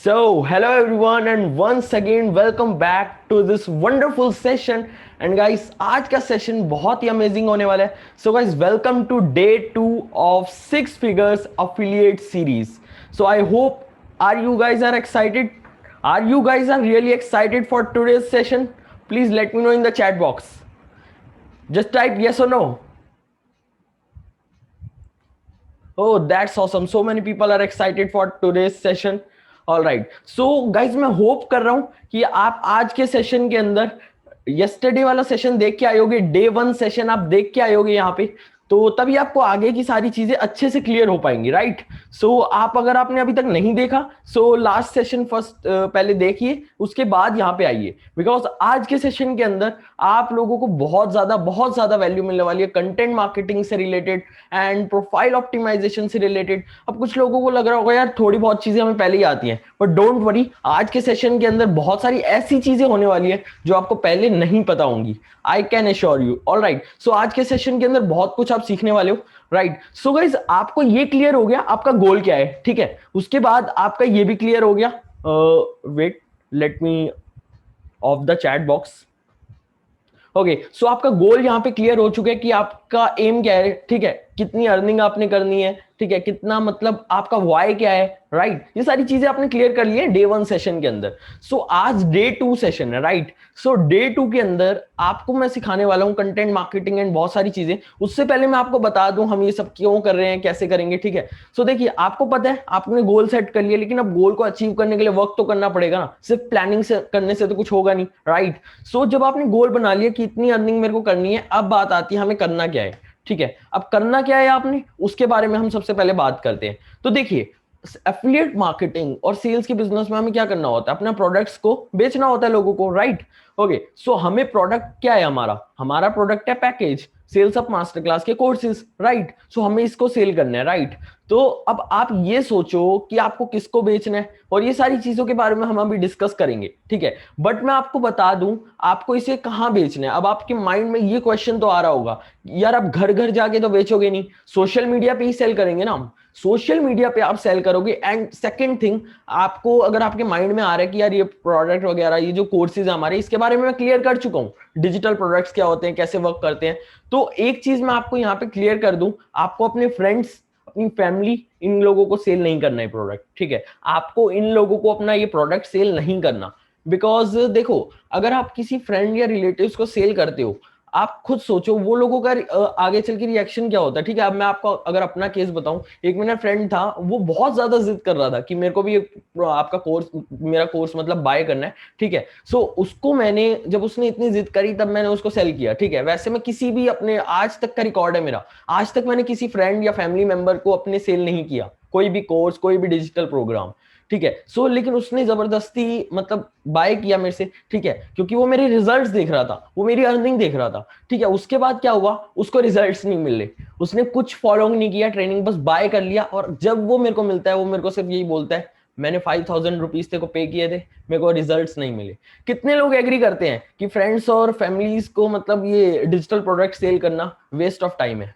Hello everyone, and once again welcome back to this wonderful session. And guys, आज का session बहुत ही amazing होने वाला है. So guys, welcome to day 2 of Six Figures Affiliate Series. So I hope you guys are excited. Are you guys are really excited for today's session? Please let me know in the chat box. Just type yes or no. Oh, that's awesome. So many people are excited for today's session. All right, so guys मैं hope कर रहा हूं कि आप आज के session के अंदर यस्टरडे वाला सेशन देख के आए होगे, डे 1 सेशन आप देख के आए होगे यहाँ पे, तो तभी आपको आगे की सारी चीजें अच्छे से क्लियर हो पाएंगी, राइट. सो आप अगर आपने अभी तक नहीं देखा, सो लास्ट सेशन फर्स्ट पहले देखिए, उसके बाद यहाँ पे आइए, बिकॉज आज के सेशन के अंदर आप लोगों को बहुत ज्यादा वैल्यू मिलने वाली है कंटेंट मार्केटिंग से रिलेटेड एंड प्रोफाइल ऑप्टिमाइजेशन से रिलेटेड. अब कुछ लोगों को लग रहा होगा यार थोड़ी बहुत चीजें हमें पहले ही आती हैं, बट डोंट वरी, आज के सेशन के अंदर बहुत सारी ऐसी चीजें होने वाली है जो आपको पहले नहीं पता होंगी. I can assure you. All right, so आज के सेशन के अंदर बहुत कुछ आप सीखने वाले हो, राइट. सो गाइज, आपको ये क्लियर हो गया आपका गोल क्या है, ठीक है. उसके बाद आपका ये भी क्लियर हो गया, wait, let me off the chat box. Okay, so आपका गोल यहाँ पे क्लियर हो चुका है कि आपका एम क्या है, ठीक है, कितनी अर्निंग आपने करनी है, ठीक है, कितना, मतलब आपका वाई क्या है, राइट. ये सारी चीजें आपने क्लियर कर ली है डे 1 सेशन के अंदर. सो आज डे 2 सेशन है, राइट. सो डे 2 के अंदर आपको मैं सिखाने वाला हूँ कंटेंट मार्केटिंग एंड बहुत सारी चीजें. उससे पहले मैं आपको बता दूं हम ये सब क्यों कर रहे हैं, कैसे करेंगे, ठीक है. सो देखिए, आपको पता है आपने गोल सेट कर लिया, लेकिन अब गोल को अचीव करने के लिए वर्क तो करना पड़ेगा ना, सिर्फ प्लानिंग से करने से तो कुछ होगा नहीं, राइट. सो जब आपने गोल बना लिया कि इतनी अर्निंग मेरे को करनी है, अब बात आती है हमें करना क्या है, ठीक है. अब करना क्या है आपने, उसके बारे में हम सबसे पहले बात करते हैं. तो देखिए, एफिलिएट मार्केटिंग और सेल्स के बिजनेस में हमें क्या करना होता है, अपने प्रोडक्ट्स को बेचना होता है लोगों को, राइट. ओके, सो हमें प्रोडक्ट क्या है, हमारा प्रोडक्ट है package, sales of master class के कोर्सेज, राइट. सो हमें इसको सेल करना है, राइट. तो अब आप ये सोचो कि आपको किसको बेचना है, और ये सारी चीजों के बारे में हम अभी डिस्कस करेंगे, ठीक है. बट मैं आपको बता दूं आपको इसे कहां बेचना है. अब आपके माइंड में ये क्वेश्चन तो आ रहा होगा, यार आप घर घर जाके तो बेचोगे नहीं, सोशल मीडिया पे ही सेल करेंगे ना हम, सोशल मीडिया पे आप सेल करोगे. एंड सेकंड थिंग, आपको अगर आपके माइंड में आ रहा है कि यार ये प्रोडक्ट वगैरह, ये जो कोर्सेज हमारे, इसके बारे में मैं क्लियर कर चुका हूँ, डिजिटल प्रोडक्ट्स क्या होते हैं, कैसे वर्क करते हैं. तो एक चीज मैं आपको यहाँ पे क्लियर कर दूं, आपको अपने फ्रेंड्स, अपनी फैमिली, इन लोगों को सेल नहीं करना है प्रोडक्ट, ठीक है. आपको इन लोगों को अपना ये प्रोडक्ट सेल नहीं करना, बिकॉज देखो, अगर आप किसी फ्रेंड या रिलेटिव्स को सेल करते हो, आप खुद सोचो वो लोगों का आगे चल के रिएक्शन क्या होता है, ठीक है. अब मैं आपको अगर अपना केस बताऊं, एक मेरा फ्रेंड था, वो बहुत ज्यादा जिद कर रहा था कि मेरे को भी आपका कोर्स, मेरा कोर्स मतलब बाय करना है, ठीक है. सो उसको मैंने, जब उसने इतनी जिद करी तब मैंने उसको सेल किया, ठीक है. वैसे मैं किसी भी अपने, आज तक का रिकॉर्ड है मेरा, आज तक मैंने किसी फ्रेंड या फैमिली मेंबर को अपने सेल नहीं किया, कोई भी कोर्स, कोई भी डिजिटल प्रोग्राम, ठीक है. सो लेकिन उसने जबरदस्ती मतलब बाय किया मेरे से, ठीक है, क्योंकि वो मेरे रिजल्ट्स देख रहा था, वो मेरी अर्निंग देख रहा था, ठीक है. उसके बाद क्या हुआ, उसको रिजल्ट्स नहीं मिले, उसने कुछ फॉलो नहीं किया ट्रेनिंग, बस बाय कर लिया. और जब वो मेरे को मिलता है, वो मेरे को सिर्फ यही बोलता है, मैंने 5000 रुपीज तेरे को पे किए थे, मेरे को रिजल्ट्स नहीं मिले. कितने लोग एग्री करते हैं कि फ्रेंड्स और फैमिलीज को मतलब ये डिजिटल प्रोडक्ट सेल करना वेस्ट ऑफ टाइम है,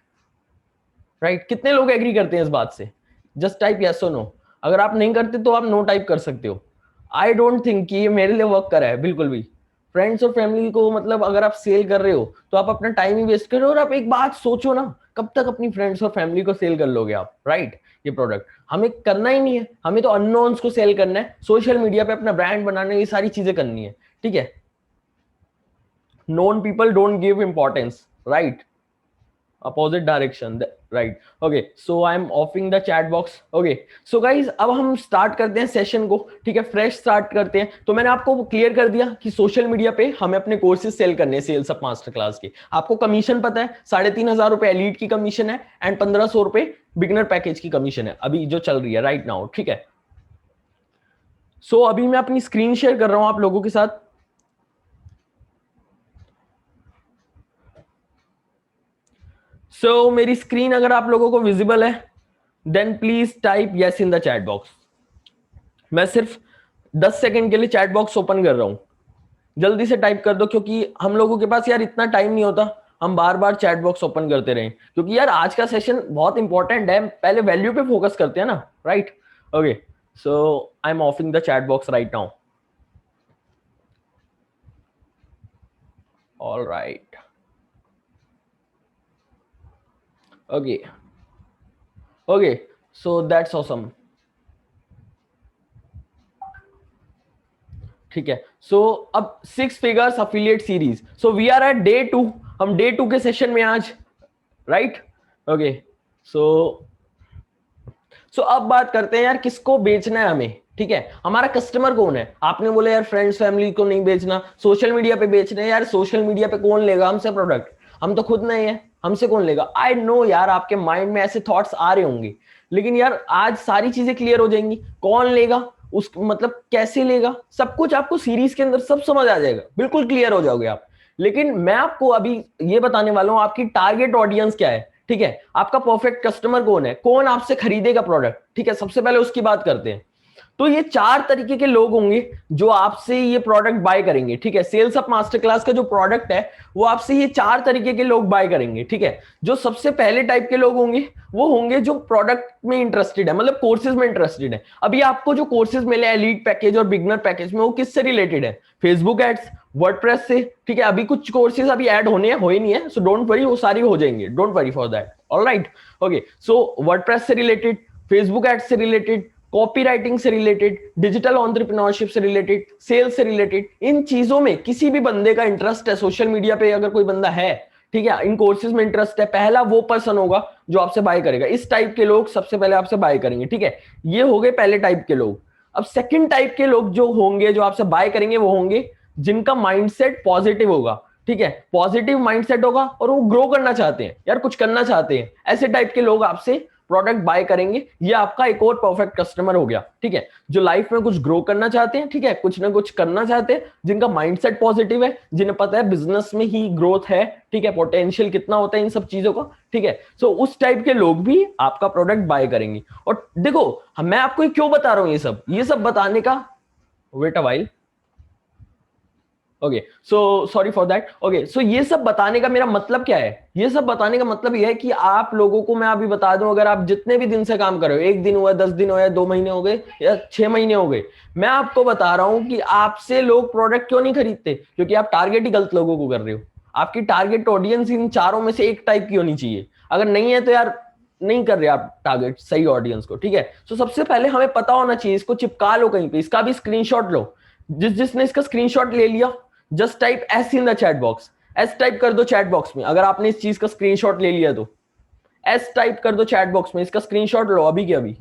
राइट. कितने लोग एग्री करते हैं इस बात से, जस्ट टाइप यस और नो. अगर आप नहीं करते तो आप नो टाइप कर सकते हो. आई डोंट थिंक कि ये मेरे लिए वर्क करा है बिल्कुल भी. फ्रेंड्स और फैमिली को मतलब अगर आप सेल कर रहे हो तो आप अपना टाइम ही वेस्ट कर रहे हो. और आप एक बात सोचो ना, कब तक अपनी फ्रेंड्स और फैमिली को सेल कर लोगे आप, राइट. ये प्रोडक्ट हमें करना ही नहीं है, हमें तो अननोन्स को सेल करना है, सोशल मीडिया पे अपना ब्रांड बनाना है, ये सारी चीजें करनी है, ठीक है. Known people don't give importance, right. opposite direction, right. Okay, so I'm offing the chat box. Okay, so guys, अब हम स्टार्ट करते हैं सेशन को, ठीक है, फ्रेश स्टार्ट करते हैं. तो मैंने आपको क्लियर कर दिया कि सोशल मीडिया पे हमें अपने कोर्सेज सेल करने हैं, सेल्स ऑफ मास्टर क्लास के. आपको कमीशन पता है, 3500 रुपए एलीट की कमीशन है एंड 1500 रुपए बिगिनर पैकेज की कमीशन है अभी जो चल रही है राइट नाउ, ठीक है. सो अभी मैं अपनी स्क्रीन शेयर कर रहा हूं आप लोगों के साथ. सो मेरी स्क्रीन अगर आप लोगों को विजिबल है, then please type yes in the chat box. मैं सिर्फ 10 सेकंड के लिए चैट बॉक्स ओपन कर रहा हूं, जल्दी से टाइप कर दो, क्योंकि हम लोगों के पास यार इतना टाइम नहीं होता हम बार बार चैट बॉक्स ओपन करते रहें, क्योंकि यार आज का सेशन बहुत इंपॉर्टेंट है, पहले वैल्यू पे फोकस करते हैं ना, right. Okay, So I'm offing the chat box right now. All right. Okay. Okay, so that's awesome. ठीक है, सो अब 6 figures affiliate series, so we are at day 2, हम डे 2 के सेशन में आज, राइट? ओके, सो अब बात करते हैं यार किसको बेचना है हमें। ठीक है, हमारा कस्टमर कौन है? आपने बोला यार फ्रेंड्स फैमिली को नहीं बेचना, सोशल मीडिया पे बेचना है। यार सोशल मीडिया पे कौन लेगा हमसे प्रोडक्ट? हम तो खुद नहीं है, हमसे कौन लेगा? आई नो यार आपके माइंड में ऐसे थॉट्स आ रहे होंगे, लेकिन यार आज सारी चीजें क्लियर हो जाएंगी। कौन लेगा, उस मतलब कैसे लेगा, सब कुछ आपको सीरीज के अंदर सब समझ आ जाएगा, बिल्कुल क्लियर हो जाओगे आप। लेकिन मैं आपको अभी ये बताने वाला हूं आपकी टारगेट ऑडियंस क्या है। ठीक है, आपका परफेक्ट कस्टमर कौन है, कौन आपसे खरीदेगा प्रोडक्ट। ठीक है, सबसे पहले उसकी बात करते हैं। तो ये 4 तरीके के लोग होंगे जो आपसे ये प्रोडक्ट बाय करेंगे। ठीक है, सेल्स अप मास्टर क्लास का जो प्रोडक्ट है वो आपसे ये 4 तरीके के लोग बाय करेंगे। ठीक है, जो सबसे पहले टाइप के लोग होंगे वो होंगे जो प्रोडक्ट में इंटरेस्टेड है, मतलब कोर्सेज में इंटरेस्टेड है। अभी आपको जो कोर्सेज मिले एलीट पैकेज और बिगनर पैकेज में, वो किससे रिलेटेड है? फेसबुक एड्स, वर्डप्रेस से। ठीक है, अभी कुछ कोर्सेज अभी ऐड होने हैं, हो ही नहीं है, सो डोंट वरी, वो सारी हो जाएंगे, don't worry for that. Alright, okay, so WordPress से रिलेटेड, फेसबुक एड्स से रिलेटेड, कॉपी राइटिंग से रिलेटेड, डिजिटल एंटरप्रेन्योरशिप से रिलेटेड, सेल्स से रिलेटेड, इन चीजों में किसी भी बंदे का इंटरेस्ट है, सोशल मीडिया पे अगर कोई बंदा है, ठीक है, इन कोर्सेज में इंटरेस्ट है, पहला वो पर्सन होगा जो आपसे बाय करेगा। इस टाइप के लोग सबसे पहले आपसे बाय करेंगे। ठीक है, ये हो गए पहले टाइप के लोग। अब सेकंड टाइप के लोग जो होंगे जो आपसे बाय करेंगे वो होंगे जिनका माइंडसेट पॉजिटिव होगा। ठीक है, पॉजिटिव माइंडसेट होगा और वो ग्रो करना चाहते हैं, यार कुछ करना चाहते हैं, ऐसे टाइप के लोग आपसे प्रोडक्ट बाय करेंगे। ये आपका एक और परफेक्ट कस्टमर हो गया। ठीक है, जो लाइफ में कुछ ग्रो करना चाहते हैं, ठीक है, कुछ ना कुछ करना चाहते हैं, जिनका माइंडसेट पॉजिटिव है, जिन्हें पता है बिजनेस में ही ग्रोथ है, ठीक है, पोटेंशियल कितना होता है इन सब चीजों का। ठीक है, सो उस टाइप के लोग भी आपका प्रोडक्ट बाय करेंगे। और देखो मैं आपको क्यों बता रहा हूं ये सब बताने का, wait a while, okay, so sorry for that. Okay, so ये सब बताने का मेरा मतलब क्या है? ये सब बताने का मतलब ये है कि आप लोगों को मैं अभी बता दूं, अगर आप जितने भी दिन से काम कर रहे हो, 1 दिन हुआ, 10 दिन हुआ, 2 महीने हो गए या 6 महीने हो गए, मैं आपको बता रहा हूं कि आपसे लोग प्रोडक्ट क्यों नहीं खरीदते, क्योंकि आप टारगेट ही गलत लोगों को कर रहे हो। आपकी टारगेट ऑडियंस इन चारों में से एक टाइप की होनी चाहिए। अगर नहीं है तो यार नहीं कर रहे आप टारगेट सही ऑडियंस को। ठीक है, तो सबसे पहले हमें पता होना चाहिए, इसको चिपका लो कहीं पे, इसका भी स्क्रीनशॉट लो। जिसने इसका स्क्रीनशॉट ले लिया, just type S in the chat box, S type कर दो चैट बॉक्स में। अगर आपने इस चीज का स्क्रीनशॉट ले लिया तो एस टाइप कर दो चैट बॉक्स में, इसका स्क्रीनशॉट लो अभी के अभी।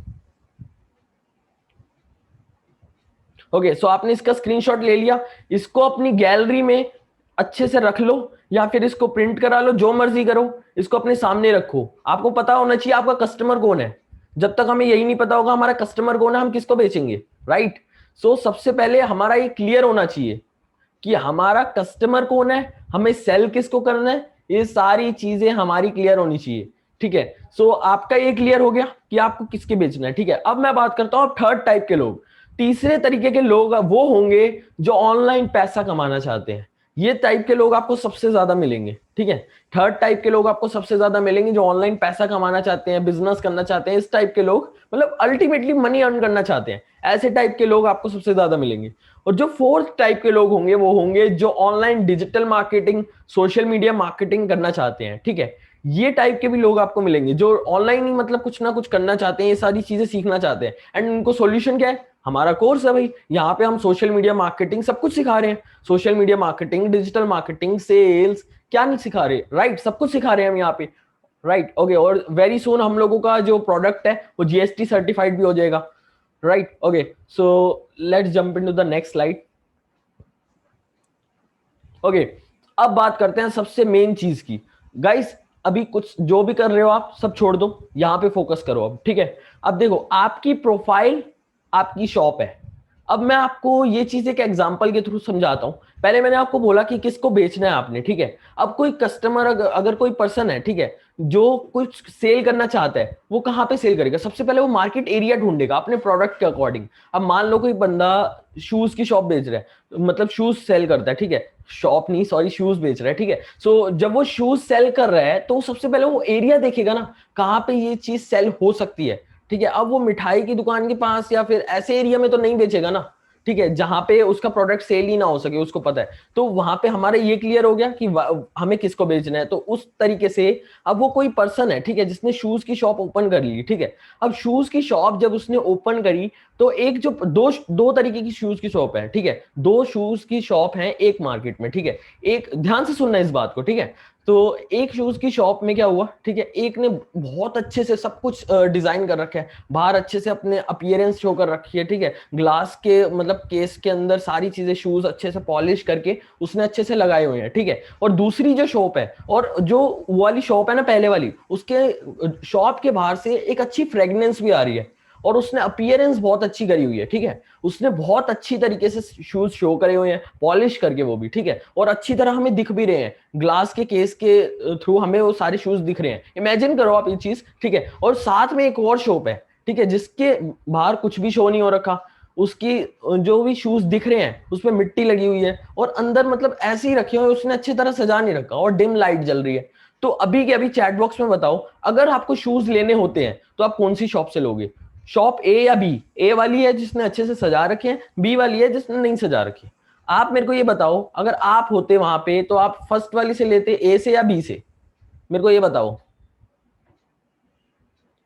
ओके, सो आपने इसका स्क्रीनशॉट ले लिया, इसको अपनी गैलरी में अच्छे से रख लो या फिर इसको प्रिंट करा लो, जो मर्जी करो, इसको अपने सामने रखो। आपको पता होना चाहिए आपका कस्टमर कौन है। जब तक हमें यही नहीं पता होगा हमारा कस्टमर कौन है, हम किसको बेचेंगे, राइट? सो सबसे पहले हमारा ये क्लियर होना चाहिए कि हमारा कस्टमर कौन है, हमें सेल किसको करना है, ये सारी चीजें हमारी क्लियर होनी चाहिए। ठीक है, सो आपका ये क्लियर हो गया कि आपको किसके बेचना है। ठीक है, अब मैं बात करता हूं थर्ड टाइप के लोग। तीसरे तरीके के लोग वो होंगे जो ऑनलाइन पैसा कमाना चाहते हैं। ये टाइप के लोग आपको सबसे ज्यादा मिलेंगे। ठीक है, थर्ड टाइप के लोग आपको सबसे ज्यादा मिलेंगे जो ऑनलाइन पैसा कमाना चाहते हैं, बिजनेस करना चाहते हैं। इस टाइप के लोग मतलब अल्टीमेटली मनी अर्न करना चाहते हैं, ऐसे टाइप के लोग आपको सबसे ज्यादा मिलेंगे। और जो फोर्थ टाइप के लोग होंगे वो होंगे जो online digital marketing, social media marketing करना चाहते हैं। ठीक है, ये टाइप के भी लोग आपको मिलेंगे जो ऑनलाइन ही मतलब कुछ ना कुछ करना चाहते हैं, ये सारी चीजें सीखना चाहते हैं। एंड उनको सॉल्यूशन क्या है? हमारा कोर्स है भाई, यहाँ पे हम सोशल मीडिया मार्केटिंग सब कुछ सिखा रहे हैं। Social media marketing, digital marketing, sales, क्या नहीं सिखा रहे, राइट? सब कुछ सिखा रहे हैं हम यहाँ पे, राइट? ओके, और वेरी सून हम लोगों का जो प्रोडक्ट है वो जीएसटी सर्टिफाइड भी हो जाएगा, right? Okay, so let's jump into the next slide. Okay, अब बात करते हैं सबसे मेन चीज की। गाइस अभी कुछ जो भी कर रहे हो आप सब छोड़ दो, यहां पे फोकस करो अब। ठीक है, अब देखो आपकी प्रोफाइल आपकी शॉप है। अब मैं आपको ये चीज एक एग्जांपल के थ्रू समझाता हूं। पहले मैंने आपको बोला कि किसको बेचना है आपने। ठीक है, अब कोई कस्टमर अगर कोई पर्सन है, ठीक है, जो कुछ सेल करना चाहता है, वो कहां पे सेल करेगा? सबसे पहले वो मार्केट एरिया ढूंढेगा अपने प्रोडक्ट के अकॉर्डिंग। अब मान लो कोई बंदा शूज की शॉप बेच रहा है, मतलब शूज सेल करता है, ठीक है, शॉप नहीं सॉरी शूज बेच रहा है। ठीक है, सो जब वो शूज सेल कर रहा है तो सबसे पहले वो एरिया देखेगा ना, कहां पे ये चीज सेल हो सकती है। ठीक है। अब वो मिठाई की दुकान के पास या फिर ऐसे एरिया में तो नहीं बेचेगा ना, ठीक है, जहां पे उसका प्रोडक्ट सेल ही ना हो सके, उसको पता है। तो वहां पे हमारा ये क्लियर हो गया कि हमें किसको बेचना है। तो उस तरीके से अब वो कोई पर्सन है, ठीक है, जिसने शूज की शॉप ओपन कर ली, ठीक है। अब शूज की शॉप जब उसने ओपन करी, तो एक जो दो दो तरीके की शूज की शॉप है, ठीक है, दो शूज की शॉप है एक मार्केट में, ठीक है। एक ध्यान से सुनना इस बात को, ठीक है। तो एक शूज की शॉप में क्या हुआ, ठीक है, एक ने बहुत अच्छे से सब कुछ डिजाइन कर रखा है, बाहर अच्छे से अपने अपीयरेंस शो कर रखी है, ठीक है, ग्लास के मतलब केस के अंदर सारी चीजें शूज अच्छे से पॉलिश करके उसने अच्छे से लगाए हुए हैं, ठीक है। और दूसरी जो शॉप है, और जो वाली शॉप है ना पहले वाली, उसके शॉप के बाहर से एक अच्छी फ्रेग्रेंस भी आ रही है, और उसने अपीयरेंस बहुत अच्छी करी हुई है, ठीक है। उसने बहुत अच्छी तरीके से शूज शो करे हुए हैं, पॉलिश करके वो भी, ठीक है, और अच्छी तरह हमें दिख भी रहे हैं, ग्लास के केस के थ्रू हमें वो सारे शूज दिख रहे हैं। इमेजिन करो आप ये चीज, ठीक है। और साथ में एक और शॉप है, ठीक है, जिसके बाहर कुछ भी शो नहीं हो रखा, उसकी जो भी शूज दिख रहे हैं उसमें मिट्टी लगी हुई है, और अंदर मतलब ऐसे ही रखे हुए, उसने अच्छी तरह सजा नहीं रखा, और डिम लाइट जल रही है। तो अभी के अभी चैट बॉक्स में बताओ, अगर आपको शूज लेने होते हैं तो आप कौन सी शॉप से लोगे? शॉप ए या बी? ए वाली है जिसने अच्छे से सजा रखे हैं, बी वाली है जिसने नहीं सजा रखे? आप मेरे को ये बताओ, अगर आप होते वहां पे तो आप फर्स्ट वाली से लेते, ए से या बी से? मेरे को ये बताओ।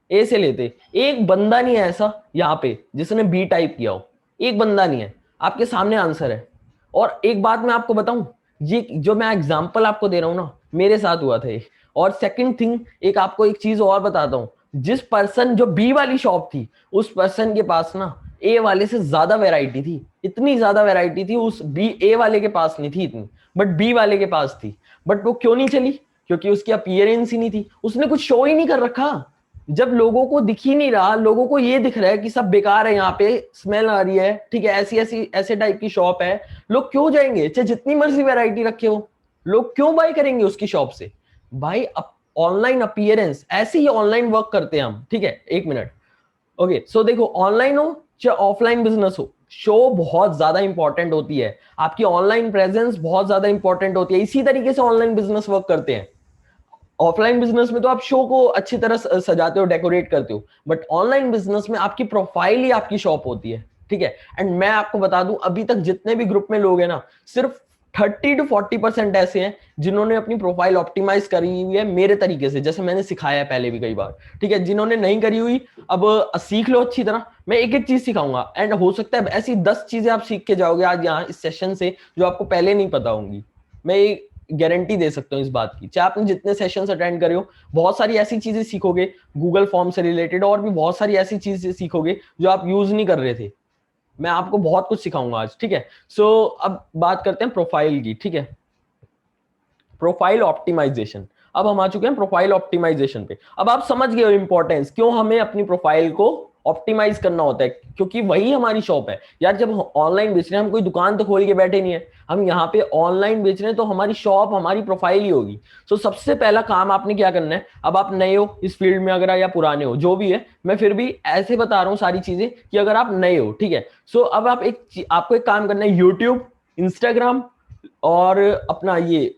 ए से लेते। एक बंदा नहीं है ऐसा यहाँ पे जिसने बी टाइप किया हो, एक बंदा नहीं है। आपके सामने आंसर है। और एक बात मैं आपको बताऊं, ये जो मैं एग्जांपल आपको दे रहा हूं ना, मेरे साथ हुआ था ये। और सेकंड थिंग, एक आपको एक चीज और बताता हूं, जिस पर्सन जो बी वाली शॉप थी, उस पर्सन के पास ना ए वाले से ज्यादा वैरायटी थी, इतनी ज्यादा वैरायटी थी उस बी ए वाले के पास नहीं थी इतनी, बट बी वाले के पास थी। बट वो क्यों नहीं चली? क्योंकि उसकी अपीयरेंस ही नहीं थी, उसने कुछ शो ही नहीं कर रखा। जब लोगों को दिख ही नहीं रहा, लोगों को ये दिख रहा है कि सब बेकार है, यहाँ पे स्मेल आ रही है, ठीक है, ऐसी ऐसी ऐसे टाइप की शॉप है, लोग क्यों जाएंगे? चाहे जितनी मर्जी वैरायटी रखे हो, लोग क्यों बाय करेंगे उसकी शॉप से? भाई ऑनलाइन अपीयरेंस, ऐसे ही ऑनलाइन वर्क करते हैं हम, ठीक है। एक मिनट, ओके। सो देखो, ऑनलाइन हो चाहे ऑफलाइन बिजनेस हो, शो बहुत ज्यादा इंपॉर्टेंट होती है, आपकी ऑनलाइन प्रेजेंस बहुत ज्यादा इंपॉर्टेंट होती है। इसी तरीके से ऑनलाइन बिजनेस वर्क करते हैं। ऑफलाइन बिजनेस में तो आप शो को अच्छी तरह सजाते हो, डेकोरेट करते हो, बट ऑनलाइन बिजनेस में आपकी प्रोफाइल ही आपकी शॉप होती है, ठीक है। एंड मैं आपको बता दूं, अभी तक जितने भी ग्रुप में लोग हैं ना, सिर्फ 30 to 40% ऐसे हैं जिन्होंने अपनी प्रोफाइल ऑप्टिमाइज करी हुई है मेरे तरीके से, जैसे मैंने सिखाया है पहले भी कई बार, ठीक है। जिन्होंने नहीं करी हुई, अब सीख लो अच्छी तरह। मैं एक एक चीज सिखाऊंगा, एंड हो सकता है ऐसी 10 चीजें आप सीख के जाओगे आज यहाँ इस सेशन से, जो आपको पहले नहीं पता होंगी। मैं गारंटी दे सकता हूँ इस बात की, चाहे आपने जितने सेशंस अटेंड करे हो, बहुत सारी ऐसी चीजें सीखोगे गूगल फॉर्म से रिलेटेड, और भी बहुत सारी ऐसी चीजें सीखोगे जो आप यूज नहीं कर रहे थे। मैं आपको बहुत कुछ सिखाऊंगा आज, ठीक है। सो अब बात करते हैं प्रोफाइल की, ठीक है। प्रोफाइल ऑप्टिमाइजेशन, अब हम आ चुके हैं प्रोफाइल ऑप्टिमाइजेशन पे। अब आप समझ गए हो इंपॉर्टेंस, क्यों हमें अपनी प्रोफाइल को ऑप्टिमाइज करना होता है, क्योंकि वही हमारी शॉप है यार। जब ऑनलाइन बेच रहे हैं, हम कोई दुकान तो खोल के बैठे नहीं है, हम यहाँ पे ऑनलाइन बेच रहे हैं, तो हमारी शॉप हमारी प्रोफाइल ही होगी। सो सबसे पहला काम आपने क्या करना है, अब आप नए हो इस फील्ड में अगर, या पुराने हो, जो भी है, मैं फिर भी ऐसे बता रहा हूँ सारी चीजें कि अगर आप नए हो, ठीक है। सो अब आपको एक काम करना है, यूट्यूब, इंस्टाग्राम और अपना ये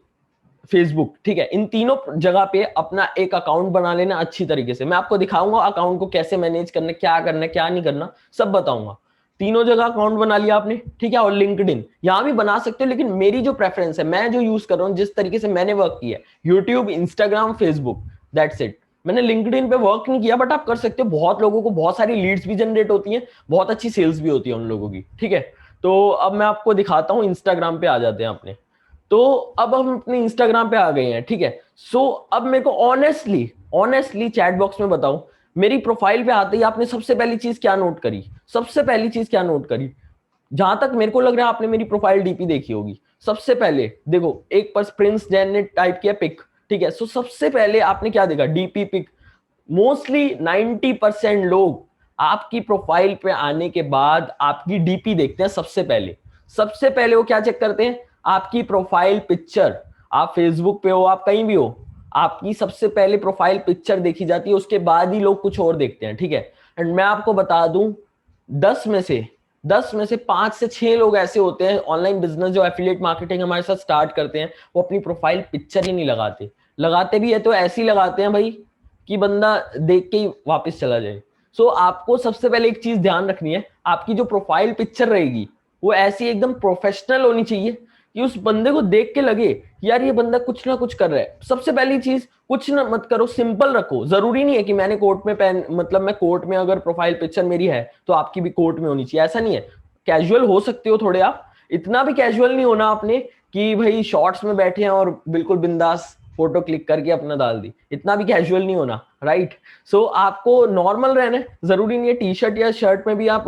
फेसबुक, ठीक है, इन तीनों जगह पे अपना एक अकाउंट बना लेना अच्छी तरीके से। मैं आपको दिखाऊंगा अकाउंट को कैसे मैनेज करना, क्या करना है क्या नहीं करना, सब बताऊंगा। तीनों जगह अकाउंट बना लिया आपने, ठीक है। और लिंक्डइन यहां भी बना सकते हो, लेकिन मेरी जो प्रेफरेंस है, मैं जो यूज कर रहा हूं, जिस तरीके से मैंने वर्क किया, YouTube, Instagram, Facebook, that's it. मैंने लिंक्डइन पे वर्क नहीं किया, बट आप कर सकते हो। बहुत लोगों को बहुत सारी लीड्स भी जनरेट होती हैं, बहुत अच्छी सेल्स भी होती है उन लोगों की, ठीक है। तो अब मैं आपको दिखाता हूँ, इंस्टाग्राम पे आ जाते हैं अपने। तो अब हम अपने इंस्टाग्राम पे आ गए हैं, ठीक है। सो अब मेरे को ऑनेस्टली ऑनेस्टली चैट बॉक्स में बताओ, मेरी प्रोफाइल पे आते ही आपने सबसे पहली चीज क्या नोट करी? सबसे पहली चीज क्या नोट करी? जहां तक मेरे को लग रहा है आपने मेरी प्रोफाइल डीपी देखी होगी। सबसे पहले देखो, एक पर प्रिंस जैन ने टाइप किया पिक, ठीक है। सो सबसे पहले आपने क्या देखा? DP pick. मोस्टली 90% लोग आपकी प्रोफाइल पे आने के बाद आपकी डीपी देखते हैं सबसे पहले। सबसे पहले वो क्या चेक करते हैं? आपकी प्रोफाइल पिक्चर। आप फेसबुक पे हो, आप कहीं भी हो, आपकी सबसे पहले प्रोफाइल पिक्चर देखी जाती है, उसके बाद ही लोग कुछ और देखते हैं, ठीक है। एंड मैं आपको बता दूं, 10 में से 5 से 6 लोग ऐसे होते हैं ऑनलाइन बिजनेस जो एफिलिएट मार्केटिंग हमारे साथ स्टार्ट करते हैं, वो अपनी प्रोफाइल पिक्चर ही नहीं लगाते। लगाते भी है तो ऐसी लगाते हैं भाई कि बंदा देख के ही वापस चला जाए। सो आपको सबसे पहले एक चीज ध्यान रखनी है, आपकी जो प्रोफाइल पिक्चर रहेगी वो ऐसी एकदम प्रोफेशनल होनी चाहिए कि उस बंदे को देख के लगे यार ये बंदा कुछ ना कुछ कर रहा है। सबसे पहली चीज, कुछ ना मत करो, सिंपल रखो। जरूरी नहीं है कि मैंने कोर्ट में पहन, मतलब मैं कोर्ट में अगर प्रोफाइल पिक्चर मेरी है तो आपकी भी कोर्ट में होनी चाहिए, ऐसा नहीं है। कैजुअल हो सकते हो थोड़े आप, इतना भी कैजुअल नहीं होना आपने कि भाई शॉर्ट्स में बैठे हैं और बिल्कुल बिंदास फोटो क्लिक करके अपना डाल दी, इतना भी कैजुअल नहीं होना, राइट। सो आपको नॉर्मल रहना है, जरूरी नहीं है टी शर्ट या शर्ट में भी आप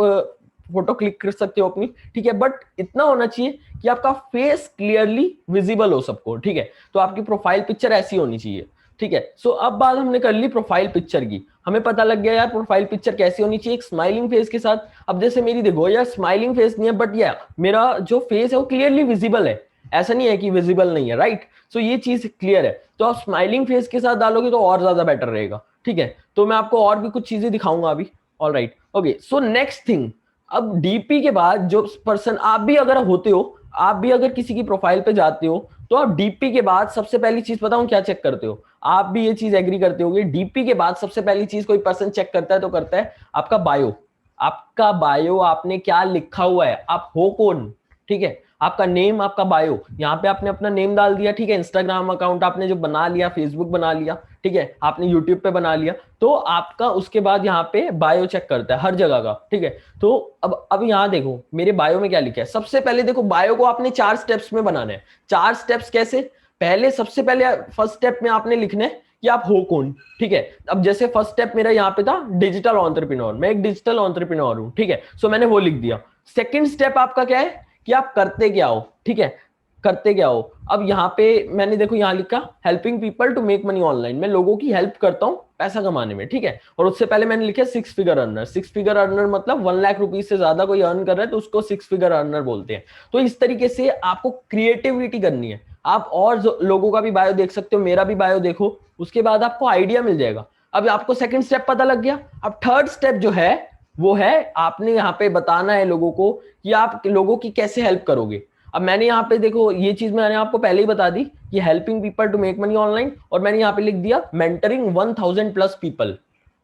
फोटो क्लिक कर सकते हो अपनी, ठीक है, बट इतना होना चाहिए कि आपका फेस क्लियरली विजिबल हो सबको, ठीक है। तो आपकी प्रोफाइल पिक्चर ऐसी होनी चाहिए, ठीक है। सो अब बात हमने कर ली प्रोफाइल पिक्चर की, हमें पता लग गया यार प्रोफाइल पिक्चर कैसी होनी चाहिए, एक स्माइलिंग फेस के साथ। अब जैसे मेरी देखो यार स्माइलिंग फेस नहीं है, बट यार मेरा जो फेस है वो क्लियरली विजिबल है, ऐसा नहीं है कि विजिबल नहीं है, राइट। सो ये चीज क्लियर है, तो आप स्माइलिंग फेस के साथ डालोगे तो और ज्यादा बेटर रहेगा, ठीक है। तो मैं आपको और भी कुछ चीजें दिखाऊंगा अभी, all right, okay. So next thing, अब डीपी के बाद जो पर्सन, आप भी अगर होते हो, आप भी अगर किसी की प्रोफाइल पे जाते हो तो आप डीपी के बाद सबसे पहली चीज बताऊं क्या चेक करते हो, आप भी ये चीज एग्री करते होगे, डीपी के बाद सबसे पहली चीज कोई पर्सन चेक करता है तो करता है आपका बायो। आपका बायो, आपने क्या लिखा हुआ है, आप हो कौन, ठीक है। आपका नेम, आपका बायो, यहाँ पे आपने अपना नेम डाल दिया, ठीक है। इंस्टाग्राम अकाउंट आपने जो बना लिया, फेसबुक बना लिया, ठीक है, आपने यूट्यूब पे बना लिया, तो आपका उसके बाद यहाँ पे बायो चेक करता है हर जगह का, ठीक है। तो अब यहाँ देखो मेरे बायो में क्या लिखा है। सबसे पहले देखो बायो को आपने 4 स्टेप्स में बनाना है। 4 स्टेप्स कैसे, पहले सबसे पहले फर्स्ट स्टेप में आपने लिखना है कि आप हो कौन, ठीक है। अब जैसे फर्स्ट स्टेप मेरा यहाँ पे था डिजिटल एंटरप्रेन्योर, मैं एक डिजिटल एंटरप्रेन्योर हूँ, ठीक है। सो मैंने वो लिख दिया। सेकंड स्टेप आपका क्या है कि आप करते क्या हो, ठीक है, करते क्या हो। अब यहाँ पे मैंने देखो यहाँ लिखा helping people to make money online, मैं लोगों की हेल्प करता हूँ पैसा कमाने में, ठीक है। और उससे पहले मैंने लिखा 6 फिगर अर्नर। 6 फिगर अर्नर मतलब 1 लाख रुपीज से ज्यादा कोई अर्न कर रहा है तो उसको 6 फिगर अर्नर बोलते हैं। तो इस तरीके से आपको क्रिएटिविटी करनी है। आप और लोगों का भी बायो देख सकते हो, मेरा भी बायो देखो, उसके बाद आपको आइडिया मिल जाएगा। अब आपको सेकंड स्टेप पता लग गया। अब थर्ड स्टेप जो है वो है आपने यहाँ पे बताना है लोगों को कि आप लोगों की कैसे हेल्प करोगे। अब मैंने यहाँ पे देखो ये चीज मैंने आपको पहले ही बता दी कि helping people to make money online, और मैंने यहाँ पे लिख दिया मेंटरिंग 1000 प्लस पीपल।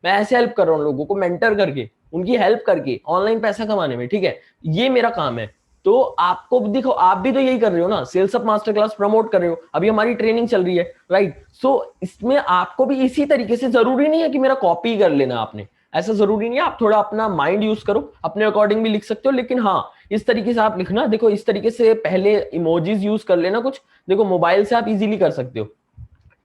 मैं ऐसे हेल्प कर रहा हूँ लोगों को, मेंटर करके, उनकी हेल्प करके ऑनलाइन पैसा कमाने में, ठीक है, ये मेरा काम है। तो आपको देखो आप भी तो यही कर रहे हो ना, sales up master class promote कर रहे हो, अभी हमारी ट्रेनिंग चल रही है, राइट। सो इसमें आपको भी इसी तरीके से, जरूरी नहीं है कि मेरा कॉपी कर लेना आपने, ऐसा जरूरी नहीं है, आप थोड़ा अपना माइंड यूज करो, अपने अकॉर्डिंग भी लिख सकते हो, लेकिन हाँ इस तरीके से आप लिखना। देखो इस तरीके से पहले इमोजीज यूज कर लेना कुछ, देखो मोबाइल से आप इजीली कर सकते हो,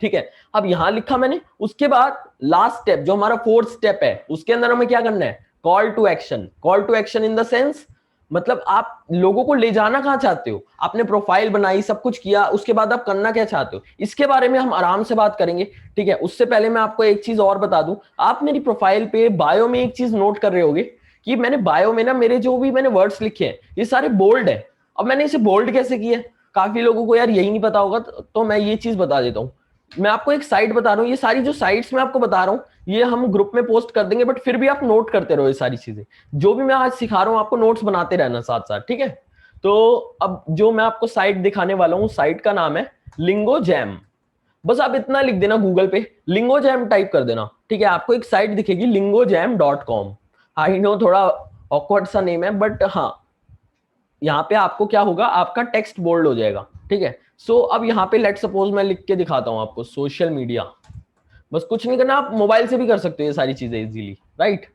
ठीक है। अब यहां लिखा मैंने, उसके बाद लास्ट स्टेप जो हमारा फोर्थ स्टेप है उसके अंदर हमें क्या करना है, call to action. Call to action in the sense, मतलब आप लोगों को ले जाना कहां चाहते हो, आपने प्रोफाइल बनाई, सब कुछ किया, उसके बाद आप करना क्या चाहते हो, इसके बारे में हम आराम से बात करेंगे, ठीक है। उससे पहले मैं आपको एक चीज और बता दूं, आप मेरी प्रोफाइल पे बायो में एक चीज नोट कर रहे होगे कि मैंने बायो में ना मेरे जो भी मैंने वर्ड्स लिखे हैं ये सारे बोल्ड है। अब मैंने इसे बोल्ड कैसे किया है, काफी लोगों को यार यही नहीं पता होगा, तो मैं ये चीज बता देता हूँ। मैं आपको एक साइट बता रहा हूँ, ये सारी जो साइट्स मैं आपको बता रहा हूँ ये हम ग्रुप में पोस्ट कर देंगे, बट फिर भी आप नोट करते रहो ये सारी चीजें, जो भी मैं आज सिखा रहा हूँ आपको नोट्स बनाते रहना साथ साथ, ठीक है। तो अब जो मैं आपको साइट दिखाने वाला हूँ, साइट का नाम है लिंगो जैम। बस आप इतना लिख देना गूगल पे, लिंगो जैम टाइप कर देना, ठीक है, आपको एक साइट दिखेगी lingojam.com। आई नो थोड़ा ऑकवर्ड सा नेम है, बट हाँ यहाँ पे आपको क्या होगा, आपका टेक्स्ट बोल्ड हो जाएगा, ठीक है। सो अब यहाँ पे लेट सपोज मैं लिख के दिखाता हूँ आपको सोशल मीडिया, बस कुछ नहीं करना, आप मोबाइल से भी कर सकते हो ये सारी चीजें इजीली, राइट।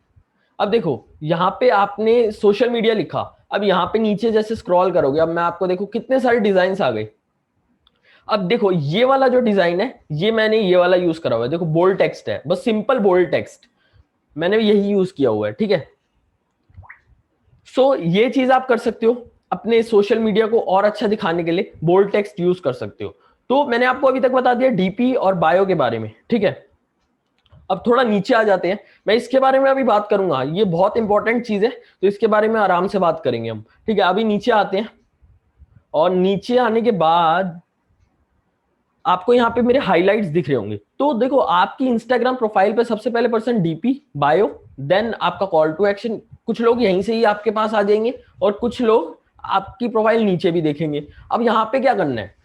अब देखो यहाँ पे आपने सोशल मीडिया लिखा, अब यहाँ पे नीचे जैसे स्क्रॉल करोगे, अब मैं आपको देखो कितने सारे डिजाइन आ गए। अब देखो ये वाला जो डिजाइन है ये मैंने ये वाला यूज करा हुआ है, देखो बोल्ड टेक्स्ट है, बस सिंपल बोल्ड टेक्स्ट मैंने यही यूज किया हुआ है, ठीक है। सो ये चीज आप कर सकते हो अपने सोशल मीडिया को और अच्छा दिखाने के लिए, बोल्ड टेक्स्ट यूज कर सकते हो। तो मैंने आपको अभी तक बता दिया डीपी और बायो के बारे में, ठीक है। अब थोड़ा नीचे आ जाते हैं, मैं इसके बारे में अभी बात करूंगा, ये बहुत इंपॉर्टेंट चीज है, तो इसके बारे में आराम से बात करेंगे हम, ठीक है। अभी नीचे आते हैं, और नीचे आने के बाद आपको यहाँ पे मेरे हाइलाइट्स दिख रहे होंगे। तो देखो आपकी इंस्टाग्राम प्रोफाइल पे सबसे पहले पर्सन डीपी, बायो, देन आपका कॉल टू एक्शन। कुछ लोग यहीं से ही आपके पास आ जाएंगे और कुछ लोग आपकी प्रोफाइल नीचे भी देखेंगे। अब यहाँ पे क्या करना है,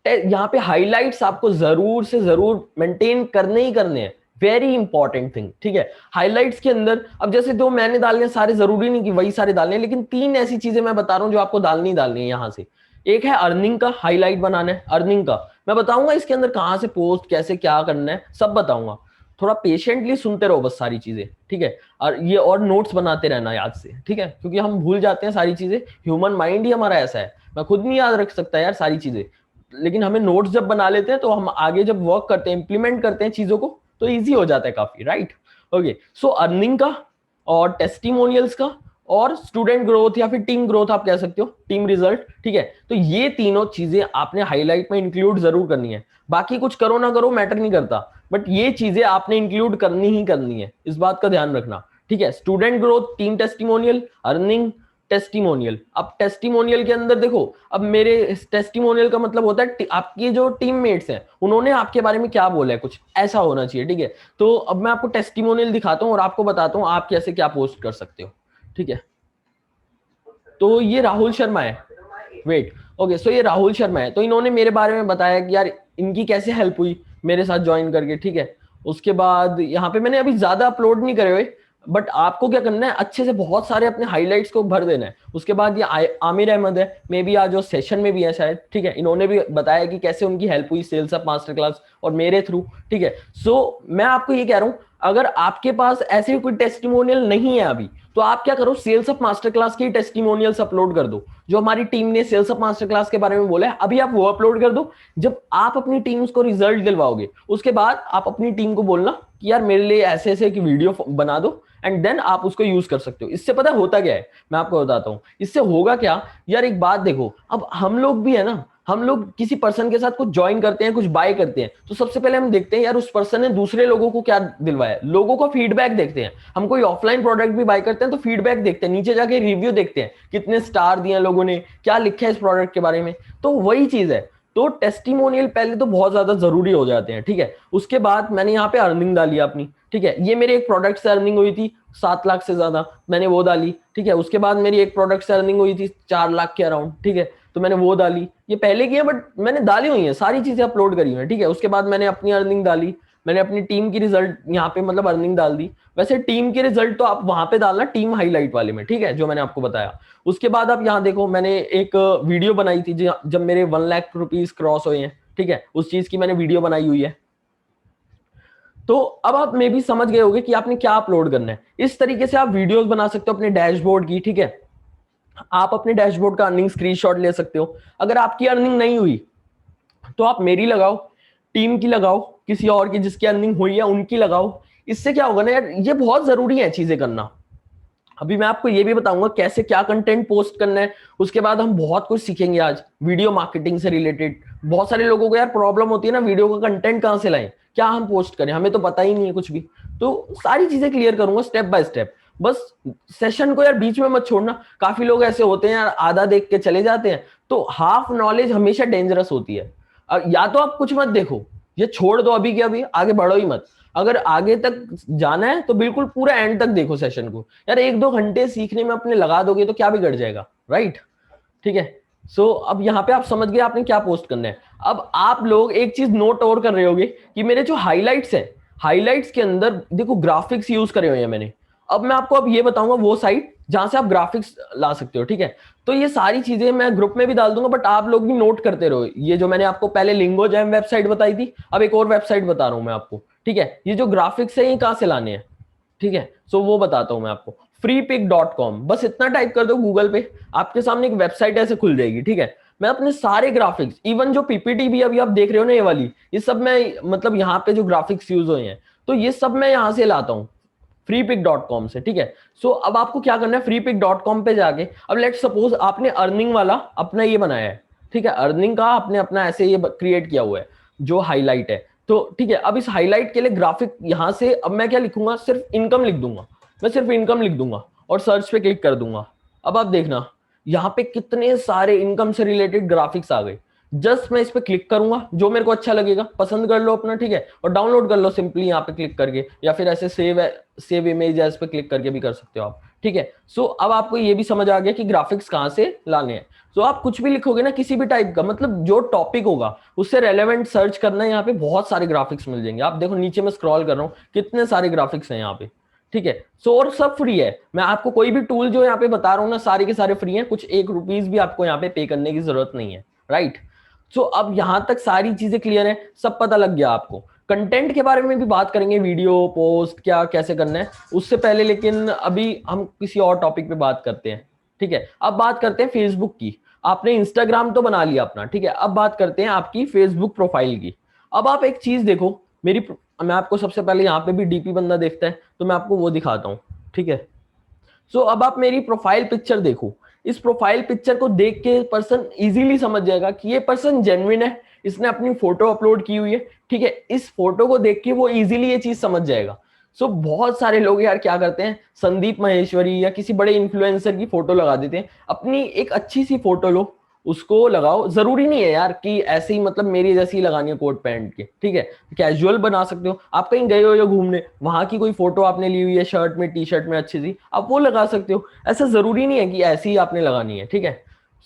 यहाँ पे हाइलाइट्स आपको जरूर से जरूर मेंटेन करने ही करने हैं, वेरी इंपॉर्टेंट थिंग, ठीक है। हाइलाइट्स के अंदर अब जैसे जो मैंने डालने सारे, जरूरी नहीं कि वही सारे डालने, लेकिन 3 ऐसी चीजें मैं बता रहा हूं जो आपको डालनी डालनी है यहां से। एक है अर्निंग का हाईलाइट बनाना है, अर्निंग का मैं बताऊंगा इसके अंदर कहां से पोस्ट कैसे क्या करना है सब बताऊंगा। थोड़ा पेशेंटली सुनते रहो बस सारी चीजें, ठीक है। और ये और नोट्स बनाते रहना याद से, ठीक है, क्योंकि हम भूल जाते हैं सारी चीजें, ह्यूमन माइंड ही हमारा ऐसा है, मैं खुद नहीं याद रख सकता यार सारी चीजें, लेकिन हमें नोट्स जब बना लेते हैं तो हम आगे जब वर्क करते हैं, इंप्लीमेंट करते हैं चीजों को, तो इजी हो जाता है काफी, राइट। ओके, सो अर्निंग का और टेस्टिमोनियल्स का और स्टूडेंट ग्रोथ या फिर टीम ग्रोथ आप कह सकते हो, टीम रिजल्ट, ठीक है। तो ये तीनों चीजें आपने हाईलाइट में इंक्लूड जरूर करनी है, बाकी कुछ करो ना करो मैटर नहीं करता, बट ये चीजें आपने इंक्लूड करनी ही करनी है, इस बात का ध्यान रखना, ठीक है। Student growth, team testimonial, earning, testimonial. अब टेस्टिमोनियल के अंदर देखो, अब मेरे टेस्टिमोनियल का मतलब होता है आपकी जो टीममेट्स हैं उन्होंने आपके बारे में क्या बोला है, कुछ ऐसा होना चाहिए, ठीक है। तो अब मैं आपको टेस्टिमोनियल दिखाता हूं और आपको बताता हूं आप कैसे क्या पोस्ट कर सकते हो, ठीक है। तो ये राहुल शर्मा है, वेट, ओके, सो ये राहुल शर्मा है, तो इन्होंने मेरे बारे में बताया कि यार इनकी कैसे हेल्प हुई मेरे साथ ज्वाइन करके, ठीक है। उसके बाद यहाँ पे मैंने अभी ज्यादा अपलोड नहीं करे हुए, बट आपको क्या करना है अच्छे से बहुत सारे अपने हाइलाइट्स को भर देना है। उसके बाद ये आमिर अहमद है, मे बी आज जो सेशन में भी है शायद, ठीक है, इन्होंने भी बताया कि कैसे उनकी हेल्प हुई सेल्स अप मास्टर क्लास और मेरे थ्रू, ठीक है। सो मैं आपको ये कह रहा हूं, अगर आपके पास ऐसे कोई टेस्टिमोनियल नहीं है अभी, तो आप क्या करो, सेल्स अप मास्टर क्लास की टेस्टिमोनियल्स अपलोड कर दो, जो हमारी टीम ने सेल्स अप मास्टर क्लास के बारे में बोला है, अभी आप वो अपलोड कर दो। जब आप अपनी टीम को रिजल्ट दिलवाओगे, उसके बाद आप अपनी टीम को बोलना कि यार मेरे लिए ऐसे ऐसे की वीडियो बना दो, एंड देन आप उसको यूज कर सकते हो। इससे पता होता क्या है, मैं आपको बताता हूं इससे होगा क्या। यार एक बात देखो, अब हम लोग भी है ना, हम लोग किसी पर्सन के साथ कुछ ज्वाइन करते हैं, कुछ बाय करते हैं, तो सबसे पहले हम देखते हैं यार उस पर्सन ने दूसरे लोगों को क्या दिलवाया, लोगों का फीडबैक देखते हैं। हम कोई ऑफलाइन प्रोडक्ट भी बाय करते हैं तो फीडबैक देखते हैं, नीचे जाके रिव्यू देखते हैं, कितने स्टार दिए लोगों ने, क्या लिखा है इस प्रोडक्ट के बारे में, तो वही चीज है। तो टेस्टिमोनियल पहले तो बहुत ज्यादा जरूरी हो जाते हैं, ठीक है। उसके बाद मैंने यहाँ पे अर्निंग डाली अपनी, ठीक है, ये मेरे एक प्रोडक्ट से अर्निंग हुई थी 7 लाख से ज्यादा, मैंने वो डाली, ठीक है। उसके बाद मेरी एक प्रोडक्ट से अर्निंग हुई थी 4 लाख के अराउंड, ठीक है, तो मैंने वो डाली, ये पहले की है बट मैंने डाली हुई है, सारी चीजें अपलोड करी हुई है, ठीक है। उसके बाद मैंने अपनी अर्निंग डाली, मैंने अपनी टीम की रिजल्ट यहाँ पे मतलब अर्निंग डाल दी। वैसे टीम के रिजल्ट तो आप वहां पे डालना टीम हाईलाइट वाले में, ठीक है, जो मैंने आपको बताया। उसके बाद आप यहाँ देखो, मैंने एक वीडियो बनाई थी जब मेरे 1 लाख रुपीज क्रॉस हुए हैं, ठीक है, उस चीज की मैंने वीडियो बनाई हुई है। तो अब आप मे भी समझ गए होंगे कि आपने क्या अपलोड करना है। इस तरीके से आप वीडियोस बना सकते हो अपने डैशबोर्ड की, ठीक है। आप अपने डैशबोर्ड का अर्निंग स्क्रीनशॉट ले सकते हो। अगर आपकी अर्निंग नहीं हुई तो आप मेरी लगाओ, टीम की लगाओ, किसी और की जिसकी अर्निंग हुई है उनकी लगाओ। इससे क्या होगा ना यार, ये बहुत जरूरी है चीजें करना। अभी मैं आपको ये भी बताऊंगा कैसे क्या कंटेंट पोस्ट करना है। उसके बाद हम बहुत कुछ सीखेंगे आज वीडियो मार्केटिंग से रिलेटेड। बहुत सारे लोगों को यार प्रॉब्लम होती है ना, वीडियो का कंटेंट कहां से लाएं, क्या हम पोस्ट करें, हमें तो पता ही नहीं है कुछ भी। तो सारी चीजें क्लियर करूंगा स्टेप बाय स्टेप। बस सेशन को यार बीच में मत छोड़ना। काफी लोग ऐसे होते हैं यार, आधा देख के चले जाते हैं, तो हाफ नॉलेज हमेशा डेंजरस होती है। या तो आप कुछ मत देखो, ये छोड़ दो अभी के अभी, आगे बढ़ो ही मत। अगर आगे तक जाना है तो बिल्कुल पूरा एंड तक देखो सेशन को। यार 1-2 घंटे सीखने में अपने लगा दोगे तो क्या बिगड़ जाएगा, राइट, ठीक है। सो अब यहाँ पे आप समझ गए आपने क्या पोस्ट करना है। अब आप लोग एक चीज नोट और कर रहे होगे कि मेरे जो हाइलाइट्स है, हाइलाइट्स के अंदर देखो ग्राफिक्स यूज करे हुए हैं मैंने। अब मैं आपको अब ये बताऊंगा वो साइट जहां से आप ग्राफिक्स ला सकते हो, ठीक है। तो ये सारी चीजें मैं ग्रुप में भी डाल दूंगा, बट आप लोग भी नोट करते रहो। ये जो मैंने आपको पहले लिंगो जैम वेबसाइट बताई थी, अब एक और वेबसाइट बता रहा हूं मैं आपको, ठीक है। ये जो ग्राफिक्स है ये कहां से लाने हैं, ठीक है, सो वो बताता हूं मैं आपको। freepik.com, बस इतना टाइप कर दो गूगल पे, आपके सामने एक वेबसाइट ऐसे खुल जाएगी, ठीक है। मैं अपने सारे ग्राफिक्स, इवन जो पीपीटी भी अभी आप देख रहे हो ना ये वाली, ये सब मैं मतलब यहाँ पे जो ग्राफिक्स यूज हुए हैं, तो ये सब मैं यहाँ से लाता हूँ freepik.com से, ठीक है। सो अब आपको क्या करना है, freepik.com पे जाके, अब लेट सपोज आपने अर्निंग वाला अपना ये बनाया है, ठीक है, अर्निंग का आपने अपना ऐसे ये क्रिएट किया हुआ है जो हाईलाइट है, तो ठीक है। अब इस हाईलाइट के लिए ग्राफिक यहां से अब मैं क्या लिखूंगा, सिर्फ इनकम लिख दूंगा, मैं सिर्फ इनकम लिख दूंगा और सर्च पे क्लिक कर दूंगा। अब आप देखना यहाँ पे कितने सारे इनकम से रिलेटेड ग्राफिक्स आ गए। जस्ट मैं इस पे क्लिक करूंगा, जो मेरे को अच्छा लगेगा पसंद कर लो अपना, ठीक है, और डाउनलोड कर लो सिंपली यहाँ पे क्लिक करके, या फिर ऐसे सेव इमेज पे क्लिक करके भी कर सकते हो आप, ठीक है। सो अब आपको ये भी समझ आ गया कि ग्राफिक्स कहाँ से लाने हैं। तो आप कुछ भी लिखोगे ना किसी भी टाइप का, मतलब जो टॉपिक होगा उससे रेलेवेंट सर्च करना है, यहाँ पे बहुत सारे ग्राफिक्स मिल जाएंगे। आप देखो नीचे में स्क्रॉल कर रहा हूँ, कितने सारे ग्राफिक्स हैं यहाँ पे, ठीक है। सो और सब फ्री है, मैं आपको कोई भी टूल जो यहाँ पे बता रहा हूँ ना सारे के सारे फ्री हैं, कुछ एक रुपीज भी आपको यहाँ पे पे करने की जरूरत नहीं है, राइट। सो अब यहां तक सारी चीजें क्लियर है, सब पता लग गया आपको। कंटेंट के बारे में भी बात करेंगे, वीडियो पोस्ट क्या कैसे करना है उससे पहले, लेकिन अभी हम किसी और टॉपिक पे बात करते हैं, ठीक है। अब बात करते हैं फेसबुक की। आपने इंस्टाग्राम तो बना लिया अपना, ठीक है। अब बात करते हैं आपकी फेसबुक प्रोफाइल की। अब आप एक चीज देखो मेरी, मैं आपको सबसे पहले यहाँ पे भी डीपी बंदा देखता है तो मैं आपको वो दिखाता हूँ, ठीक है। सो अब आप मेरी प्रोफाइल पिक्चर देखो। इस प्रोफाइल पिक्चर को देख के पर्सन इजीली समझ जाएगा कि ये पर्सन जेन्युइन है, इसने अपनी फोटो अपलोड की हुई है, ठीक है। इस फोटो को देख के वो इजीली ये चीज समझ जाएगा। सो बहुत सारे लोग यार क्या करते हैं, संदीप माहेश्वरी या किसी बड़े इन्फ्लुएंसर की फोटो लगा देते हैं। अपनी एक अच्छी सी फोटो लो, उसको लगाओ, जरूरी नहीं है यार कि ऐसे ही मतलब मेरी जैसी ही लगानी है कोट पैंट के, ठीक है। कैजुअल बना सकते हो, आप कहीं गए हो या घूमने, वहां की कोई फोटो आपने ली हुई है शर्ट में टी शर्ट में अच्छी सी, आप वो लगा सकते हो। ऐसा जरूरी नहीं है कि ऐसी ही आपने लगानी है, ठीक है।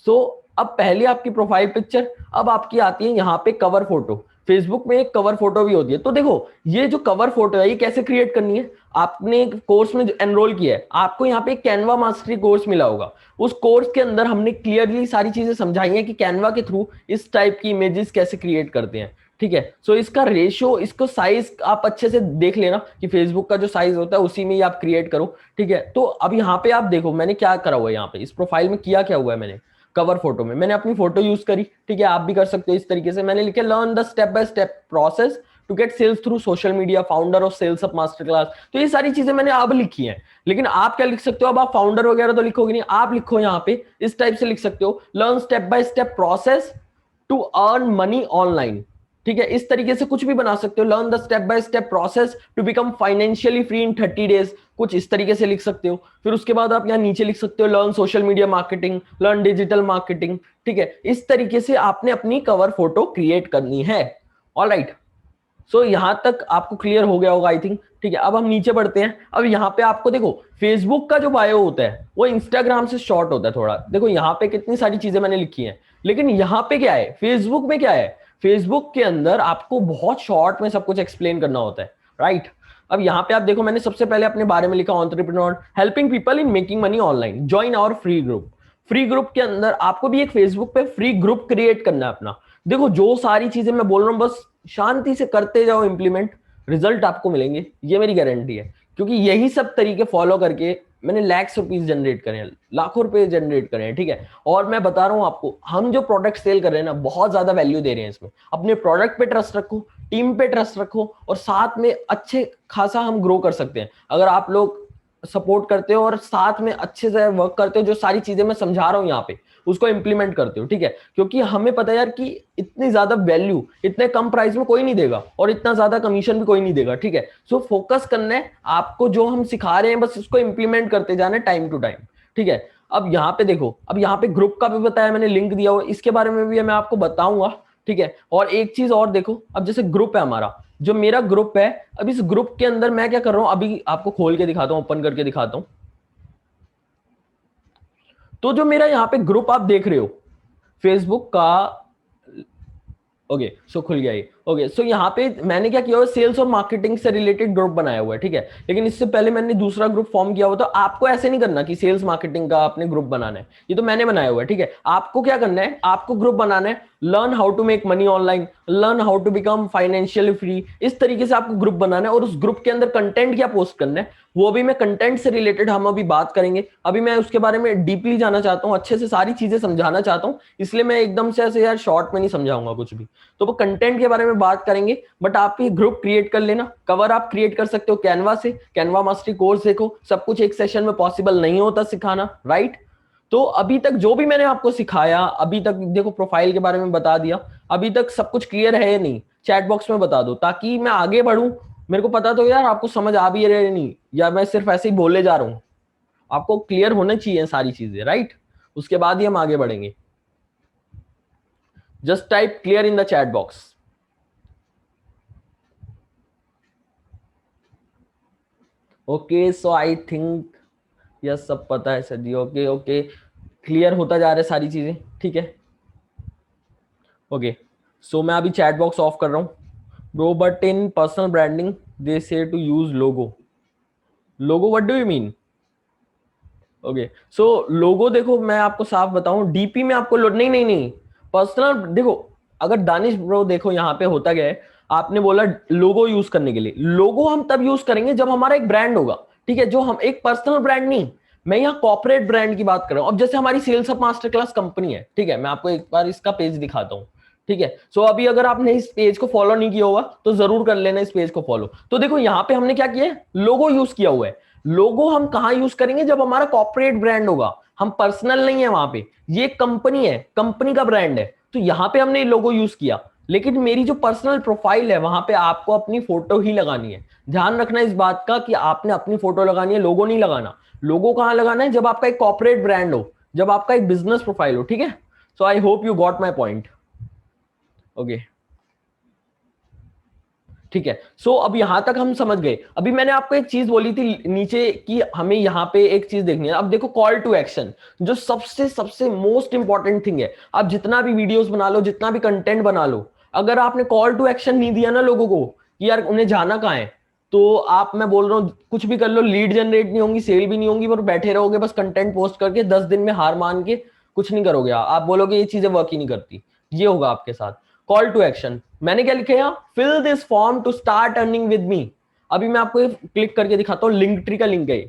सो अब पहले आपकी प्रोफाइल पिक्चर, अब आपकी आती है यहाँ पे कवर फोटो। फेसबुक में एक कवर फोटो भी होती है, तो देखो ये जो कवर फोटो है ये कैसे क्रिएट करनी है। आपने कोर्स में एनरोल किया है, आपको यहाँ पे कैनवा मास्टरी कोर्स मिला होगा। उस कोर्स के अंदर हमने क्लियरली सारी चीजें समझाई हैं कि कैनवा के थ्रू इस टाइप की इमेजेस कैसे क्रिएट करते हैं, ठीक है। सो इसका रेशियो, इसको साइज आप अच्छे से देख लेना कि फेसबुक का जो साइज होता है उसी में ही आप क्रिएट करो, ठीक है। तो अब यहाँ पे आप देखो मैंने क्या करा हुआ है, यहाँ पे इस प्रोफाइल में किया क्या हुआ है मैंने। कवर फोटो में मैंने अपनी फोटो यूज करी, ठीक है। आप भी कर सकते हो इस तरीके से। मैंने लिखा learn the step by step process to get sales through social media, founder of sales up master class. तो ये सारी चीजें मैंने अब लिखी हैं। लेकिन आप क्या लिख सकते हो, अब आप फाउंडर वगैरह तो लिखोगे नहीं, आप लिखो यहाँ पे इस टाइप से लिख सकते हो, learn step by step process to earn money online, ठीक है। इस तरीके से कुछ भी बना सकते हो, learn the step by step process to become financially free in 30 days, कुछ इस तरीके से लिख सकते हो। फिर उसके बाद आप यहाँ नीचे लिख सकते हो learn social media marketing, learn digital marketing, ठीक है। इस तरीके से आपने अपनी कवर फोटो क्रिएट करनी है। ऑल राइट, सो यहां तक आपको क्लियर हो गया होगा आई थिंक, ठीक है। अब हम नीचे बढ़ते हैं। अब यहाँ पे आपको देखो फेसबुक का जो बायो होता है वो इंस्टाग्राम से शॉर्ट होता है थोड़ा। देखो यहाँ पे कितनी सारी चीजें मैंने लिखी हैं, लेकिन यहाँ पे क्या है, फेसबुक में क्या है, फेसबुक के अंदर आपको बहुत शॉर्ट में सब कुछ एक्सप्लेन करना होता है, राइट। अब यहाँ पे आप देखो मैंने सबसे पहले अपने बारे में लिखा, entrepreneur helping people in making money online, join our free group. Free group के अंदर आपको भी एक फेसबुक पे फ्री ग्रुप क्रिएट करना है अपना। देखो जो सारी चीजें मैं बोल रहा हूँ बस शांति से करते जाओ इंप्लीमेंट, रिजल्ट आपको मिलेंगे, ये मेरी गारंटी है। क्योंकि यही सब तरीके फॉलो करके मैंने लैक्स रुपीज जनरेट करे हैं, लाखों रुपए जनरेट करे हैं, ठीक है। और मैं बता रहा हूं आपको, हम जो प्रोडक्ट सेल कर रहे हैं ना बहुत ज्यादा वैल्यू दे रहे हैं इसमें। अपने प्रोडक्ट पे ट्रस्ट रखो, टीम पे ट्रस्ट रखो, और साथ में अच्छे खासा हम ग्रो कर सकते हैं अगर आप लोग सपोर्ट करते हो और साथ में अच्छे से वर्क करते हो। जो सारी चीजें मैं समझा रहा हूं यहाँ पे उसको इंप्लीमेंट करते हो, ठीक है। क्योंकि हमें पता है यार कि इतनी ज्यादा वैल्यू इतने कम प्राइस में कोई नहीं देगा, और इतना ज्यादा कमीशन भी कोई नहीं देगा, ठीक है। सो फोकस करना है आपको, जो हम सिखा रहे हैं बस उसको इंप्लीमेंट करते जाना है टाइम टू टाइम, ठीक है। अब यहाँ पे देखो, अब यहाँ पे ग्रुप का भी बताया मैंने, लिंक दिया हुआ, इसके बारे में भी मैं आपको बताऊंगा, ठीक है। और एक चीज और देखो, अब जैसे ग्रुप है हमारा, जो मेरा ग्रुप है, अब इस ग्रुप के अंदर मैं क्या कर रहा हूं, अभी आपको खोल के दिखाता हूं, ओपन करके दिखाता हूं। तो जो मेरा यहाँ पे ग्रुप आप देख रहे हो फेसबुक का, ओके सो खुल गया ये। ओके सो यहाँ पे मैंने क्या किया हुआ, सेल्स और मार्केटिंग से रिलेटेड ग्रुप बनाया हुआ है, ठीक है। लेकिन इससे पहले मैंने दूसरा ग्रुप फॉर्म किया हुआ, तो आपको ऐसे नहीं करना कि सेल्स मार्केटिंग का आपने ग्रुप बनाना है, ये तो मैंने बनाया हुआ है, ठीक है। आपको क्या करना है, आपको ग्रुप बनाना है learn how to make money online, learn how to become financially free, इस तरीके से आपको ग्रुप बनाना है। और उस ग्रुप के अंदर कंटेंट क्या पोस्ट करना है वो भी मैं कंटेंट से रिलेटेड हम अभी बात करेंगे। अभी मैं उसके बारे में डीपली जाना चाहता हूँ, अच्छे से सारी चीजें समझाना चाहता हूँ, इसलिए मैं एकदम से ऐसे यार शॉर्ट में नहीं समझाऊंगा कुछ भी। तो वो कंटेंट के बारे में बात करेंगे, बट आप ये ग्रुप क्रिएट कर लेना। कवर आप क्रिएट कर सकते हो कैनवा से, कैनवा मास्टरी कोर्स देखो, सब कुछ एक सेशन में पॉसिबल नहीं होता सिखाना, राइट। तो अभी तक जो भी मैंने आपको सिखाया, अभी तक देखो प्रोफाइल के बारे में बता दिया, अभी तक सब कुछ क्लियर है या नहीं, चैट बॉक्स में बता दो ताकि मैं आगे बढ़ूं। मेरे को पता तो यार आपको समझ आ भी रहे नहीं, या मैं सिर्फ ऐसे ही बोले जा रहा हूं। आपको क्लियर होने चाहिए सारी चीजें, राइट। उसके बाद ही हम आगे बढ़ेंगे। Just type clear in the chat box. Okay so I think yes सब पता है सर जी, ओके ओके क्लियर होता जा रहा है सारी चीजें, ठीक है। ओके, सो मैं अभी चैट बॉक्स ऑफ कर रहा हूँ। Bro but in personal branding they say to use logo. Logo what do you mean? Okay, so logo देखो मैं आपको साफ बताऊं, डीपी में आपको नहीं नहीं नहीं, पर्सनल देखो, अगर दानिश ब्रो देखो यहाँ पे होता क्या है, आपने बोला लोगो यूज करने के लिए, लोगो हम तब यूज करेंगे जब हमारा एक ब्रांड होगा, ठीक है, जो हम एक पर्सनल ब्रांड नहीं, मैं यहाँ कॉर्पोरेट ब्रांड की बात कर रहा हूँ। अब जैसे हमारी sales of master class company है, ठीक है, मैं आपको एक बार इसका पेज दिखाता हूँ, ठीक है। सो अभी अगर आपने इस पेज को फॉलो नहीं किया होगा तो जरूर कर लेना इस पेज को फॉलो। तो देखो यहाँ पे हमने क्या किया है, लोगो यूज किया हुआ है। लोगो हम कहां यूज करेंगे, जब हमारा कॉर्पोरेट ब्रांड होगा, हम पर्सनल नहीं है वहां पे, ये कंपनी है, कंपनी का ब्रांड है, तो यहां पे हमने लोगो यूज किया। लेकिन मेरी जो पर्सनल प्रोफाइल है वहां पे आपको अपनी फोटो ही लगानी है। ध्यान रखना इस बात का कि आपने अपनी फोटो लगानी है, लोगो नहीं लगाना। लोगो कहां लगाना है, जब आपका एक कॉर्पोरेट ब्रांड हो, जब आपका एक बिजनेस प्रोफाइल हो, ठीक है। So I hope you got my point. Okay, ठीक है। सो अब यहां तक हम समझ गए। अभी मैंने आपको एक चीज बोली थी नीचे कि हमें यहां पे एक चीज देखनी है। अब देखो कॉल टू एक्शन, जो सबसे सबसे मोस्ट इंपॉर्टेंट थिंग है। आप जितना भी वीडियोस बना लो, जितना भी कंटेंट बना लो, अगर आपने कॉल टू एक्शन नहीं दिया ना लोगों को कि यार उन्हें जाना कहाँ है, तो आप, मैं बोल रहा हूँ, कुछ भी कर लो, लीड जनरेट नहीं होंगी, सेल भी नहीं होंगी, पर बैठे रहोगे बस कंटेंट पोस्ट करके, 10 दिन में हार मान के कुछ नहीं करोगे। आप बोलोगे ये चीजें वर्क ही नहीं करती, ये होगा आपके साथ। कॉल टू एक्शन मैंने क्या लिखा है, fill this form to start earning with me. अभी मैं आपको क्लिक करके दिखाता हूँ, लिंक ट्री का लिंक है,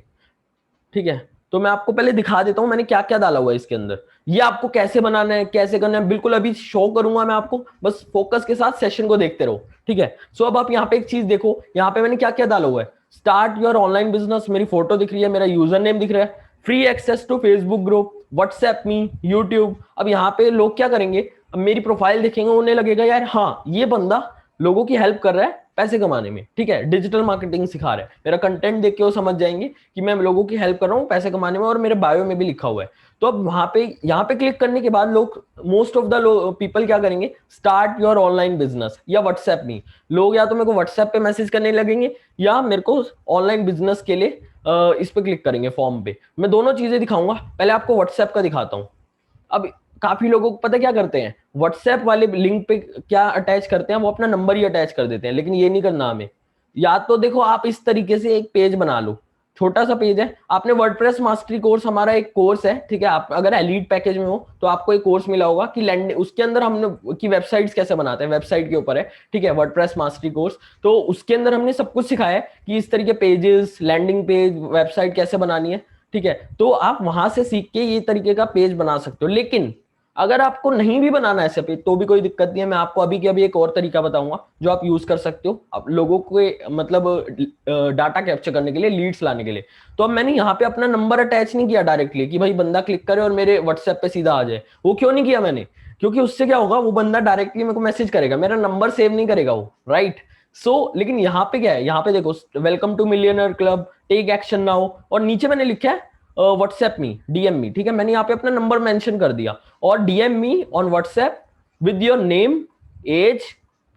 ठीक है। तो मैं आपको पहले दिखा देता हूं मैंने क्या क्या डाला हुआ है इसके अंदर, ये आपको कैसे बनाना है, कैसे करना है, बिल्कुल अभी शो करूंगा मैं आपको, बस फोकस के साथ सेशन को देखते रहो, ठीक है। सो अब आप यहाँ पे एक चीज देखो, यहाँ पे मैंने क्या क्या डाला हुआ है। स्टार्ट योर ऑनलाइन बिजनेस, मेरी फोटो दिख रही है, मेरा यूजर नेम दिख रहा है, free access to Facebook group, WhatsApp me, YouTube. अब यहाँ पे लोग क्या करेंगे, अब मेरी प्रोफाइल देखेंगे, उन्हें लगेगा यार हाँ ये बंदा लोगों की हेल्प कर रहा है पैसे कमाने में, ठीक है, डिजिटल मार्केटिंग सिखा रहा है। मेरा कंटेंट देख के वो समझ जाएंगे कि मैं लोगों की हेल्प कर रहा हूँ पैसे कमाने में, और मेरे बायो में भी लिखा हुआ है। तो अब वहां पे, यहाँ पे क्लिक करने के बाद लोग, मोस्ट ऑफ द पीपल क्या करेंगे, स्टार्ट योर ऑनलाइन बिजनेस या व्हाट्सएप में, लोग या तो मेरे को व्हाट्सएप पे मैसेज करने लगेंगे या मेरे को ऑनलाइन बिजनेस के लिए इस पे क्लिक करेंगे फॉर्म पे। मैं दोनों चीजें दिखाऊंगा, पहले आपको व्हाट्सएप का दिखाता हूँ। अब काफी लोगों को पता क्या करते हैं, व्हाट्सएप वाले लिंक पे क्या अटैच करते हैं, वो अपना नंबर ही अटैच कर देते हैं, लेकिन ये नहीं करना हमें। या तो देखो आप इस तरीके से एक पेज बना लो, छोटा सा पेज है, आपने वर्डप्रेस मास्टरी कोर्स, हमारा एक कोर्स है, ठीक है, आप अगर एलीट पैकेज में हो तो आपको एक कोर्स मिला होगा कि लैंड, उसके अंदर हमने की वेबसाइट्स कैसे बनाते हैं, वेबसाइट के ऊपर है, ठीक है, वर्डप्रेस मास्टरी कोर्स। तो उसके अंदर हमने सब कुछ सिखाया है कि इस तरीके पेजेस, लैंडिंग पेज, वेबसाइट कैसे बनानी है, ठीक है। तो आप वहां से सीख के ये तरीके का पेज बना सकते हो। लेकिन अगर आपको नहीं भी बनाना है ऐसे पेज तो भी कोई दिक्कत नहीं है, मैं आपको अभी के अभी एक और तरीका बताऊंगा जो आप यूज कर सकते हो आप लोगों को, मतलब डाटा कैप्चर करने के लिए, लीड्स लाने के लिए। तो अब मैंने यहाँ पे अपना नंबर अटैच नहीं किया डायरेक्टली कि भाई बंदा क्लिक करे और मेरे व्हाट्सएप पे सीधा आ जाए, वो क्यों नहीं किया मैंने, क्योंकि उससे क्या होगा, वो बंदा डायरेक्टली मेरे को मैसेज करेगा, मेरा नंबर सेव नहीं करेगा वो, राइट। लेकिन यहाँ पे क्या है, यहाँ पे देखो, welcome to millionaire club, take action now, और नीचे मैंने लिखा है व्हाट्सएप मी, डीएम मी, ठीक है, मैंने यहाँ पे अपना नंबर मेंशन कर दिया, और DM me on WhatsApp with your name, age,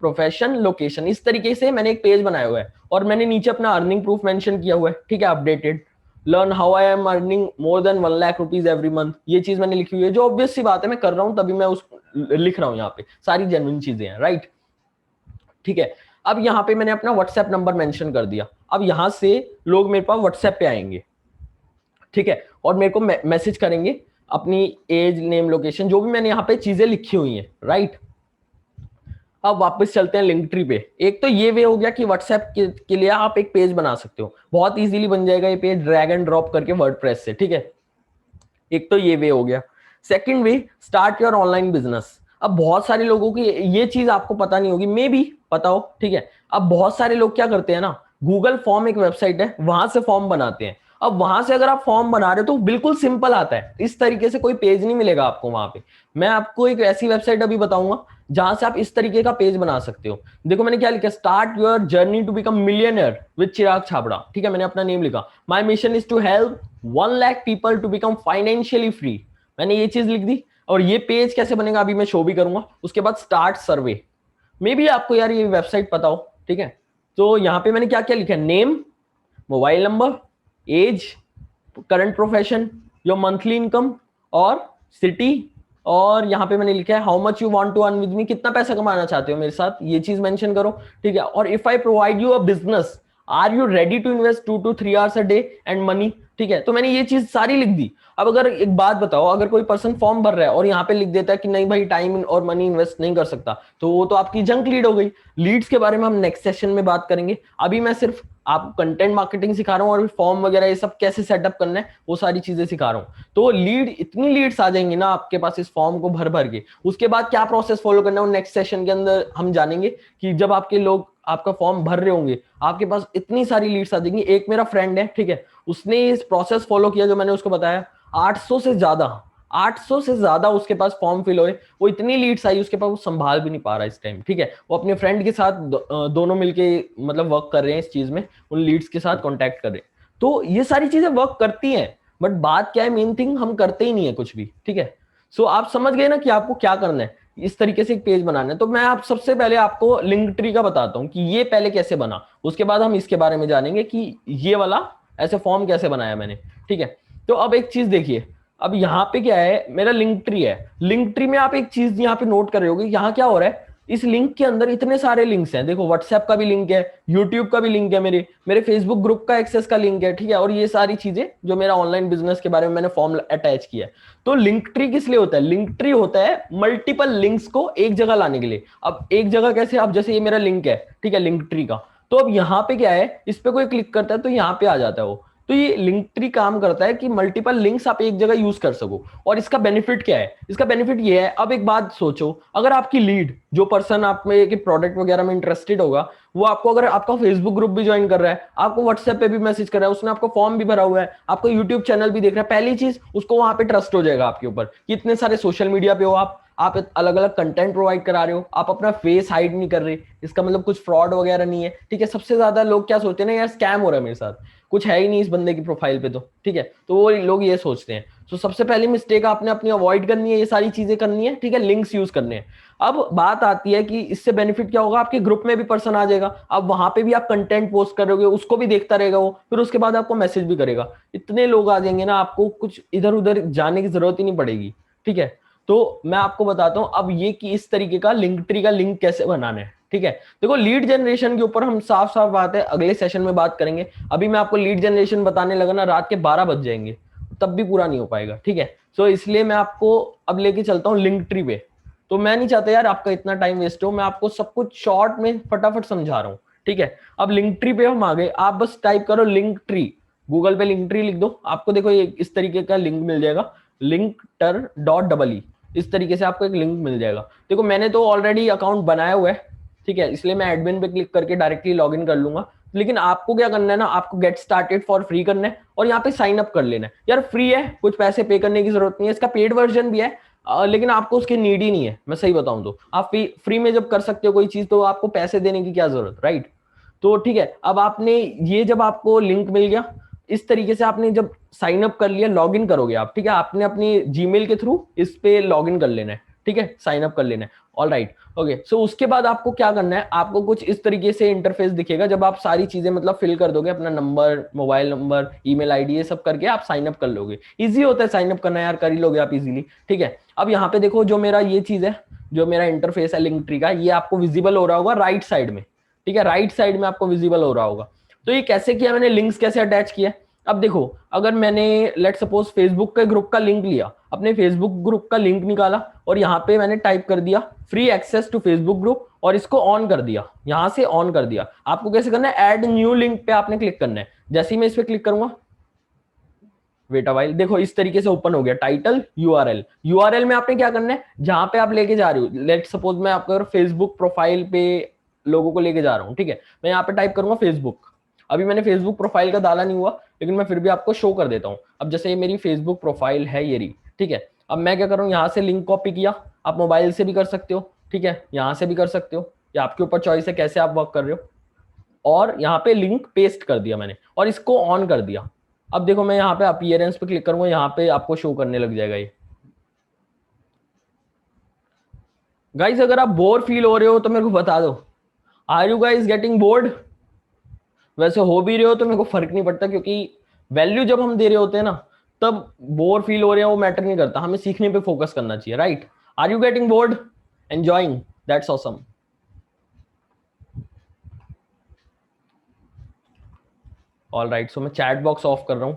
profession, location. इस तरीके से मैंने एक पेज बनाया हुआ है, और मैंने नीचे अपना अर्निंग प्रूफ मेंशन किया हुआ है, ठीक है, updated, learn how I am earning more than 1 lakh rupees every month, ये चीज मैंने लिखी हुई है, जो ऑब्वियस सी बात है, मैं कर रहा हूं तभी मैं उस लिख रहा हूं, यहाँ पे सारी जेन्युइन चीजें हैं, राइट, ठीक है। अब यहाँ पे मैंने अपना व्हाट्सएप नंबर मेंशन कर दिया, अब यहां से लोग मेरे पास व्हाट्सएप पे आएंगे, ठीक है, और मेरे को मैसेज करेंगे अपनी एज, नेम, लोकेशन, जो भी मैंने यहाँ पे चीजें लिखी हुई हैं, राइट। अब वापस चलते हैं लिंक ट्री पे। एक तो ये वे हो गया कि व्हाट्सएप के लिए आप एक पेज बना सकते हो, बहुत इजीली बन जाएगा ये पेज, ड्रैग एंड ड्रॉप करके वर्डप्रेस से, ठीक है। एक तो ये वे हो गया। Second way, start your online business. अब बहुत सारे लोगों की ये चीज आपको पता नहीं होगी, मे भी पता हो, ठीक है। अब बहुत सारे लोग क्या करते हैं ना, गूगल फॉर्म एक वेबसाइट है, वहां से फॉर्म बनाते हैं। अब वहां से अगर आप फॉर्म बना रहे हो तो बिल्कुल सिंपल आता है, इस तरीके से कोई पेज नहीं मिलेगा आपको वहां पे। मैं आपको एक ऐसी वेबसाइट अभी बताऊंगा जहां से आप इस तरीके का पेज बना सकते हो। देखो मैंने क्या लिखा, start your journey to become millionaire with Chirag Chhabra, ठीक है, मैंने अपना नेम लिखा, my mission is to help 1 lakh people to become financially free, मैंने ये चीज लिख दी। और ये पेज कैसे बनेगा अभी मैं शो भी करूंगा। उसके बाद स्टार्ट सर्वे, मे भी आपको यार ये वेबसाइट पता हो, ठीक है। तो यहाँ पे मैंने क्या क्या लिखा है, name, mobile number, age, current profession, your monthly income, और सिटी, और यहाँ पे मैंने लिखा है how much you want to earn with me, कितना पैसा कमाना चाहते हो मेरे साथ, ये चीज मेंशन करो, ठीक है। और if I provide you a business, are you ready to invest 2 to 3 hours a day and money, ठीक है। तो मैंने ये चीज सारी लिख दी। अब अगर एक बात बताओ, अगर कोई पर्सन फॉर्म भर रहा है और यहाँ पे लिख देता है कि नहीं भाई टाइम और मनी इन्वेस्ट नहीं कर सकता, तो वो तो आपकी जंक लीड हो गई। लीड्स के बारे में हम नेक्स्ट सेशन में बात करेंगे। अभी मैं सिर्फ आपको कंटेंट मार्केटिंग सिखा रहा हूँ और फॉर्म वगैरह ये सब कैसे सेटअप करना है वो सारी चीजें सिखा रहा हूँ। तो लीड, इतनी लीड्स आ जाएंगी ना आपके पास इस फॉर्म को भर भर के, उसके बाद क्या प्रोसेस फॉलो करना है वो नेक्स्ट सेशन के अंदर हम जानेंगे। कि जब आपके लोग आपका फॉर्म भर रहे होंगे, आपके पास इतनी सारी लीड्स आ जाएंगी। एक मेरा फ्रेंड है, ठीक है, उसने इस प्रोसेस फॉलो किया जो मैंने उसको बताया, 800 से ज्यादा, 800 से ज्यादा उसके पास फॉर्म फिल हुए, वो इतनी लीड्स आई उसके पास, वो संभाल भी नहीं पा रहा इस टाइम, ठीक है। वो अपने फ्रेंड के साथ दोनों मिलके मतलब वर्क कर रहे हैं इस चीज में, उन लीड्स के साथ कॉन्टैक्ट कर रहे हैं। तो ये सारी चीजें वर्क करती हैं, बट बात क्या है, मेन थिंग हम करते ही नहीं है कुछ भी, ठीक है। सो आप समझ गए ना कि आपको क्या करना है, इस तरीके से एक पेज बनाना है। तो मैं आप सबसे पहले आपको लिंक ट्री का बताता हूँ कि ये पहले कैसे बना, उसके बाद हम इसके बारे में जानेंगे कि ये वाला ऐसे फॉर्म कैसे बनाया मैंने, ठीक है। तो अब एक चीज देखिए, अब यहाँ पे क्या है, मेरा लिंक ट्री है। लिंक ट्री में आप एक चीज यहाँ पे नोट कर रहे होगे, यहाँ क्या हो रहा है, इस लिंक के अंदर इतने सारे लिंक्स हैं। देखो व्हाट्सएप का भी लिंक है, यूट्यूब का भी लिंक है, मेरे मेरे फेसबुक ग्रुप का एक्सेस का लिंक है, ठीक है। और ये सारी चीजें जो मेरा ऑनलाइन बिजनेस के बारे में मैंने फॉर्म अटैच किया है। तो लिंक ट्री किस लिए होता है, लिंक ट्री होता है मल्टीपल लिंक्स को एक जगह लाने के लिए। अब एक जगह कैसे, अब जैसे ये मेरा लिंक है, ठीक है, लिंक ट्री का, तो अब यहाँ पे क्या है, इस पे कोई क्लिक करता है तो यहाँ पे आ जाता है वो। तो ये लिंक ट्री काम करता है कि मल्टीपल लिंक्स आप एक जगह यूज कर सको। और इसका बेनिफिट क्या है, इसका बेनिफिट ये है, अब एक बात सोचो, अगर आपकी लीड, जो पर्सन आप में के प्रोडक्ट वगैरह में इंटरेस्टेड होगा, वो आपको अगर आपका फेसबुक ग्रुप भी ज्वाइन कर रहा है, आपको व्हाट्सएप पे भी मैसेज कर रहा है, उसने आपको फॉर्म भी भरा हुआ है, आपको यूट्यूब चैनल भी देख रहा है, पहली चीज उसको वहां पे ट्रस्ट हो जाएगा आपके ऊपर कि इतने सारे सोशल मीडिया पे हो आप अलग अलग कंटेंट प्रोवाइड करा रहे हो, आप अपना फेस हाइड नहीं कर रहे, इसका मतलब कुछ फ्रॉड वगैरह नहीं है, ठीक है। सबसे ज्यादा लोग क्या सोचते हैं ना, यार स्कैम हो रहा है मेरे साथ, कुछ है ही नहीं इस बंदे की प्रोफाइल पे, तो ठीक है, तो वो लोग ये सोचते हैं। तो सबसे पहली मिस्टेक आपने अपनी अवॉइड करनी है, ये सारी चीजें करनी है, ठीक है, लिंक्स यूज करने हैं। अब बात आती है कि इससे बेनिफिट क्या होगा, आपके ग्रुप में भी पर्सन आ जाएगा, अब वहां पे भी आप कंटेंट पोस्ट करोगे, उसको भी देखता रहेगा वो, फिर उसके बाद आपको मैसेज भी करेगा, इतने लोग आ जाएंगे ना, आपको कुछ इधर उधर जाने की जरूरत ही नहीं पड़ेगी, ठीक है। तो मैं आपको बताता हूं अब ये कि इस तरीके का लिंक ट्री का लिंक कैसे बनाना है, ठीक है। देखो लीड जनरेशन के ऊपर हम साफ साफ बात है अगले सेशन में बात करेंगे। अभी मैं आपको लीड जनरेशन बताने लगा ना, रात के 12 बज जाएंगे, तब भी पूरा नहीं हो पाएगा, ठीक है। सो इसलिए मैं आपको अब लेके चलता हूँ लिंक ट्री पे। तो मैं नहीं चाहता यार आपका इतना टाइम वेस्ट हो, मैं आपको सब कुछ शॉर्ट में फटाफट समझा रहा हूँ, ठीक है। अब लिंक ट्री पे हम आ गए, आप बस टाइप करो लिंक ट्री, गूगल पे लिंक ट्री लिख दो, आपको देखो ये इस तरीके का लिंक मिल जाएगा, linker.ee, इस तरीके से आपको एक लिंक मिल जाएगा। देखो मैंने तो ऑलरेडी अकाउंट बनाया हुआ है, ठीक है, इसलिए मैं एडमिन पे क्लिक करके डायरेक्टली लॉग इन कर लूंगा। लेकिन आपको क्या करना है ना, आपको गेट स्टार्टेड फॉर फ्री करना है और यहाँ पे साइन अप कर लेना है। यार फ्री है, कुछ पैसे पे करने की जरूरत नहीं है, इसका पेड वर्जन भी है, लेकिन आपको उसकी नीड ही नहीं है, मैं सही बताऊं तो। आप फ्री में जब कर सकते हो कोई चीज, तो आपको पैसे देने की क्या जरूरत, राइट। तो ठीक है, अब आपने ये जब आपको लिंक मिल गया, इस तरीके से आपने जब साइन अप कर लिया, लॉग इन करोगे आप, ठीक है, आपने अपनी जीमेल के थ्रू इस पे लॉग इन कर लेना है, ठीक है, साइन अप कर लेना है, ऑल राइट, ओके। सो उसके बाद आपको क्या करना है, आपको कुछ इस तरीके से इंटरफेस दिखेगा, जब आप सारी चीजें मतलब फिल कर दोगे, अपना number, mobile number, email ID, ये सब करके आप साइन अप कर लोगे। इजी होता है साइन अप करना यार, कर ही लोगे आप इजीली, ठीक है। अब यहाँ पे देखो जो मेरा ये चीज है, जो मेरा इंटरफेस है लिंक ट्री का, ये आपको विजिबल हो रहा होगा राइट साइड में, ठीक है, राइट साइड में आपको विजिबल हो रहा होगा। तो ये कैसे किया मैंने, लिंक्स कैसे अटैच किया। अब देखो, अगर मैंने लेट सपोज फेसबुक के ग्रुप का लिंक लिया, अपने फेसबुक ग्रुप का लिंक निकाला और यहाँ पे मैंने टाइप कर दिया free access to Facebook group और इसको ऑन कर दिया, यहां से ऑन कर दिया। आपको कैसे करना है, ऐड न्यू लिंक पे आपने क्लिक करना है। जैसे ही मैं इस पे क्लिक करूंगा, वेट अ व्हाइल, देखो इस तरीके से ओपन हो गया, टाइटल यूआरएल। यूआरएल में आपने क्या करना है, जहां पे आप लेके जा रहे हो, लेट सपोज मैं आपका फेसबुक प्रोफाइल पे लोगों को लेके जा रहा हूँ, ठीक है, मैं यहाँ पे टाइप करूंगा फेसबुक। अभी मैंने फेसबुक प्रोफाइल का डाला नहीं हुआ, लेकिन मैं फिर भी आपको शो कर देता हूँ। अब जैसे ये मेरी फेसबुक प्रोफाइल है ये रही, ठीक है। अब मैं क्या कर रहा हूँ, यहाँ से लिंक कॉपी किया, आप मोबाइल से भी कर सकते हो, ठीक है, यहाँ से भी कर सकते हो, या आपके ऊपर चॉइस है कैसे आप वर्क कर रहे हो। और यहाँ पे लिंक पेस्ट कर दिया मैंने और इसको ऑन कर दिया। अब देखो मैं यहाँ पे अपीयरेंस पे क्लिक करूंगा, यहाँ पे आपको शो करने लग जाएगा ये। गाइस अगर आप बोर फील हो रहे हो तो मेरे को बता दो, are you guys getting bored. वैसे हो भी रहे हो तो मेरे को फर्क नहीं पड़ता, क्योंकि वैल्यू जब हम दे रहे होते हैं ना, तब बोर फील हो रहे हैं वो मैटर नहीं करता, हमें सीखने पे फोकस करना चाहिए, right? Are you getting bored? Enjoying? That's awesome. All right, so मैं चैट बॉक्स ऑफ कर रहा हूं।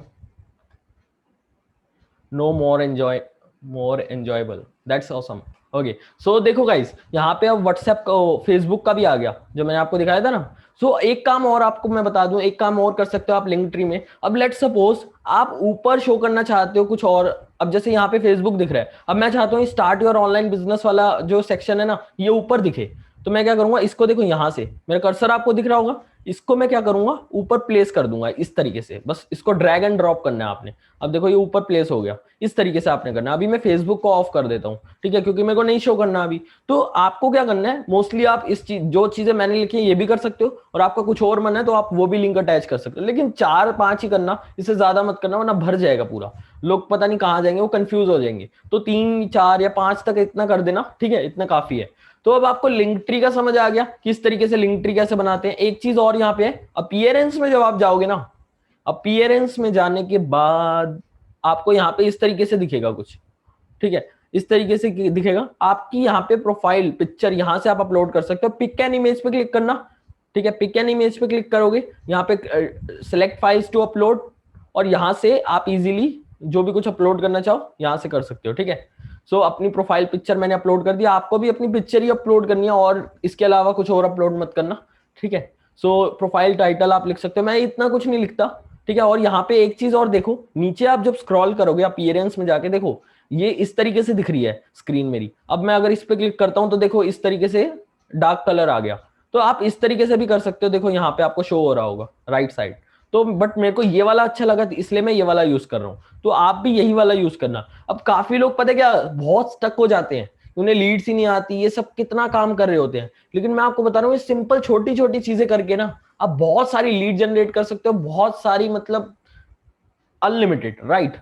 No more enjoy, more enjoyable, that's awesome. Okay, so देखो गाइस, यहाँ पे अब व्हाट्सएप का, फेसबुक का भी आ गया जो मैंने आपको दिखाया था ना। सो एक काम और आपको मैं बता दूं, एक काम और कर सकते हो आप लिंक ट्री में। अब लेट सपोज आप ऊपर शो करना चाहते हो कुछ और। अब जैसे यहाँ पे फेसबुक दिख रहा है, अब मैं चाहता हूँ स्टार्ट योर ऑनलाइन बिजनेस वाला जो सेक्शन है ना, ये ऊपर दिखे। तो मैं क्या करूंगा, इसको देखो यहाँ से मेरा कर्सर आपको दिख रहा होगा, इसको मैं क्या करूंगा, ऊपर प्लेस कर दूंगा इस तरीके से। बस इसको ड्रैग एंड ड्रॉप करना है आपने। अब देखो ये ऊपर प्लेस हो गया, इस तरीके से आपने करना है। अभी मैं फेसबुक को ऑफ कर देता हूं, ठीक है, क्योंकि मेरे को नहीं शो करना अभी। तो आपको क्या करना है, मोस्टली आप इस चीज, जो चीजें मैंने लिखी है ये भी कर सकते हो, और आपका कुछ और मन है तो आप वो भी लिंक अटैच कर सकते हो। लेकिन 4-5 ही करना, इससे ज्यादा मत करना, वरना भर जाएगा पूरा, लोग पता नहीं कहाँ जाएंगे, वो कंफ्यूज हो जाएंगे। तो 3, 4 या 5 तक इतना कर देना, ठीक है, इतना काफी है। तो अब आपको लिंक ट्री का समझ आ गया किस तरीके से लिंक ट्री कैसे बनाते हैं। एक चीज और यहाँ पे है, अपीयरेंस में जब आप जाओगे ना, अपीयरेंस में जाने के बाद आपको यहाँ पे इस तरीके से दिखेगा कुछ, ठीक है, इस तरीके से दिखेगा आपकी यहाँ पे प्रोफाइल पिक्चर, यहाँ से आप अपलोड कर सकते हो। पिक एन इमेज पे क्लिक करना, ठीक है, पिक एन इमेज पे क्लिक करोगे, यहाँ पे सिलेक्ट फाइल्स टू अपलोड, और यहाँ से आप इजीली जो भी कुछ अपलोड करना चाहो यहाँ से कर सकते हो, ठीक है। सो अपनी प्रोफाइल पिक्चर मैंने अपलोड कर दिया, आपको भी अपनी पिक्चर ही अपलोड करनी है, और इसके अलावा कुछ और अपलोड मत करना, ठीक है। सो प्रोफाइल टाइटल आप लिख सकते हो, मैं इतना कुछ नहीं लिखता, ठीक है। और यहाँ पे एक चीज और देखो, नीचे आप जब स्क्रॉल करोगे अपीयरेंस में जाके देखो, ये इस तरीके से दिख रही है स्क्रीन मेरी। अब मैं अगर इस पे क्लिक करता हूं तो देखो इस तरीके से डार्क कलर आ गया। तो आप इस तरीके से भी कर सकते हो, देखो यहाँ पे आपको शो हो रहा होगा राइट साइड। तो बट मेरे को ये वाला अच्छा लगा इसलिए मैं ये वाला यूज कर रहा हूँ, तो आप भी यही वाला यूज करना। अब काफी लोग पता है क्या, बहुत स्टक हो जाते हैं, उन्हें लीड्स ही नहीं आती, ये सब कितना काम कर रहे होते हैं। लेकिन मैं आपको बता रहा हूँ, ये सिंपल छोटी छोटी चीजें करके ना आप बहुत सारी लीड जनरेट कर सकते हो, बहुत सारी, मतलब अनलिमिटेड, राइट?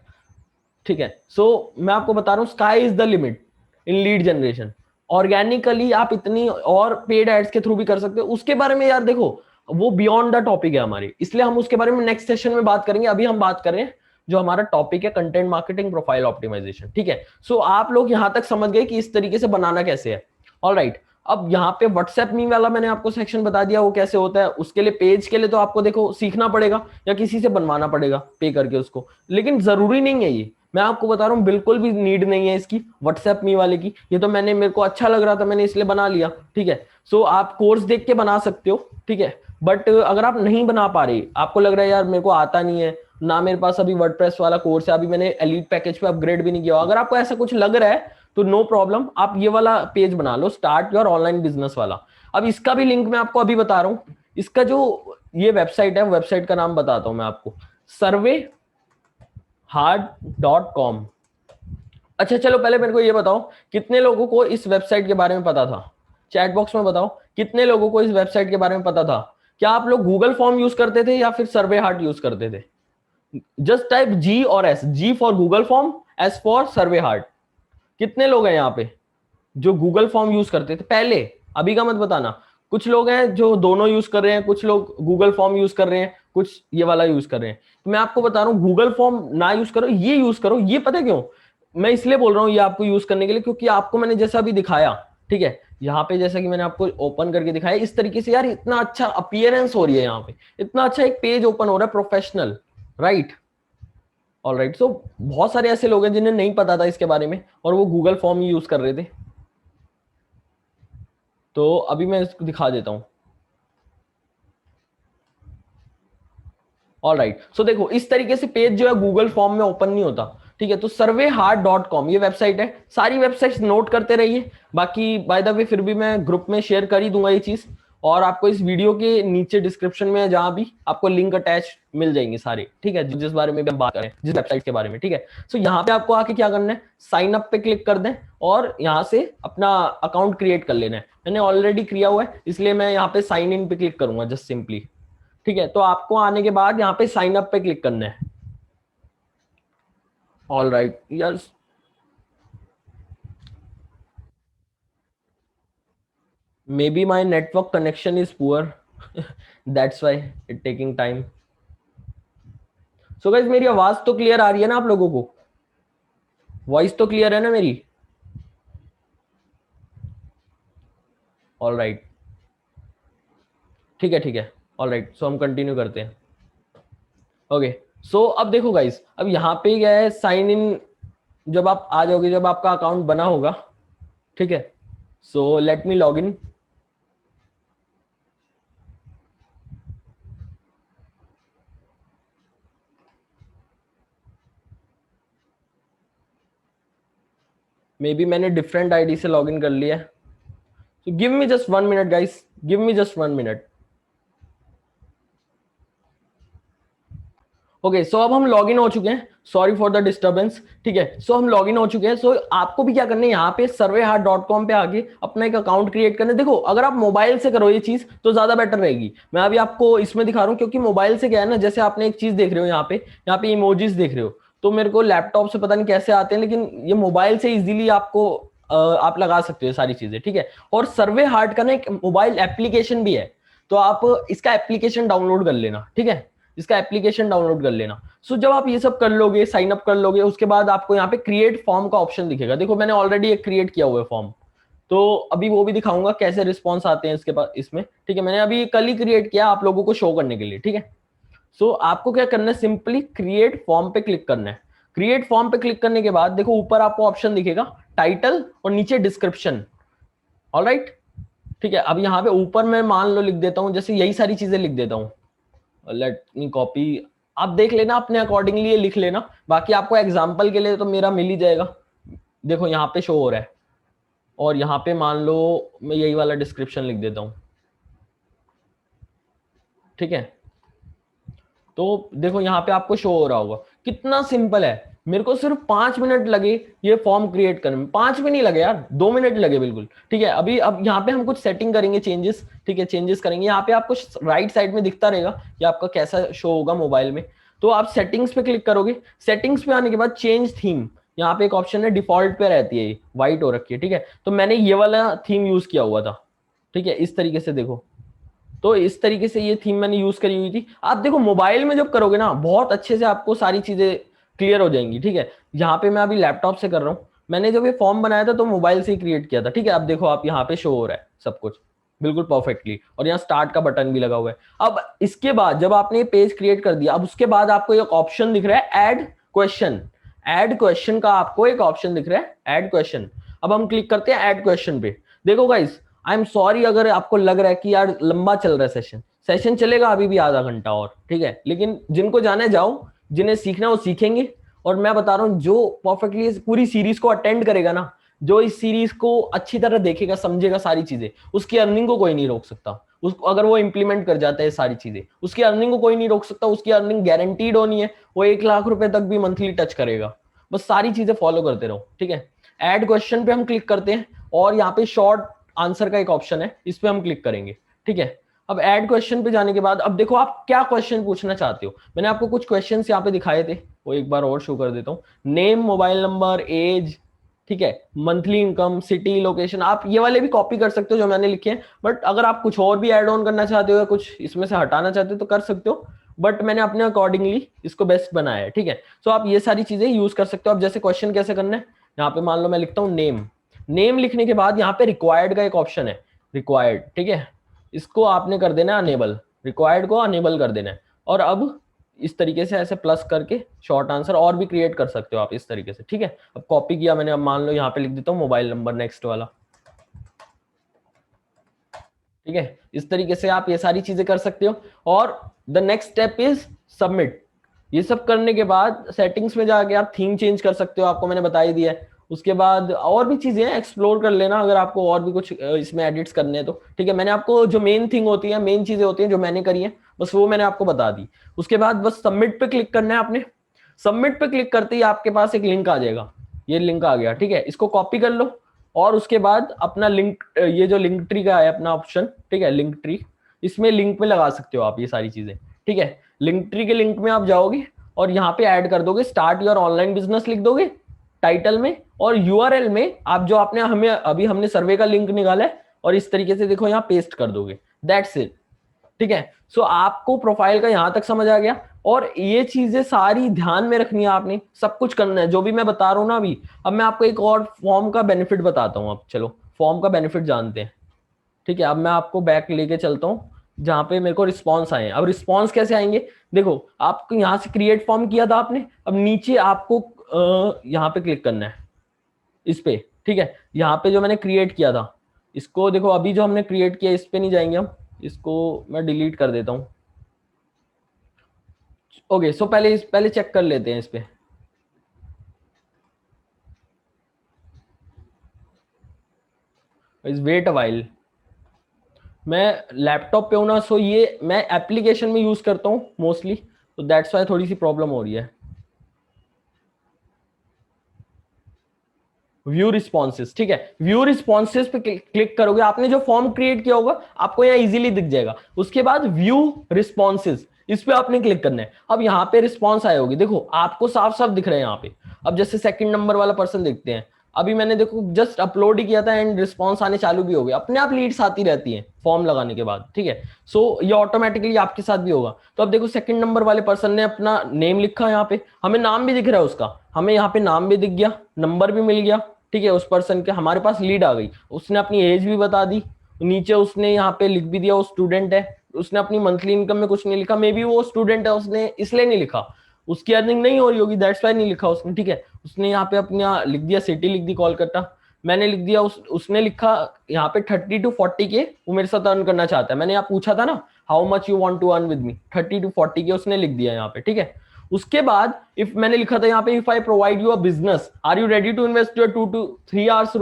ठीक है। सो मैं आपको बता रहा हूँ, sky is the limit in lead generation. Organically आप इतनी, और पेड एड्स के थ्रू भी कर सकते हो। उसके बारे में यार देखो, वो बियॉन्ड द टॉपिक है हमारे, इसलिए हम उसके बारे में नेक्स्ट सेशन में बात करेंगे। अभी हम बात कर रहे हैं जो हमारा टॉपिक है, कंटेंट मार्केटिंग, प्रोफाइल ऑप्टिमाइजेशन, ठीक है। सो आप लोग यहां तक समझ गए कि इस तरीके से बनाना कैसे है। ऑल राइट, अब यहाँ पे व्हाट्सएप मी वाला मैंने आपको सेक्शन बता दिया वो कैसे होता है। उसके लिए, पेज के लिए तो आपको देखो सीखना पड़ेगा या किसी से बनवाना पड़ेगा पे करके उसको, लेकिन जरूरी नहीं है ये, मैं आपको बता रहा हूँ, बिल्कुल भी नीड नहीं है इसकी व्हाट्सएप मी वाले की। ये तो मैंने, मेरे को अच्छा लग रहा था, मैंने इसलिए बना लिया, ठीक है। सो आप कोर्स देख के बना सकते हो, ठीक है। बट अगर आप नहीं बना पा रहे, आपको लग रहा है यार मेरे को आता नहीं है ना, मेरे पास अभी वर्डप्रेस वाला कोर्स है, अभी मैंने एलीट पैकेज पे अपग्रेड भी नहीं किया, अगर आपको ऐसा कुछ लग रहा है तो नो प्रॉब्लम, आप ये वाला पेज बना लो, स्टार्ट योर ऑनलाइन बिजनेस वाला। अब इसका भी लिंक मैं आपको अभी बता रहा हूँ। इसका जो ये वेबसाइट है, वेबसाइट का नाम बताता हूं मैं आपको, surveyhard.com। अच्छा चलो, पहले मेरे को ये बताओ, कितने लोगों को इस वेबसाइट के बारे में पता था? चैट बॉक्स में बताओ, कितने लोगों को इस वेबसाइट के बारे में पता था? क्या आप लोग गूगल फॉर्म यूज करते थे या फिर सर्वे हार्ट यूज करते थे? जस्ट टाइप जी और S, G for Google form, S for survey heart. कितने लोग हैं यहाँ पे जो गूगल फॉर्म यूज करते थे पहले? अभी का मत बताना। कुछ लोग हैं जो दोनों यूज कर रहे हैं, कुछ लोग गूगल फॉर्म यूज कर रहे हैं, कुछ ये वाला यूज कर रहे हैं। तो मैं आपको बता रहा हूँ, गूगल फॉर्म ना यूज करो, ये यूज करो। ये पता है क्यों मैं इसलिए बोल रहा हूँ ये आपको यूज करने के लिए, क्योंकि आपको मैंने जैसा अभी दिखाया, ठीक है, यहाँ पे जैसा कि मैंने आपको ओपन करके दिखाया इस तरीके से, यार इतना अच्छा अपीयरेंस हो रही है यहाँ पे, इतना अच्छा एक पेज ओपन हो रहा है प्रोफेशनल, राइट? ऑल राइट, सो बहुत सारे ऐसे लोग हैं जिन्हें नहीं पता था इसके बारे में और वो गूगल फॉर्म ही यूज कर रहे थे। तो अभी मैं इसको दिखा देता हूं। ऑल राइट, सो देखो इस तरीके से पेज जो है गूगल फॉर्म में ओपन नहीं होता, ठीक है। तो surveyhard.com ये वेबसाइट है, सारी वेबसाइट्स नोट करते रहिए। बाकी बाय द वे फिर भी मैं ग्रुप में शेयर कर ही दूंगा ये चीज, और आपको इस वीडियो के नीचे डिस्क्रिप्शन में जहां भी आपको लिंक अटैच मिल जाएंगे सारे, ठीक है, जिस बारे में भी हम बात करें, जिस वेबसाइट के बारे में, ठीक है। सो यहाँ पे आपको आके क्या करना है, साइन अप पे क्लिक कर दें और यहाँ से अपना अकाउंट क्रिएट कर लेना है। मैंने ऑलरेडी किया हुआ है इसलिए मैं यहाँ पे साइन इन पे क्लिक करूंगा, जस्ट सिंपली, ठीक है। तो आपको आने के बाद यहाँ पे साइन अप पे क्लिक करना है। All right yes, may be my network connection is poor that's why it taking time. So guys मेरी आवाज तो क्लियर आ रही है ना आप लोगों को? वॉइस तो क्लियर है ना मेरी? ऑल राइट, ठीक है ठीक है, ऑल राइट। सो हम कंटिन्यू करते हैं। ओके, सो अब देखो गाइस, अब यहाँ पे क्या है, साइन इन जब आप आ जाओगे, जब आपका अकाउंट बना होगा, ठीक है। So let me log in. Maybe मैंने डिफरेंट आईडी से लॉग इन कर लिया है। So give me just 1 minute guys, give me just 1 minute. Okay, so अब हम लॉग इन हो चुके हैं। सॉरी फॉर द डिस्टर्बेंस, ठीक है। सो हम लॉग इन हो चुके हैं। सो आपको भी क्या करना है, यहाँ पे surveyhard.com पे आके अपना एक अकाउंट क्रिएट करना है। देखो अगर आप मोबाइल से करो ये चीज तो ज्यादा बेटर रहेगी। मैं अभी आपको इसमें दिखा रहा हूँ, क्योंकि मोबाइल से क्या है ना, जैसे आपने एक चीज देख रहे हो यहाँ पे इमोजीज देख रहे हो, तो मेरे को लैपटॉप से पता नहीं कैसे आते हैं, लेकिन ये मोबाइल से इजीली आपको आप लगा सकते हो सारी चीजें, ठीक है। और सर्वे हार्ट का ना एक मोबाइल एप्लीकेशन भी है, तो आप इसका एप्लीकेशन डाउनलोड कर लेना, ठीक है। इसका एप्लीकेशन डाउनलोड कर लेना। सो जब आप ये सब कर लोगे, साइन अप कर लोगे, उसके बाद आपको यहाँ पे क्रिएट फॉर्म का ऑप्शन दिखेगा। देखो मैंने ऑलरेडी एक क्रिएट किया हुआ है फॉर्म, तो अभी वो भी दिखाऊंगा कैसे रिस्पॉन्स आते हैं इसके पास इसमें, ठीक है। मैंने अभी कल ही क्रिएट किया आप लोगों को शो करने के लिए, ठीक है। सो आपको क्या करना है, सिंपली क्रिएट फॉर्म पे क्लिक करना है। क्रिएट फॉर्म पे क्लिक करने के बाद देखो ऊपर आपको ऑप्शन दिखेगा टाइटल और नीचे डिस्क्रिप्शन। ऑलराइट, ठीक है। अब यहाँ पे ऊपर मैं मान लो लिख देता हूँ, जैसे यही सारी चीजें लिख देता हूँ। लेट मी कॉपी, आप देख लेना अपने अकॉर्डिंगली ये लिख लेना, बाकी आपको एग्जाम्पल के लिए तो मेरा मिल ही जाएगा। देखो यहाँ पे शो हो रहा है, और यहाँ पे मान लो मैं यही वाला डिस्क्रिप्शन लिख देता हूँ, ठीक है। तो देखो यहाँ पे आपको शो हो रहा होगा, कितना सिंपल है। मेरे को सिर्फ 5 मिनट लगे ये फॉर्म क्रिएट करने में, 5 भी नहीं लगे यार, 2 मिनट लगे बिल्कुल, ठीक है। अभी अब यहाँ पे हम कुछ सेटिंग करेंगे, चेंजेस, ठीक है, चेंजेस करेंगे। यहाँ पे आपको राइट साइड में दिखता रहेगा कि आपका कैसा शो होगा मोबाइल में। तो आप सेटिंग्स पे क्लिक करोगे, सेटिंग्स पे आने के बाद चेंज थीम, यहाँ पे एक ऑप्शन है, डिफॉल्ट पे रहती है, व्हाइट हो रखी है, ठीक है। तो मैंने ये वाला थीम यूज किया हुआ था, ठीक है, इस तरीके से देखो। तो इस तरीके से ये थीम मैंने यूज करी हुई थी। आप देखो मोबाइल में जब करोगे ना, बहुत अच्छे से आपको सारी चीजें क्लियर हो जाएंगी, ठीक है। यहाँ पे मैं अभी लैपटॉप से कर रहा हूँ, मैंने जब ये फॉर्म बनाया था तो मोबाइल से ही क्रिएट किया था, ठीक है। अब देखो आप यहाँ पे शो हो रहा है सब कुछ बिल्कुल परफेक्टली, और यहाँ स्टार्ट का बटन भी लगा हुआ है। अब इसके बाद जब आपने ये पेज क्रिएट कर दिया, अब उसके बाद आपको एक ऑप्शन दिख रहा है ऐड क्वेश्चन। ऐड क्वेश्चन का आपको एक ऑप्शन दिख रहा है, ऐड क्वेश्चन। अब हम क्लिक करते हैं ऐड क्वेश्चन पे। देखो गाइस, आई एम सॉरी अगर आपको लग रहा है कि यार लंबा चल रहा है सेशन, सेशन चलेगा अभी भी आधा घंटा और, ठीक है। लेकिन जिनको जाने जाओ, जिन्हें सीखना वो सीखेंगे। और मैं बता रहा हूँ जो परफेक्टली इस पूरी सीरीज को अटेंड करेगा ना, जो इस सीरीज को अच्छी तरह देखेगा, समझेगा सारी चीजें, उसकी अर्निंग को कोई नहीं रोक सकता। उसको अगर वो इंप्लीमेंट कर जाता है सारी चीजें, उसकी अर्निंग को कोई नहीं रोक सकता। उसकी अर्निंग गारंटीड होनी है, वो 1 लाख रुपए तक भी मंथली टच करेगा। बस सारी चीजें फॉलो करते रहो, ठीक है। ऐड क्वेश्चन पे हम क्लिक करते हैं, और यहाँ पे शॉर्ट आंसर का एक ऑप्शन है, इस पे हम क्लिक करेंगे, ठीक है। अब ऐड क्वेश्चन पे जाने के बाद अब देखो आप क्या क्वेश्चन पूछना चाहते हो। मैंने आपको कुछ क्वेश्चंस यहाँ पे दिखाए थे, वो एक बार और शो कर देता हूँ। नेम, मोबाइल नंबर, एज, ठीक है, मंथली इनकम, सिटी, लोकेशन। आप ये वाले भी कॉपी कर सकते हो जो मैंने लिखे हैं, बट अगर आप कुछ और भी ऐड ऑन करना चाहते हो या कुछ इसमें से हटाना चाहते हो तो कर सकते हो, बट मैंने अपने अकॉर्डिंगली इसको बेस्ट बनाया है, ठीक है। सो आप ये सारी चीजें यूज कर सकते हो। अब जैसे क्वेश्चन कैसे करना है, यहाँ पे मान लो मैं लिखता हूँ नेम। नेम लिखने के बाद यहाँ पे रिक्वायर्ड का एक ऑप्शन है, रिक्वायर्ड, ठीक है। इसको आपने कर देना अनेबल, रिक्वायर्ड को अनेबल कर देना है। और अब इस तरीके से ऐसे प्लस करके शॉर्ट आंसर और भी क्रिएट कर सकते हो आप इस तरीके से, ठीक है। अब कॉपी किया मैंने, अब मान लो यहाँ पे लिख देता हूँ मोबाइल नंबर नेक्स्ट वाला, ठीक है। इस तरीके से आप ये सारी चीजें कर सकते हो। और the next step is submit. ये सब करने के बाद सेटिंग्स में जाके आप थीम चेंज कर सकते हो, आपको मैंने बता ही दिया है। उसके बाद और भी चीजें एक्सप्लोर कर लेना अगर आपको और भी कुछ इसमें एडिट्स करने हैं तो, ठीक है। मैंने आपको जो मेन थिंग होती है, मेन चीजें होती हैं जो मैंने करी है, बस वो मैंने आपको बता दी। उसके बाद बस सबमिट पे क्लिक करना है आपने। सबमिट पे क्लिक करते ही आपके पास एक लिंक आ जाएगा, ये लिंक आ गया, ठीक है। इसको कॉपी कर लो, और उसके बाद अपना लिंक, ये जो लिंक ट्री का है अपना ऑप्शन, ठीक है, लिंक ट्री, इसमें लिंक में लगा सकते हो आप ये सारी चीजें, ठीक है। लिंक ट्री के लिंक में आप जाओगे और यहाँ पे ऐड कर दोगे स्टार्ट योर ऑनलाइन बिजनेस लिख दोगे टाइटल में, और यूआरएल में आप जो आपने हमें अभी हमने सर्वे का लिंक निकाला है, और इस तरीके से देखो यहाँ पेस्ट कर दोगे, दैट्स इट, ठीक है। सो आपको प्रोफाइल का यहां तक समझ आ गया। और ये चीजें सारी ध्यान में रखनी है आपने, सब कुछ करना है जो भी मैं बता रहा हूँ ना अभी। अब मैं आपको एक और फॉर्म का बेनिफिट बताता हूँ। अब चलो फॉर्म का बेनिफिट जानते हैं, ठीक है। अब मैं आपको बैक लेके चलता हूँ जहां पे मेरे को रिस्पॉन्स आए हैं। अब रिस्पॉन्स कैसे आएंगे, देखो आपको यहाँ से क्रिएट फॉर्म किया था आपने, अब नीचे आपको यहाँ पे क्लिक करना है इस पे, ठीक है। यहाँ पे जो मैंने क्रिएट किया था, इसको देखो, अभी जो हमने क्रिएट किया इस पे नहीं जाएंगे हम, इसको मैं डिलीट कर देता हूँ। ओके, सो पहले चेक कर लेते हैं इस पे। इस वेट वाइल, मैं लैपटॉप पे हूं ना, सो ये मैं एप्लीकेशन में यूज करता हूँ मोस्टली, तो दैट्स वाई थोड़ी सी प्रॉब्लम हो रही है। व्यू रिस्पॉन्सेज, ठीक है। व्यू रिस्पॉन्सेज पे क्लिक करोगे, आपने जो फॉर्म क्रिएट किया होगा आपको यहाँ इजीली दिख जाएगा। उसके बाद व्यू रिस्पॉन्सेज, इस पे आपने क्लिक करना है। अब यहाँ पे रिस्पॉन्स आए होगी, देखो आपको साफ साफ दिख रहे हैं यहाँ पे। अब जैसे सेकंड नंबर वाला पर्सन देखते हैं, अभी मैंने देखो जस्ट अपलोड ही किया था एंड रिस्पॉन्स आने चालू भी हो गए, अपने आप लीड्स आती रहती हैं फॉर्म लगाने के बाद, ठीक है। सो ये ऑटोमेटिकली आपके साथ भी होगा। तो अब देखो सेकंड नंबर वाले पर्सन ने अपना नेम लिखा, यहाँ पे हमें नाम भी दिख रहा है उसका, हमें यहाँ पे नाम भी दिख गया, नंबर भी मिल गया, ठीक है। उस पर्सन के हमारे पास लीड आ गई, उसने अपनी एज भी बता दी, नीचे उसने यहाँ पे लिख भी दिया वो स्टूडेंट है। उसने अपनी मंथली इनकम में कुछ नहीं लिखा, मे बी वो स्टूडेंट है उसने इसलिए नहीं लिखा, उसकी अर्निंग नहीं हो रही होगी, दैट्स वाई नहीं लिखा उसने, ठीक है। उसने यहाँ पे अपना लिख दिया, सिटी लिख दी कोलकाता, मैंने लिख दिया, उसने लिखा यहाँ पे 30 to 40 के वो मेरे साथ अर्न करना चाहता है। मैंने यहाँ पूछा था ना how much you want to earn with me, 30 to 40 के उसने लिख दिया यहाँ पे, ठीक है। उसके बाद इफ मैंने लिखा था यहाँ पे, if I provide you a business are you ready to invest your 2 to 3 hours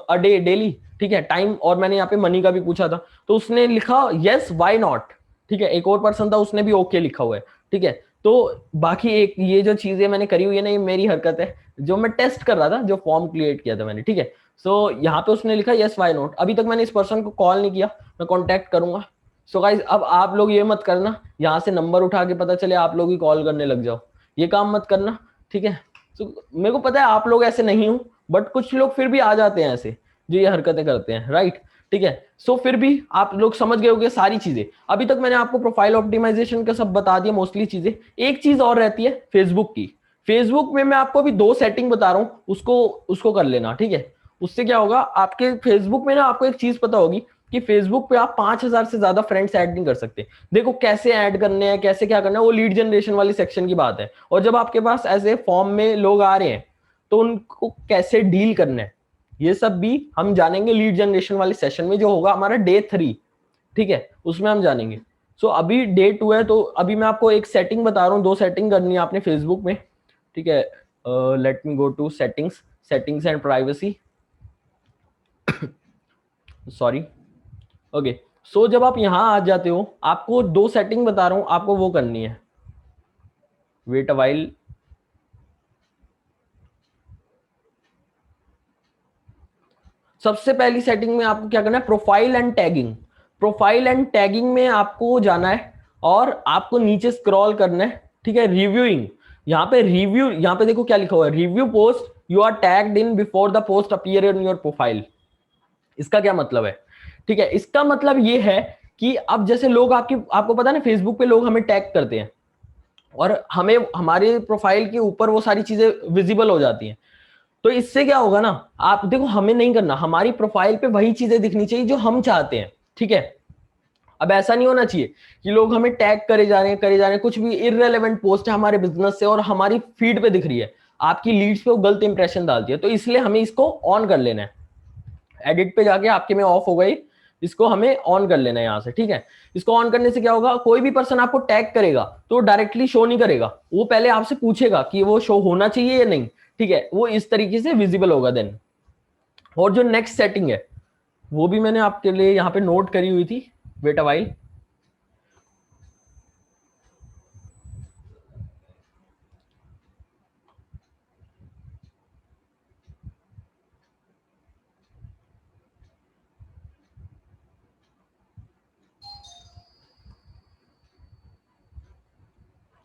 a day daily, ठीक है, टाइम। और मैंने यहाँ पे मनी का भी पूछा था, तो उसने लिखा यस व्हाई नॉट, ठीक है। एक और पर्सन था उसने भी ओके लिखा हुआ है, ठीक है। तो बाकी एक ये जो चीजें मैंने करी हुई है ना, ये मेरी हरकत है जो मैं टेस्ट कर रहा था, जो फॉर्म क्रिएट किया था मैंने, ठीक है। सो यहाँ पे उसने लिखा यस व्हाई नॉट। अभी तक मैंने इस पर्सन को कॉल नहीं किया, मैं कॉन्टेक्ट करूंगा। सो गाइज अब आप लोग ये मत करना यहाँ से नंबर उठा के पता चले आप लोग ही कॉल करने लग जाओ, ये काम मत करना, ठीक है। तो मेरे को पता है आप लोग ऐसे नहीं हो, बट कुछ लोग फिर भी आ जाते हैं ऐसे जो ये हरकतें करते हैं, राइट, ठीक है। सो फिर भी आप लोग समझ गए होंगे सारी चीजें। अभी तक मैंने आपको प्रोफाइल ऑप्टिमाइजेशन का सब बता दिया मोस्टली चीजें। एक चीज और रहती है फेसबुक की। फेसबुक में मैं आपको अभी 2 सेटिंग बता रहा हूँ, उसको उसको कर लेना, ठीक है। उससे क्या होगा, आपके फेसबुक में ना आपको एक चीज पता होगी कि फेसबुक पे आप 5,000 से ज्यादा फ्रेंड्स ऐड नहीं कर सकते। देखो कैसे ऐड करने हैं, कैसे क्या करना है, वो लीड जनरेशन वाली सेक्शन की बात है। और जब आपके पास ऐसे फॉर्म में लोग आ रहे हैं तो उनको कैसे डील करना है, ये सब भी हम जानेंगे लीड जनरेशन वाले सेशन में, जो होगा हमारा डे 3, ठीक है, उसमें हम जानेंगे। सो अभी डे 2 है, तो अभी मैं आपको एक सेटिंग बता रहा हूँ, 2 सेटिंग करनी है आपने फेसबुक में, ठीक है। Let me go to settings, settings and privacy, sorry, okay. So जब आप यहां आ जाते हो, आपको 2 सेटिंग बता रहा हूं, आपको वो करनी है। वेट अ वाइल, सबसे पहली सेटिंग में आपको क्या करना है, profile and tagging. Profile and tagging में आपको जाना है और आपको नीचे स्क्रॉल करना है, ठीक है। रिव्यूइंग, यहाँ पे रिव्यू, यहाँ पे देखो क्या लिखा हुआ है, review post you are tagged in before the post appear in your profile. इसका क्या मतलब है, ठीक है। इसका मतलब ये है कि अब जैसे लोग आपको पता है ना, फेसबुक पे लोग हमें टैग करते हैं और हमें हमारे प्रोफाइल के ऊपर वो सारी चीजें विजिबल हो जाती हैं। तो इससे क्या होगा ना, आप देखो हमें नहीं करना, हमारी प्रोफाइल पे वही चीजें दिखनी चाहिए जो हम चाहते हैं, ठीक है। अब ऐसा नहीं होना चाहिए कि लोग हमें टैग करे जा रहे हैं, कुछ भी इररेलेवेंट पोस्ट है हमारे बिजनेस से और हमारी फीड पे दिख रही है, आपकी लीड्स पे वो गलत इंप्रेशन डालती है। तो इसलिए हमें इसको ऑन कर लेना है। एडिट पे जाके आपके में ऑफ हो गई, इसको हमें ऑन कर लेना है यहाँ से, ठीक है। इसको ऑन करने से क्या होगा, कोई भी पर्सन आपको टैग करेगा तो डायरेक्टली शो नहीं करेगा, वो पहले आपसे पूछेगा कि वो शो होना चाहिए या नहीं, ठीक है। वो इस तरीके से विजिबल होगा देन। और जो नेक्स्ट सेटिंग है वो भी मैंने आपके लिए यहाँ पे नोट करी हुई थी, वेट अ व्हाइल।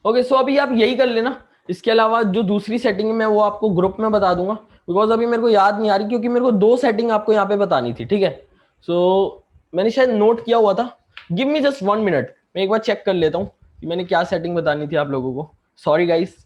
ओके, सो अभी आप यही कर लेना। इसके अलावा जो दूसरी सेटिंग है मैं वो आपको ग्रुप में बता दूंगा, बिकॉज अभी मेरे को याद नहीं आ रही, क्योंकि मेरे को 2 सेटिंग आपको यहाँ पे बतानी थी, ठीक है। सो मैंने शायद नोट किया हुआ था, गिव मी जस्ट 1 मिनट, मैं एक बार चेक कर लेता हूँ कि मैंने क्या सेटिंग बतानी थी आप लोगों को, सॉरी गाइस।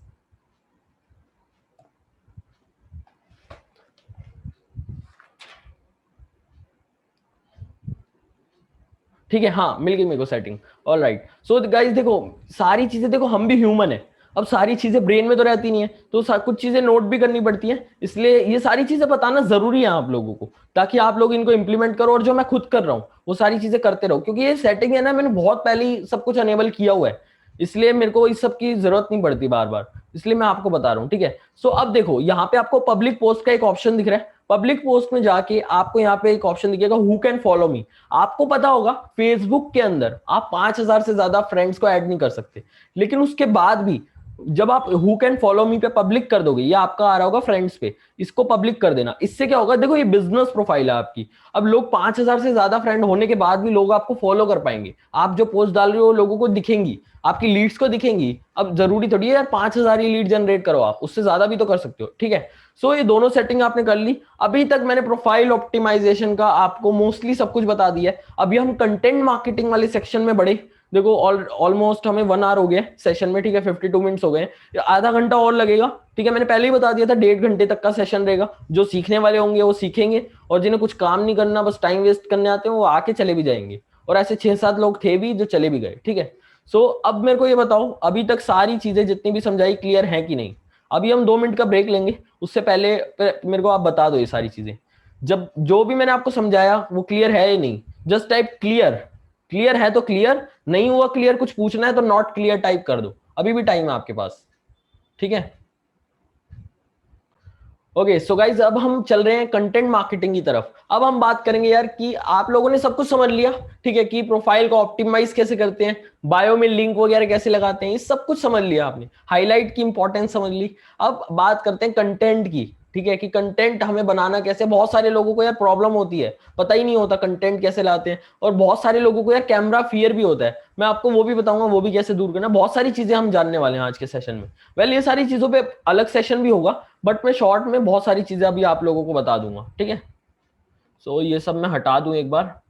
ठीक है, हाँ मिल गई मेरे को setting. All right, so guys देखो, सारी चीजें देखो, हम भी ह्यूमन है, अब सारी चीजें ब्रेन में तो रहती नहीं है, तो कुछ चीजें नोट भी करनी पड़ती हैं, इसलिए ये सारी चीजें बताना जरूरी है आप लोगों को, ताकि आप लोग इनको इंप्लीमेंट करो, और जो मैं खुद कर रहा हूँ वो सारी चीजें करते रहो, क्योंकि ये सेटिंग है ना, मैंने बहुत पहले ही सब कुछ अनेबल किया हुआ है, इसलिए मेरे को इस सब की जरूरत नहीं पड़ती बार बार, इसलिए मैं आपको बता रहा हूँ। ठीक है, सो अब देखो यहाँ पे आपको पब्लिक पोस्ट का एक ऑप्शन दिख रहा है, पब्लिक पोस्ट में जाके आपको यहाँ पे एक ऑप्शन दिखेगा हु कैन फॉलो मी। आपको पता होगा फेसबुक के अंदर आप 5,000 से ज्यादा फ्रेंड्स को ऐड नहीं कर सकते, लेकिन उसके बाद भी जब आप हु कैन फॉलो मी पे पब्लिक कर दोगे, ये आपका आ रहा होगा फ्रेंड्स पे, इसको पब्लिक कर देना, इससे क्या होगा, देखो ये बिजनेस प्रोफाइल है आपकी, अब लोग 5,000 से ज्यादा फ्रेंड होने के बाद भी लोग आपको फॉलो कर पाएंगे, आप जो पोस्ट डाल रहे हो लोगों को दिखेंगी, आपकी लीड्स को दिखेंगी। अब जरूरी थोड़ी है यार 5,000 ही लीड जनरेट करो, आप उससे ज्यादा भी तो कर सकते हो। ठीक है, सो ये दोनों सेटिंग आपने कर ली। अभी तक मैंने प्रोफाइल ऑप्टिमाइजेशन का आपको मोस्टली सब कुछ बता दिया है, अभी हम कंटेंट मार्केटिंग वाले सेक्शन में बढ़े। देखो ऑलमोस्ट हमें 1 आवर हो गया सेशन में, ठीक है, 52 मिनट्स हो गए, आधा घंटा और लगेगा। ठीक है, मैंने पहले ही बता दिया था 1.5 घंटे तक का सेशन रहेगा, जो सीखने वाले होंगे वो सीखेंगे, और जिन्हें कुछ काम नहीं करना बस टाइम वेस्ट करने आते हैं वो आके चले भी जाएंगे, और ऐसे 6-7 लोग थे भी जो चले भी गए। ठीक है, सो अब मेरे को ये बताओ, अभी तक सारी चीजें जितनी भी समझाई क्लियर है कि नहीं? अभी हम 2 मिनट का ब्रेक लेंगे, उससे पहले मेरे को आप बता दो ये सारी चीजें, जब जो भी मैंने आपको समझाया वो क्लियर है या नहीं, जस्ट टाइप क्लियर। क्लियर है तो क्लियर, नहीं हुआ क्लियर, कुछ पूछना है तो नॉट क्लियर टाइप कर दो, अभी भी टाइम है आपके पास। ठीक है, ओके, सो गाइज अब हम चल रहे हैं कंटेंट मार्केटिंग की तरफ। अब हम बात करेंगे यार कि आप लोगों ने सब कुछ समझ लिया, ठीक है, कि प्रोफाइल को ऑप्टिमाइज कैसे करते हैं, बायो में लिंक वगैरह कैसे लगाते हैं, ये सब कुछ समझ लिया आपने, हाईलाइट की इंपॉर्टेंस समझ ली। अब बात करते हैं कंटेंट की, ठीक है, कि कंटेंट हमें बनाना कैसे। बहुत सारे लोगों को यार प्रॉब्लम होती है, पता ही नहीं होता कंटेंट कैसे लाते हैं, और बहुत सारे लोगों को यार कैमरा फियर भी होता है, मैं आपको वो भी बताऊंगा वो भी कैसे दूर करना। बहुत सारी चीजें हम जानने वाले हैं आज के सेशन में। वेल ये सारी चीजों पे अलग सेशन भी होगा, बट मैं शॉर्ट में बहुत सारी चीजें अभी आप लोगों को बता दूंगा। ठीक है, सो ये सब मैं हटा दूं एक बार।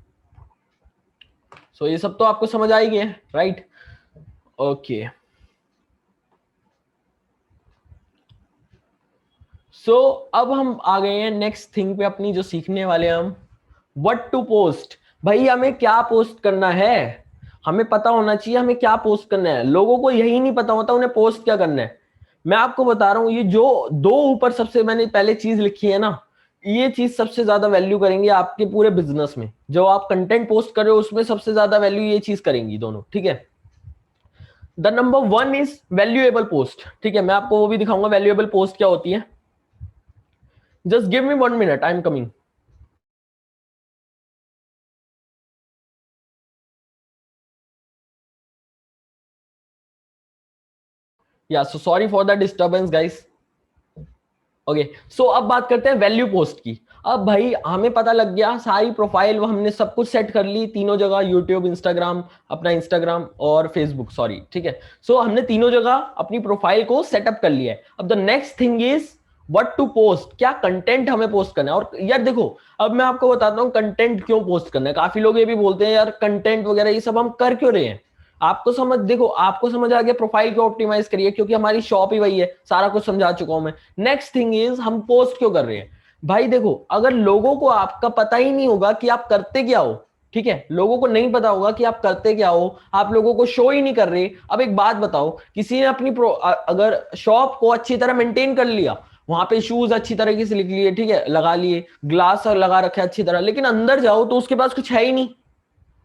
सो ये सब तो आपको समझ आ ही गया, राइट? ओके, सो अब हम आ गए हैं नेक्स्ट थिंग पे अपनी, जो सीखने वाले हैं हम, व्हाट टू पोस्ट। भाई हमें क्या पोस्ट करना है, हमें पता होना चाहिए हमें क्या पोस्ट करना है। लोगों को यही नहीं पता होता उन्हें पोस्ट क्या करना है। मैं आपको बता रहा हूं, ये जो दो ऊपर सबसे मैंने पहले चीज लिखी है ना, ये चीज सबसे ज्यादा वैल्यू करेंगे आपके पूरे बिजनेस में। जो आप कंटेंट पोस्ट कर रहे हो उसमें सबसे ज्यादा वैल्यू ये चीज करेंगी दोनों। ठीक है, the number 1 is valuable post. ठीक है, मैं आपको वो भी दिखाऊंगा वैल्यूएबल पोस्ट क्या होती है। Just give me 1 minute, I am coming. Yeah so sorry for the disturbance guys. Okay, so अब बात करते हैं वैल्यू पोस्ट की। अब भाई हमें पता लग गया, सारी प्रोफाइल हमने सब कुछ सेट कर ली तीनों जगह, यूट्यूब, इंस्टाग्राम, अपना इंस्टाग्राम और फेसबुक, सॉरी। ठीक है, सो हमने तीनों जगह अपनी प्रोफाइल को सेटअप कर लिया है। अब the next thing is what to post, क्या कंटेंट हमें पोस्ट करना है। और यार देखो, अब मैं आपको बताता हूँ कंटेंट क्यों पोस्ट करना है। काफी लोग ये भी बोलते हैं यार कंटेंट वगैरह ये सब हम कर क्यों रहे हैं। आपको समझ, देखो आपको समझ आ गया प्रोफाइल को ऑप्टिमाइज करिए, क्योंकि हमारी शॉप ही वही है, सारा कुछ समझा चुका हूं मैं। नेक्स्ट थिंग इज हम पोस्ट क्यों कर रहे हैं। भाई देखो, अगर लोगों को आपका पता ही नहीं होगा कि आप करते क्या हो, ठीक है, लोगों को नहीं पता होगा कि आप करते क्या हो, आप लोगों को शो ही नहीं कर रहे। अब एक बात बताओ, किसी ने अपनी अगर शॉप को अच्छी तरह मेंटेन कर लिया, वहां पे शूज अच्छी तरीके से लिख लिए, ठीक है, लगा लिए, ग्लास लगा रखे अच्छी तरह, लेकिन अंदर जाओ तो उसके पास कुछ है ही नहीं,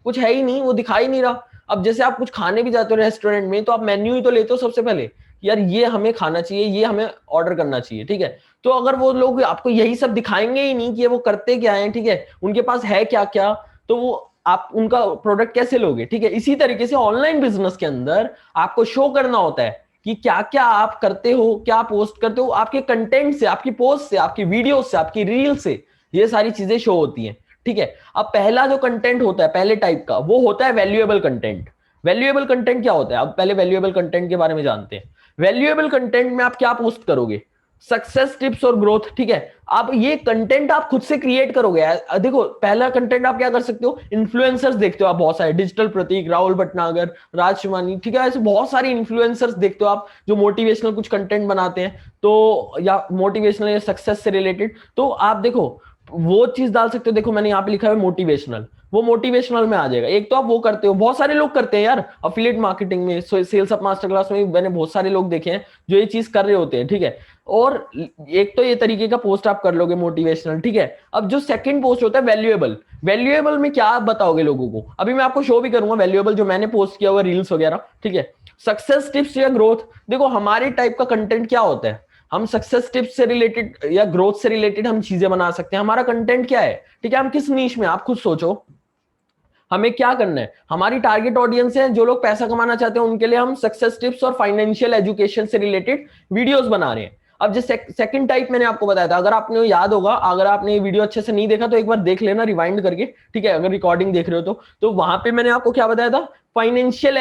कुछ है ही नहीं, वो दिखाई नहीं रहा। अब जैसे आप कुछ खाने भी जाते हो रेस्टोरेंट में, तो आप मेन्यू ही तो लेते हो सबसे पहले, यार ये हमें खाना चाहिए, ये हमें ऑर्डर करना चाहिए। ठीक है, तो अगर वो लोग आपको यही सब दिखाएंगे ही नहीं कि वो करते क्या है, ठीक है, उनके पास है क्या क्या, तो वो आप उनका प्रोडक्ट कैसे लोगे। ठीक है, इसी तरीके से ऑनलाइन बिजनेस के अंदर आपको शो करना होता है कि क्या क्या आप करते हो, क्या पोस्ट करते हो, आपके कंटेंट से, आपकी पोस्ट से, आपकी वीडियो से, आपकी रील से, ये सारी चीजें शो होती हैं। ठीक है, अब पहला जो कंटेंट होता है पहले टाइप का, वो होता है वैल्यूएबल कंटेंट। वैल्यूएबल कंटेंट क्या होता है, अब पहले वैल्यूएबल कंटेंट के बारे में जानते हैं। वैल्यूएबल कंटेंट में आप क्या पोस्ट करोगे। सक्सेस टिप्स और ग्रोथ, ठीक है। आप ये कंटेंट आप खुद से क्रिएट करोगे। देखो पहला कंटेंट आप क्या कर सकते हो, इन्फ्लुएंसर्स देखते हो आप बहुत सारे, डिजिटल प्रतीक, राहुल भटनागर, राज शिवानी, ठीक है, ऐसे बहुत सारे इन्फ्लुएंसर्स देखते हो आप जो मोटिवेशनल कुछ कंटेंट बनाते हैं, तो या मोटिवेशनल या सक्सेस से रिलेटेड, तो आप देखो वो चीज डाल सकते हो। देखो मैंने यहाँ पे लिखा है मोटिवेशनल, वो मोटिवेशनल में आ जाएगा। एक तो आप वो करते हो, बहुत सारे लोग करते हैं यार अफिलिएट मार्केटिंग में, सेल्स अप मास्टर क्लास में मैंने बहुत सारे लोग देखे हैं जो ये चीज कर रहे होते हैं, ठीक है। और एक तो ये तरीके का पोस्ट आप कर लोगे मोटिवेशनल, ठीक है। अब जो सेकंड पोस्ट होता है वैल्यूएबल, वैल्यूएबल में क्या आप बताओगे लोगों को, अभी मैं आपको शो भी करूंगा वैल्यूएबल जो मैंने पोस्ट किया हुआ रील्स वगैरह, ठीक है। सक्सेस टिप्स या ग्रोथ, देखो हमारे टाइप का कंटेंट क्या होता है, हम सक्सेस टिप्स से रिलेटेड या ग्रोथ से रिलेटेड हम चीजें बना सकते हैं। हमारा कंटेंट क्या है, ठीक है, हम किस नीश में, आप खुद सोचो हमें क्या करना है। हमारी टारगेट ऑडियंस है जो लोग पैसा कमाना चाहते हैं, उनके लिए हम सक्सेस टिप्स और फाइनेंशियल एजुकेशन से रिलेटेड वीडियोस बना रहे हैं। अब जो सेकंड टाइप मैंने आपको बताया था, अगर आपने याद होगा, अगर आपने ये वीडियो अच्छे से नहीं देखा तो एक बार देख लेना रिवाइंड करके, ठीक है, अगर रिकॉर्डिंग देख रहे हो तो वहां पे मैंने आपको क्या बताया था, फाइनेंशियल,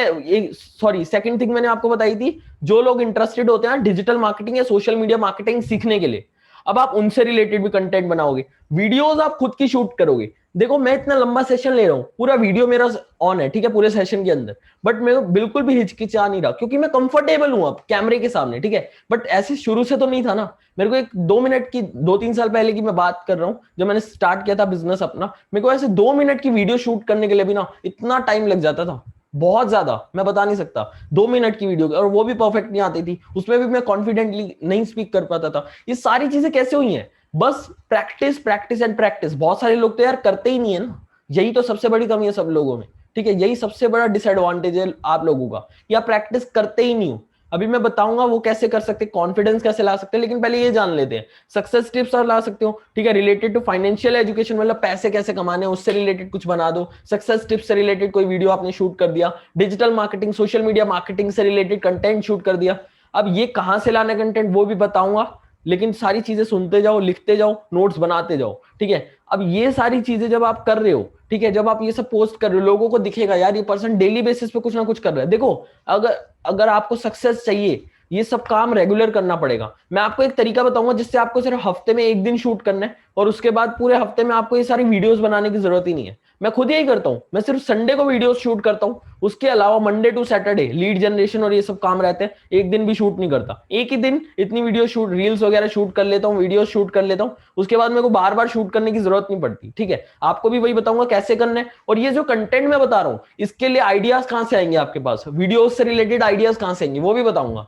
सॉरी सेकंड थिंग मैंने आपको बताई थी, जो लोग इंटरेस्टेड होते हैं डिजिटल मार्केटिंग या सोशल मीडिया मार्केटिंग सीखने के लिए, अब आप उनसे रिलेटेड भी कंटेंट बनाओगे, वीडियोस आप खुद की शूट करोगे। देखो मैं इतना लंबा सेशन ले रहा हूँ, पूरा वीडियो मेरा ऑन है, ठीक है, पूरे सेशन के अंदर, बट मैं बिल्कुल भी हिचकिचा नहीं रहा क्योंकि मैं कंफर्टेबल हूं अब कैमरे के सामने, ठीक है। बट ऐसे शुरू से तो नहीं था ना, मेरे को एक 2 मिनट की, 2-3 साल पहले की मैं बात कर रहा हूँ जब मैंने स्टार्ट किया था बिजनेस अपना, मेरे को ऐसे 2 मिनट की वीडियो शूट करने के लिए भी ना इतना टाइम लग जाता था, बहुत ज्यादा, मैं बता नहीं सकता। 2 मिनट की वीडियो और वो भी परफेक्ट नहीं आती थी, उसमें भी मैं कॉन्फिडेंटली नहीं स्पीक कर पाता था। ये सारी चीजें कैसे हुई हैं, बस प्रैक्टिस प्रैक्टिस एंड प्रैक्टिस। बहुत सारे लोग तो यार करते ही नहीं है ना, यही तो सबसे बड़ी कमी है सब लोगों में, ठीक है, यही सबसे बड़ा डिसएडवांटेज है आप लोगों का, या प्रैक्टिस करते ही नहीं हो। अभी मैं बताऊंगा वो कैसे कर सकते, कॉन्फिडेंस कैसे ला सकते हैं, लेकिन पहले ये जान लेते हैं सक्सेस टिप्स और ला सकते हो, ठीक है, रिलेटेड टू फाइनेंशियल एजुकेशन, मतलब पैसे कैसे कमाने हैं उससे रिलेटेड कुछ बना दो, सक्सेस टिप्स से रिलेटेड कोई वीडियो आपने शूट कर दिया, digital marketing social media marketing से रिलेटेड कंटेंट शूट कर दिया। अब ये कहां से लाना कंटेंट वो भी बताऊंगा, लेकिन सारी चीजें सुनते जाओ, लिखते जाओ, नोट्स बनाते जाओ, ठीक है। अब ये सारी चीजें जब आप कर रहे हो, ठीक है, जब आप ये सब पोस्ट कर रहे हो, लोगों को दिखेगा यार ये पर्सन डेली बेसिस पे कुछ ना कुछ कर रहा है। देखो अगर अगर आपको सक्सेस चाहिए, ये सब काम रेगुलर करना पड़ेगा। मैं आपको एक तरीका बताऊंगा जिससे आपको सिर्फ हफ्ते में एक दिन शूट करना है और उसके बाद पूरे हफ्ते में आपको ये सारी वीडियोस बनाने की जरूरत ही नहीं है। मैं खुद यही करता हूं, मैं सिर्फ संडे को वीडियोस शूट करता हूं, उसके अलावा Monday to Saturday lead generation और ये सब काम रहते हैं, एक दिन भी शूट नहीं करता। एक ही दिन इतनी वीडियो शूट, रील्स वगैरह शूट कर लेता हूँ, वीडियो शूट कर लेता हूँ, उसके बाद मेरे को बार बार शूट करने की जरूरत नहीं पड़ती, ठीक है। आपको भी वही बताऊंगा कैसे करना है। और ये जो कंटेंट मैं बता रहा हूँ इसके लिए आइडियाज कहां से आएंगे आपके पास, वीडियोज से रिलेटेड आइडियाज कहां से आएंगे वो भी बताऊंगा,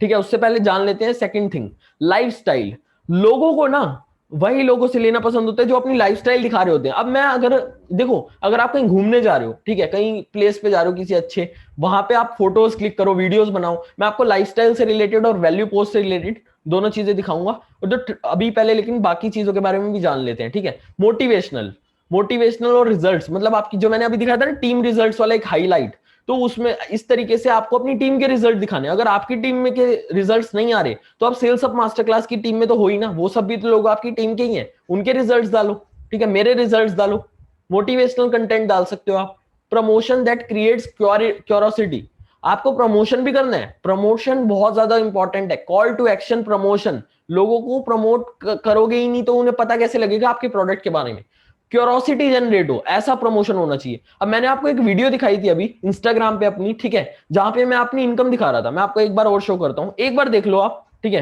ठीक है। उससे पहले जान लेते हैं सेकंड थिंग, लाइफस्टाइल। लोगों को ना वही लोगों से लेना पसंद होता है जो अपनी लाइफस्टाइल दिखा रहे होते हैं। अब मैं अगर देखो, अगर आप कहीं घूमने जा रहे हो, ठीक है, कहीं प्लेस पे जा रहे हो किसी अच्छे, वहां पे आप फोटोज क्लिक करो, वीडियोस बनाओ, मैं आपको लाइफस्टाइल से रिलेटेड और वैल्यू पोस्ट से रिलेटेड दोनों चीजें दिखाऊंगा। और जो अभी पहले लेकिन बाकी चीजों के बारे में भी जान लेते हैं, ठीक है। मोटिवेशनल, मोटिवेशनल और रिजल्ट्स, मतलब आपकी जो मैंने अभी दिखाया था ना टीम रिजल्ट्स वाला एक हाईलाइट, तो उसमें इस तरीके से आपको अपनी टीम के रिजल्ट दिखाने। अगर आपकी टीम में के रिजल्ट्स नहीं आ रहे तो आप सेल्स अप मास्टर क्लास की टीम में तो हो ही ना, वो सब भी तो लोग आपकी टीम के ही हैं, उनके रिजल्ट्स डालो, ठीक है, मेरे रिजल्ट्स डालो। मोटिवेशनल कंटेंट डाल सकते हो आप। प्रमोशन दैट क्रिएट्स क्यूरोसिटी, आपको प्रमोशन भी करना है, प्रमोशन बहुत ज्यादा इंपॉर्टेंट है। कॉल टू एक्शन प्रमोशन, लोगों को प्रमोट करोगे ही नहीं तो उन्हें पता कैसे लगेगा आपके प्रोडक्ट के बारे में। क्यूरोसिटी जनरेट हो, ऐसा प्रमोशन होना चाहिए। अब मैंने आपको एक वीडियो दिखाई थी अभी इंस्टाग्राम पे अपनी, ठीक है, जहां पे मैं अपनी इनकम दिखा रहा था। मैं आपको एक बार और शो करता हूं, एक बार देख लो आप, ठीक है,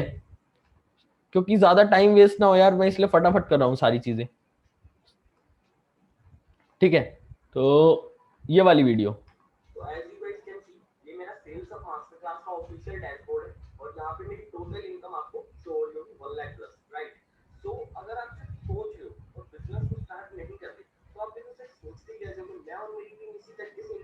क्योंकि ज्यादा टाइम वेस्ट ना हो यार, मैं इसलिए फटाफट कर रहा हूं सारी चीजें, ठीक है। तो ये वाली वीडियो, तो as you guys can see, ये मेरा सेल्स ऑफ मास्टर क्लास का ऑफिशियल डैशबोर्ड है और यहाँ पे मेरी टोटल इनकम आपको शो हो रही होगी 1 लाख प्लस, राइट। तो अगर आप सोच रहे हो और बिजनेस को स्टार्ट नहीं करते तो आप देखो सिर्फ सोचते कैसे हो, मैं और मेरी टीम इसी तरीके से,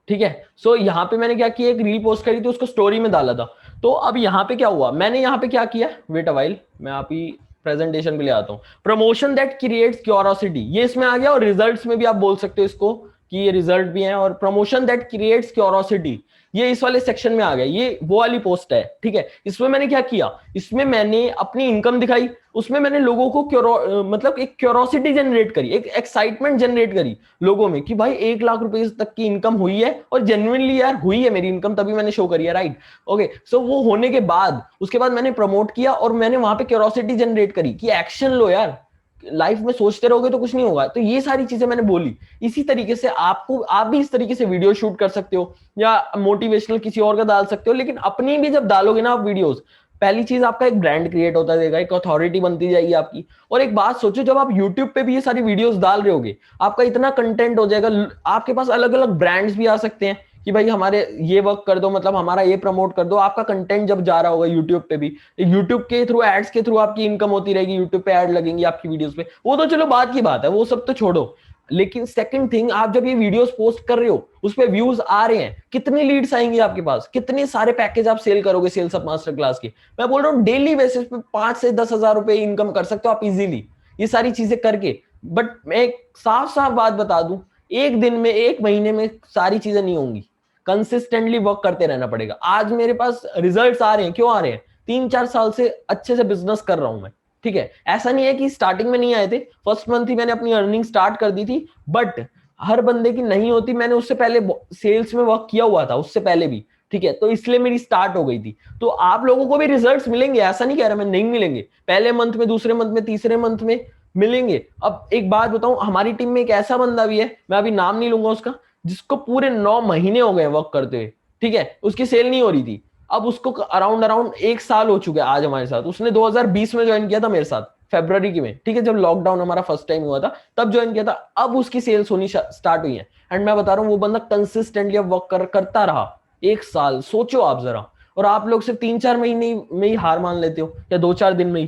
ठीक है। सो यहाँ पे मैंने क्या किया, एक रील पोस्ट करी थी, उसको स्टोरी में डाला था। तो अब यहाँ पे क्या हुआ, मैंने यहाँ पे क्या किया, वेट अ व्हाइल, मैं आप ही प्रेजेंटेशन पे ले आता हूँ। प्रमोशन दैट क्रिएट्स क्यूरोसिटी, ये इसमें आ गया, और रिजल्ट्स में भी आप बोल सकते हो इसको, कि ये रिजल्ट भी हैं, और प्रमोशन दैट क्रिएट्स क्यूरोसिटी, ये इस वाले सेक्शन में आ गया, ये वो वाली पोस्ट है, ठीक है। इसमें मैंने क्या किया, इसमें मैंने अपनी इनकम दिखाई, उसमें मैंने लोगों को मतलब एक क्यूरोसिटी जनरेट करी, एक एक्साइटमेंट जनरेट करी लोगों में कि भाई 1 लाख रुपए तक की इनकम हुई है, और जेन्युइनली यार हुई है मेरी इनकम, तभी मैंने शो करी है, राइट। ओके, सो वो होने के बाद उसके बाद मैंने प्रमोट किया, और मैंने वहां पे क्यूरोसिटी जनरेट करी कि एक्शन लो यार, लाइफ में सोचते रहोगे तो कुछ नहीं होगा। तो ये सारी चीजें मैंने बोली। इसी तरीके से आप भी इस तरीके से वीडियो शूट कर सकते हो, या मोटिवेशनल किसी और का डाल सकते हो, लेकिन अपनी भी जब डालोगे ना आप वीडियोस, पहली चीज आपका एक ब्रांड क्रिएट होता जाएगा, एक अथॉरिटी बनती जाएगी आपकी। और एक बात सोचो, जब आप यूट्यूब पे भी ये सारी वीडियोस डाल रहे होगे, आपका इतना कंटेंट हो जाएगा, आपके पास अलग अलग ब्रांड्स भी आ सकते हैं कि भाई हमारे ये वर्क कर दो, मतलब हमारा ये प्रमोट कर दो। आपका कंटेंट जब जा रहा होगा यूट्यूब पे भी, यूट्यूब के थ्रू, एड्स के थ्रू आपकी इनकम होती रहेगी, यूट्यूब पे ऐड लगेंगी आपकी वीडियोस पे, वो तो चलो बात की बात है, वो सब तो छोड़ो। लेकिन सेकंड थिंग, आप जब ये वीडियोस पोस्ट कर रहे हो, उस पे व्यूज आ रहे हैं, कितनी लीड्स आएंगी आपके पास, कितने सारे पैकेज आप सेल करोगे सेल्स अप मास्टर क्लास के। मैं बोल रहा हूँ डेली बेसिस पे 5 से 10 हजार रुपए इनकम कर सकते हो आप इजीली, ये सारी चीजें करके। बट मैं एक साफ साफ बात बता दूं, एक दिन में, एक महीने में सारी चीजें नहीं होंगी, कंसिस्टेंटली वर्क करते रहना पड़ेगा। आज मेरे पास रिजल्ट्स आ रहे हैं, क्यों आ रहे हैं, 3-4 साल से अच्छे से बिजनेस कर रहा हूं मैं, ठीक है। ऐसा नहीं है कि स्टार्टिंग में नहीं आए थे, फर्स्ट मंथ ही मैंने अपनी अर्निंग स्टार्ट कर दी थी, बट हर बंदे की नहीं होती, मैंने उससे पहले सेल्स में वर्क किया हुआ था उससे पहले भी, ठीक है, तो इसलिए मेरी स्टार्ट हो गई थी। तो आप लोगों को भी रिजल्ट्स मिलेंगे, ऐसा नहीं कह रहा मैं नहीं मिलेंगे, पहले मंथ में, दूसरे मंथ में, तीसरे मंथ में मिलेंगे। अब एक बात बताऊं, हमारी टीम में एक ऐसा बंदा भी है, मैं अभी नाम नहीं लूंगा उसका, जिसको पूरे 9 महीने हो गए वर्क करते हुए, ठीक है, उसकी सेल नहीं हो रही थी। अब उसको अराउंड अराउंड 1 साल हो चुका है आज हमारे साथ। उसने 2020 में ज्वाइन किया था मेरे साथ, फेब्रुवरी की में, ठीक है, जब लॉकडाउन हमारा फर्स्ट टाइम हुआ था तब ज्वाइन किया था। अब उसकी सेल्स होनी स्टार्ट हुई है, एंड मैं बता रहा हूँ वो बंदा कंसिस्टेंटली अब वर्क करता रहा 1 साल, सोचो आप जरा। और आप लोग सिर्फ 3-4 महीने में ही हार मान लेते हो, या 2-4 दिन में ही।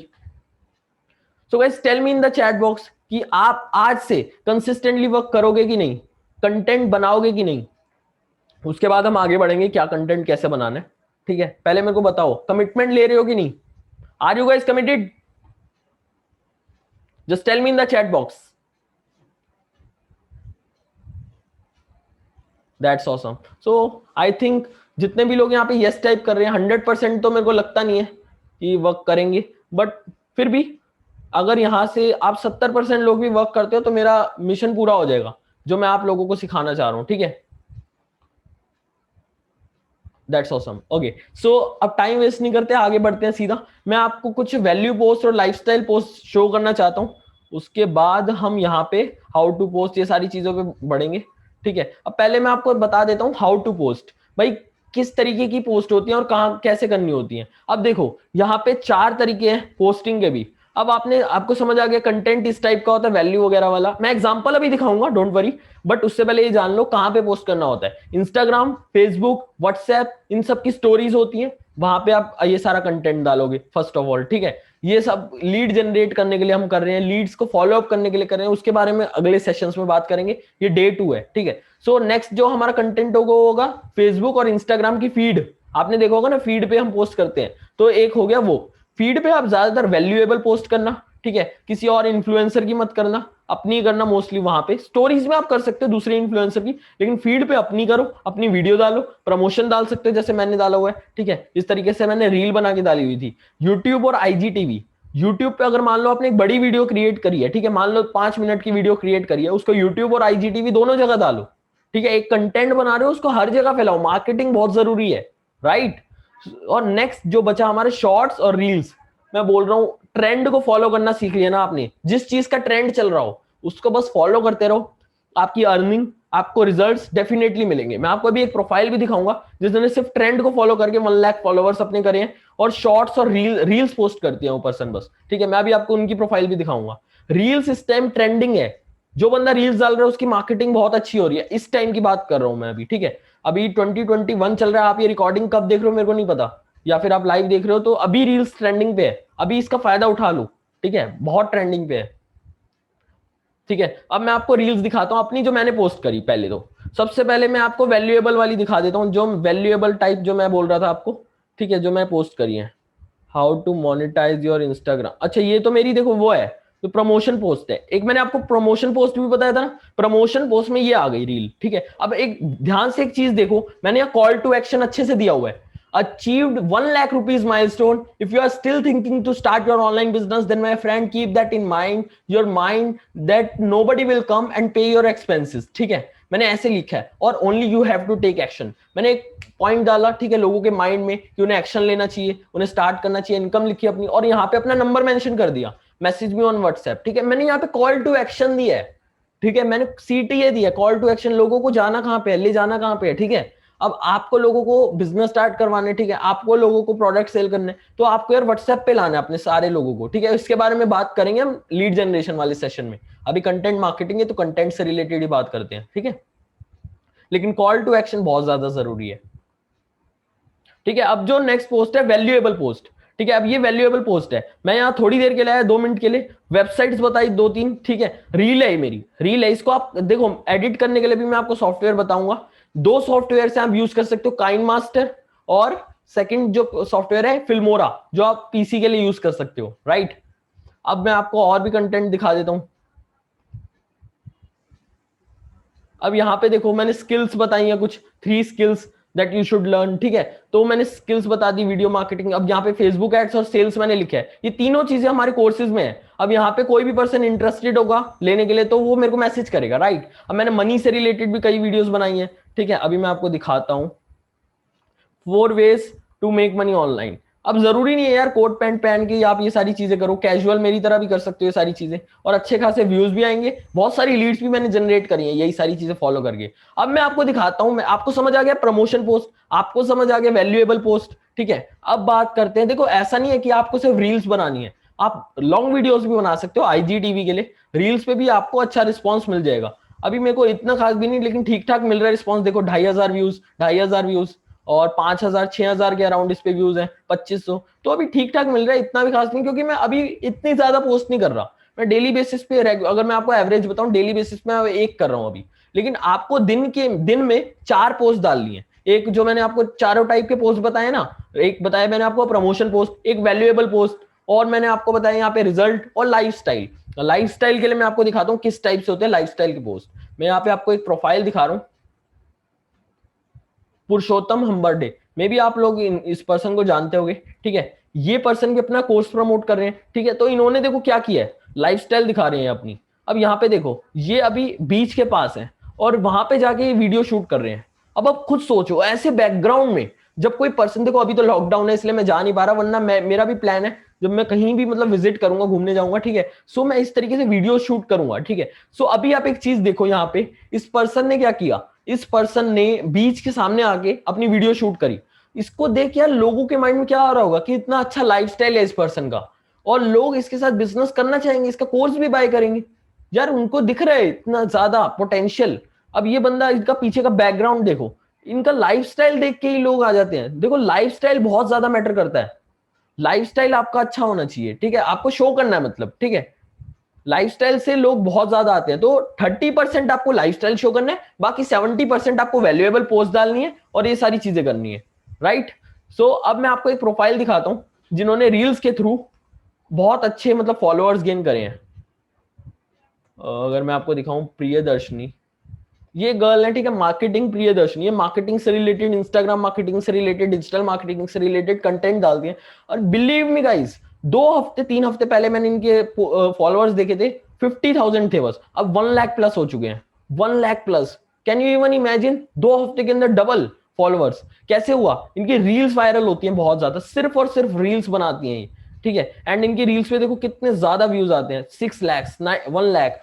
So guys tell me in the chat box कि आप आज से कंसिस्टेंटली वर्क करोगे कि नहीं, कंटेंट बनाओगे कि नहीं। उसके बाद हम आगे बढ़ेंगे क्या कंटेंट कैसे बनाना है, ठीक है। पहले मेरे को बताओ, कमिटमेंट ले रहे हो कि नहीं, are you guys committed, just tell me in the chat box. That's awesome. So I think जितने भी लोग यहाँ पे यस टाइप कर रहे हैं, 100% तो मेरे को लगता नहीं है कि वर्क करेंगे, बट फिर भी अगर यहां से आप 70% लोग भी वर्क करते हो तो मेरा मिशन पूरा हो जाएगा, जो मैं आप लोगों को सिखाना चाह रहा हूं, ठीक है। That's awesome. ओके, सो अब टाइम वेस्ट नहीं करते, आगे बढ़ते हैं सीधा। मैं आपको कुछ वैल्यू पोस्ट और लाइफस्टाइल पोस्ट शो करना चाहता हूँ, उसके बाद हम यहाँ पे हाउ टू पोस्ट, ये सारी चीजों पे बढ़ेंगे, ठीक है। अब पहले मैं आपको बता देता हूँ हाउ टू पोस्ट, भाई किस तरीके की पोस्ट होती है और कहाँ कैसे करनी होती है। अब देखो यहाँ पे 4 तरीके हैं पोस्टिंग के भी। अब आपको समझ आ गया कंटेंट इस टाइप का होता है, वैल्यू वगैरह वाला। मैं एग्जांपल अभी दिखाऊंगा, डोंट वरी, बट उससे पहले ये जान लो कहां पे पोस्ट करना होता है। इंस्टाग्राम, फेसबुक, व्हाट्सएप, इन सब की स्टोरीज होती है, वहां पे आप ये सारा कंटेंट डालोगे फर्स्ट ऑफ ऑल, ठीक है। ये सब लीड जनरेट करने के लिए हम कर रहे हैं, लीड्स को फॉलो अप करने के लिए कर रहे हैं, उसके बारे में अगले सेशंस में बात करेंगे, ये डे 2 है, ठीक है। सो नेक्स्ट जो हमारा कंटेंट होगा फेसबुक और इंस्टाग्राम की फीड, आपने देखा होगा ना फीड पे हम पोस्ट करते हैं, तो एक हो गया वो। फीड पे आप ज्यादातर वैल्यूएबल पोस्ट करना, ठीक है, किसी और इन्फ्लुएंसर की मत करना, अपनी करना मोस्टली। वहां पे स्टोरीज में आप कर सकते हो दूसरे इन्फ्लुएंसर की, लेकिन फीड पे अपनी करो, अपनी वीडियो डालो, प्रमोशन डाल सकते हो जैसे मैंने डाला हुआ है, ठीक है। इस तरीके से मैंने रील बना के डाली हुई थी। यूट्यूब और आईजीटीवी, यूट्यूब पे अगर मान लो आपने एक बड़ी वीडियो क्रिएट करी है, ठीक है, मान लो 5 मिनट की वीडियो क्रिएट करी है, उसको यूट्यूब और आईजीटीवी दोनों जगह डालो, ठीक है। एक कंटेंट बना रहे हो उसको हर जगह फैलाओ, मार्केटिंग बहुत जरूरी है, राइट। और नेक्स्ट जो बचा हमारे शॉर्ट्स और रील्स, मैं बोल रहा हूं ट्रेंड को फॉलो करना सीख लिया ना आपने, जिस चीज का ट्रेंड चल रहा हो उसको बस फॉलो करते रहो, आपकी अर्निंग, आपको रिजल्ट्स डेफिनेटली मिलेंगे। मैं आपको अभी एक प्रोफाइल भी दिखाऊंगा जिसने सिर्फ ट्रेंड को फॉलो करके 1 लाख फॉलोवर्स अपने करे हैं, और शॉर्ट्स और रील्स पोस्ट करती है वो पर्सन बस, ठीक है। मैं अभी आपको उनकी प्रोफाइल भी दिखाऊंगा। रील्स इस टाइम ट्रेंडिंग है, जो बंदा रील्स डाल रहा है उसकी मार्केटिंग बहुत अच्छी हो रही है, इस टाइम की बात कर रहा हूं मैं अभी, ठीक है। अभी 2021 चल रहा है, आप ये रिकॉर्डिंग कब देख रहे हो मेरे को नहीं पता, या फिर आप लाइव देख रहे हो, तो अभी रील्स ट्रेंडिंग पे है, अभी इसका फायदा उठा लो, ठीक है, बहुत ट्रेंडिंग पे है, ठीक है। अब मैं आपको रील्स दिखाता हूं अपनी जो मैंने पोस्ट करी। पहले तो सबसे पहले मैं आपको वैल्यूएबल वाली दिखा देता हूं, जो वैल्यूएबल टाइप जो मैं बोल रहा था आपको, ठीक है, जो मैं पोस्ट करी है। How to monetize your Instagram, अच्छा ये तो मेरी देखो वो है, तो प्रमोशन पोस्ट है। एक मैंने आपको प्रमोशन पोस्ट भी बताया था ना, प्रमोशन पोस्ट में ये आ गई रील, ठीक है। अब एक ध्यान से एक चीज देखो, मैंने यहाँ कॉल टू एक्शन अच्छे से दिया हुआ है। Achieved 1 lakh rupees milestone. If you are still thinking to start your online business, then my friend keep that in mind, your mind that nobody will come and pay your expenses. ठीक है, मैंने ऐसे लिखा है, और only you have to take action. मैंने एक point डाला, ठीक है, लोगों के माइंड में कि उन्हें एक्शन लेना चाहिए, उन्हें स्टार्ट करना चाहिए, इनकम लिखी अपनी, और यहाँ पे अपना नंबर मेंशन कर दिया, मैसेज मी ऑन व्हाट्सएप, ठीक है। मैंने यहाँ पे कॉल टू एक्शन दिया है, ठीक है, मैंने CTA दिया, कॉल टू एक्शन, लोगों को जाना कहाँ पे है, ले जाना कहाँ पे है, ठीक है। अब आपको लोगों को बिजनेस स्टार्ट करवाने, ठीक है, आपको लोगों को प्रोडक्ट सेल करने, तो आपको यार व्हाट्सएप पे लाना है अपने सारे लोगों को, ठीक है। इसके बारे में बात करेंगे हम लीड जनरेशन वाले सेशन में। अभी कंटेंट मार्केटिंग है तो कंटेंट से रिलेटेड ही बात करते हैं, ठीक है। लेकिन कॉल टू एक्शन बहुत ज्यादा जरूरी है, ठीक है। अब जो नेक्स्ट पोस्ट है, वैल्यूएबल पोस्ट, ठीक है। अब ये वैल्यूएबल पोस्ट है, मैं यहाँ थोड़ी देर के लिए आया, 2 मिनट के लिए, वेबसाइट्स बताई 2-3, ठीक है। रील है, मेरी रील है, इसको आप देखो, एडिट करने के लिए भी मैं आपको सॉफ्टवेयर बताऊंगा। 2 सॉफ्टवेयर से आप यूज कर सकते हो, काइंड मास्टर, और सेकंड जो सॉफ्टवेयर है फिल्मोरा, जो आप पीसी के लिए यूज कर सकते हो, राइट। अब मैं आपको और भी कंटेंट दिखा देता हूं। अब यहाँ पे देखो, मैंने स्किल्स बताई है कुछ, 3 skills that you should learn, ठीक है। तो मैंने स्किल्स बता दी, वीडियो मार्केटिंग। अब यहाँ पे फेसबुक एड्स और सेल्स मैंने लिखा है, ये तीनों चीजें हमारे कोर्सेज में है। अब यहाँ पे कोई भी पर्सन इंटरेस्टेड होगा लेने के लिए तो वो मेरे को मैसेज करेगा, राइट। अब मैंने मनी से रिलेटेड भी कई वीडियोस बनाई है, ठीक है। अभी मैं आपको दिखाता हूँ, 4 ways to make money online. अब जरूरी नहीं है यार कोट पैंट पहन के आप ये सारी चीजें करो, कैजुअल मेरी तरह भी कर सकते हो ये सारी चीजें, और अच्छे खासे व्यूज भी आएंगे, बहुत सारी लीड्स भी मैंने जनरेट करी है यही सारी चीजें फॉलो करके। अब मैं आपको दिखाता हूं, मैं आपको समझ आ गया प्रमोशन पोस्ट, आपको समझ आ गया वैल्यूएबल पोस्ट, ठीक है। अब बात करते हैं, देखो ऐसा नहीं है कि आपको सिर्फ रील्स बनानी है, आप लॉन्ग वीडियोस भी बना सकते हो IGTV के लिए, रील्स पे भी आपको अच्छा रिस्पॉन्स मिल जाएगा। अभी मेरे को इतना खास भी नहीं, लेकिन ठीक ठाक मिल रहा है रिस्पॉन्स, देखो 2,500 व्यूज और 5,000 6,000 के अराउंड इस पे व्यूज हैं, 2500, तो अभी ठीक ठाक मिल रहा है, इतना भी खास नहीं, क्योंकि मैं अभी इतनी ज्यादा पोस्ट नहीं कर रहा, मैं डेली बेसिस पे, अगर मैं आपको एवरेज बताऊं, डेली बेसिस पे मैं एक कर रहा हूं अभी। लेकिन आपको दिन में 4 पोस्ट डालनी है। एक जो मैंने आपको चारों टाइप के पोस्ट बताए ना, एक बताया मैंने आपको प्रमोशन पोस्ट, एक वैल्यूएबल पोस्ट, और मैंने आपको बताया यहाँ पे रिजल्ट और लाइफस्टाइल। लाइफस्टाइल के लिए मैं आपको दिखाता हूँ किस टाइप से होते हैं लाइफस्टाइल के पोस्ट। मैं यहाँ पे आपको एक प्रोफाइल दिखा रहा हूँ, पुरुषोत्तम हम्बरडे, मे भी आप लोग इस पर्सन को जानते होंगे, ठीक है। ये पर्सन भी अपना कोर्स प्रमोट कर रहे हैं, ठीक है। तो इन्होंने देखो क्या किया है, लाइफस्टाइल दिखा रहे हैं अपनी। अब यहाँ पे देखो, ये अभी बीच के पास है और वहां पे जाके ये वीडियो शूट कर रहे हैं। अब आप खुद सोचो, ऐसे बैकग्राउंड में जब कोई पर्सन, देखो अभी तो लॉकडाउन है इसलिए मैं जा नहीं पा रहा, वरना मेरा भी प्लान है जब मैं कहीं भी मतलब विजिट करूंगा, घूमने जाऊंगा, ठीक है, सो मैं इस तरीके से वीडियो शूट करूंगा, ठीक है। सो अभी आप एक चीज देखो, यहाँ पे इस पर्सन ने क्या किया, इस पर्सन ने बीच के सामने आके अपनी वीडियो शूट करी। इसको देख यार लोगों के माइंड में क्या आ रहा होगा कि इतना अच्छा लाइफस्टाइल है इस पर्सन का, और लोग इसके साथ बिजनेस करना चाहेंगे, इसका कोर्स भी बाय करेंगे। यार उनको दिख रहा है इतना ज्यादा पोटेंशियल। अब ये बंदा, इसका पीछे का बैकग्राउंड देखो, इनका लाइफस्टाइल देख के ही लोग आ जाते हैं। देखो लाइफस्टाइल बहुत ज्यादा मैटर करता है, लाइफस्टाइल आपका अच्छा होना चाहिए, ठीक है, आपको शो करना है मतलब, ठीक है। लाइफस्टाइल से लोग बहुत ज्यादा आते हैं, तो 30% आपको लाइफस्टाइल शो करना है, बाकी 70% आपको वैल्यूएबल पोस्ट डालनी है और ये सारी चीजें करनी है, राइट। सो अब मैं आपको एक प्रोफाइल दिखाता हूं जिन्होंने रील्स के थ्रू बहुत अच्छे मतलब फॉलोअर्स गेन करे हैं। अगर मैं आपको दिखाऊं, प्रियदर्शनी, ये गर्ल है, ठीक है, मार्केटिंग प्रियदर्शनी, ये मार्केटिंग से रिलेटेड, इंस्टाग्राम मार्केटिंग से रिलेटेड, डिजिटल मार्केटिंग से रिलेटेड कंटेंट डालती है। और बिलीव मी गाइस, 2 हफ्ते 3 हफ्ते पहले मैंने इनके फॉलोअर्स देखे थे, 50,000 थे बस, अब 1 लाख प्लस हो चुके हैं, 1 lakh plus. Can you even imagine, 2 हफ्ते के अंदर डबल फॉलोअर्स। कैसे हुआ, इनकी रील्स वायरल होती हैं बहुत ज्यादा, सिर्फ और सिर्फ रील्स बनाती हैं ये, ठीक है। एंड इनकी रील्स पे देखो कितने ज्यादा व्यूज आते हैं, 6 लाख, 1 लाख,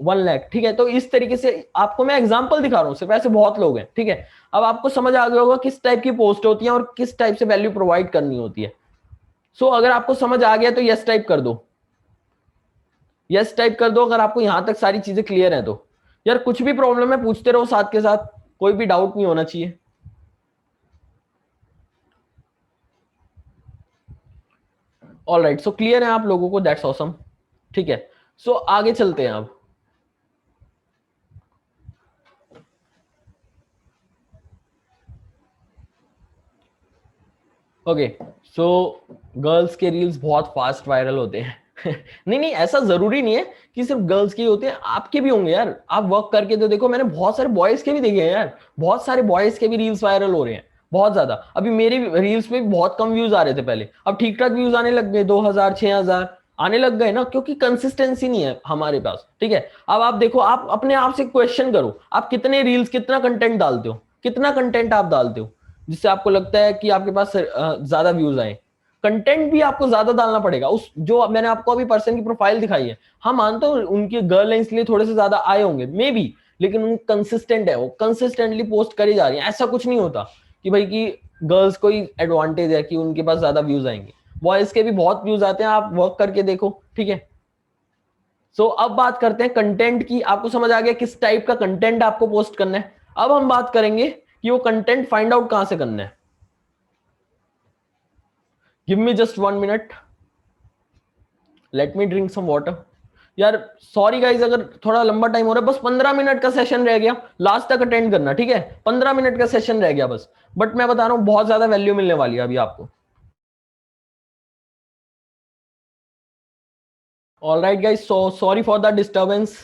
1 लाख, ठीक है। तो इस तरीके से आपको मैं एग्जांपल दिखा रहा हूं, सिर्फ ऐसे बहुत लोग हैं, ठीक है। अब आपको समझ आ गया होगा किस टाइप की पोस्ट होती है और किस टाइप से वैल्यू प्रोवाइड करनी होती है। सो अगर आपको समझ आ गया तो यस टाइप कर दो, यस टाइप कर दो अगर आपको यहां तक सारी चीजें क्लियर है तो। यार कुछ भी प्रॉब्लम है पूछते रहो साथ के साथ, कोई भी डाउट नहीं होना चाहिए। ऑल राइट, सो क्लियर है आप लोगों को, दैट्स ऑसम, ठीक है। सो आगे चलते हैं अब। ओके, सो गर्ल्स के रील्स बहुत फास्ट वायरल होते हैं नहीं नहीं, ऐसा जरूरी नहीं है कि सिर्फ गर्ल्स के ही होते हैं, आपके भी होंगे यार। आप वर्क करके तो देखो, मैंने बहुत सारे बॉयज के भी देखे हैं यार, बहुत सारे बॉयज के भी रील्स वायरल हो रहे हैं, बहुत ज्यादा। अभी मेरे रील्स पे भी बहुत कम व्यूज आ रहे थे पहले, अब ठीक ठाक व्यूज आने लग गए, 2000 6000 आने लग गए ना, क्योंकि कंसिस्टेंसी नहीं है हमारे पास, ठीक है। अब आप देखो, आप अपने आप से क्वेश्चन करो, आप कितने रील्स, कितना कंटेंट डालते हो, कितना कंटेंट आप डालते हो जिससे आपको लगता है कि आपके पास ज्यादा व्यूज आए। कंटेंट भी आपको ज्यादा डालना पड़ेगा। उस जो मैंने आपको अभी पर्सन की प्रोफाइल दिखाई है, हम मानते हो उनकी गर्ल है इसलिए थोड़े से ज्यादा आए होंगे मे बी, लेकिन उन कंसिस्टेंट है, वो कंसिस्टेंटली पोस्ट करी जा रही है। ऐसा कुछ नहीं होता कि भाई कि गर्ल्स को ही एडवांटेज है कि उनके पास ज्यादा व्यूज आएंगे, बॉयज के भी बहुत व्यूज आते हैं, आप वर्क करके देखो, ठीक है। सो अब बात करते हैं कंटेंट की। आपको समझ आ गया किस टाइप का कंटेंट आपको पोस्ट करना है। अब हम बात करेंगे कि वो कंटेंट फाइंड आउट कहां से करना है। Give me just 1 minute, let me drink some water. यार सॉरी गाइज अगर थोड़ा लंबा टाइम हो रहा है, बस 15 मिनट का सेशन रह गया, लास्ट तक अटेंड करना, ठीक है। 15 मिनट का सेशन रह गया बस, बट मैं बता रहा हूं बहुत ज्यादा वैल्यू मिलने वाली है अभी आपको। All right guys, so sorry for the disturbance,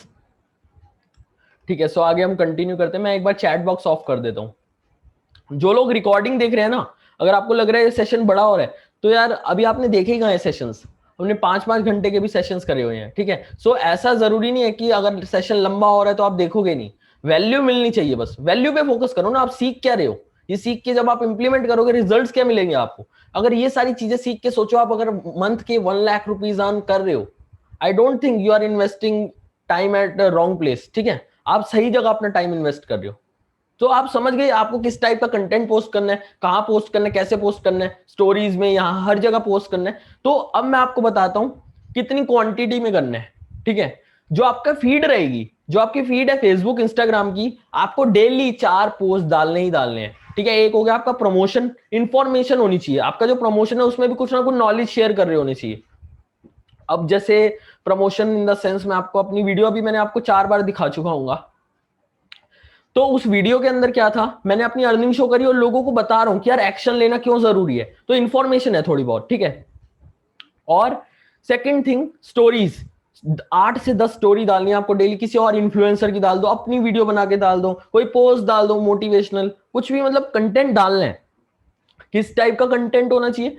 ठीक है। सो आगे हम कंटिन्यू करते हैं। मैं एक बार चैट बॉक्स ऑफ कर देता हूं। जो लोग रिकॉर्डिंग देख रहे हैं ना, अगर आपको लग रहा है ये सेशन बड़ा हो रहा है, तो यार अभी आपने देखे ही कहाँ है सेशंस, हमने 5-5 घंटे के भी सेशंस करे हुए हैं, ठीक है। सो ऐसा जरूरी नहीं है कि अगर सेशन लंबा हो रहा है तो आप देखोगे नहीं, वैल्यू मिलनी चाहिए, बस वैल्यू पे फोकस करो ना। आप सीख क्या रहे हो, ये सीख के जब आप इंप्लीमेंट करोगे, रिजल्ट्स क्या मिलेंगे आपको। अगर ये सारी चीजें सीख के सोचो, आप अगर मंथ के 1 लाख रुपीज अर्न कर रहे हो, I don't think you are investing time at wrong place, ठीक है। आप सही जगह अपना टाइम इन्वेस्ट कर रहे हो। तो आप समझ गए आपको किस टाइप का कंटेंट पोस्ट करना है, कहां पोस्ट करना है, कैसे पोस्ट करना है, स्टोरीज में, यहां हर जगह पोस्ट करना है। तो अब मैं आपको बताता हूं कितनी क्वांटिटी में करना है, ठीक है। जो आपका फीड रहेगी, जो आपकी फीड है फेसबुक इंस्टाग्राम की, आपको डेली 4 पोस्ट डालने ही डालने हैं, ठीक है। एक हो गया आपका प्रमोशन, इंफॉर्मेशन होनी चाहिए, आपका जो प्रमोशन है उसमें भी कुछ ना कुछ नॉलेज शेयर कर रहे होने चाहिए। अब जैसे प्रमोशन इन द सेंस, मैं आपको अपनी वीडियो अभी मैंने आपको 4 बार दिखा चुका हूँ। तो उस वीडियो के अंदर क्या था, मैंने अपनी अर्निंग शो करी और लोगों को बता रहा हूं कि यार एक्शन लेना क्यों जरूरी है, तो इन्फॉर्मेशन है थोड़ी बहुत, ठीक है। और सेकंड थिंग, स्टोरीज, 8 से 10 स्टोरी डालनी है आपको डेली, किसी और इन्फ्लुएंसर की डाल दो, अपनी वीडियो बना के डाल दो, कोई पोस्ट डाल दो मोटिवेशनल, कुछ भी, मतलब कंटेंट डालना है। किस टाइप का कंटेंट होना चाहिए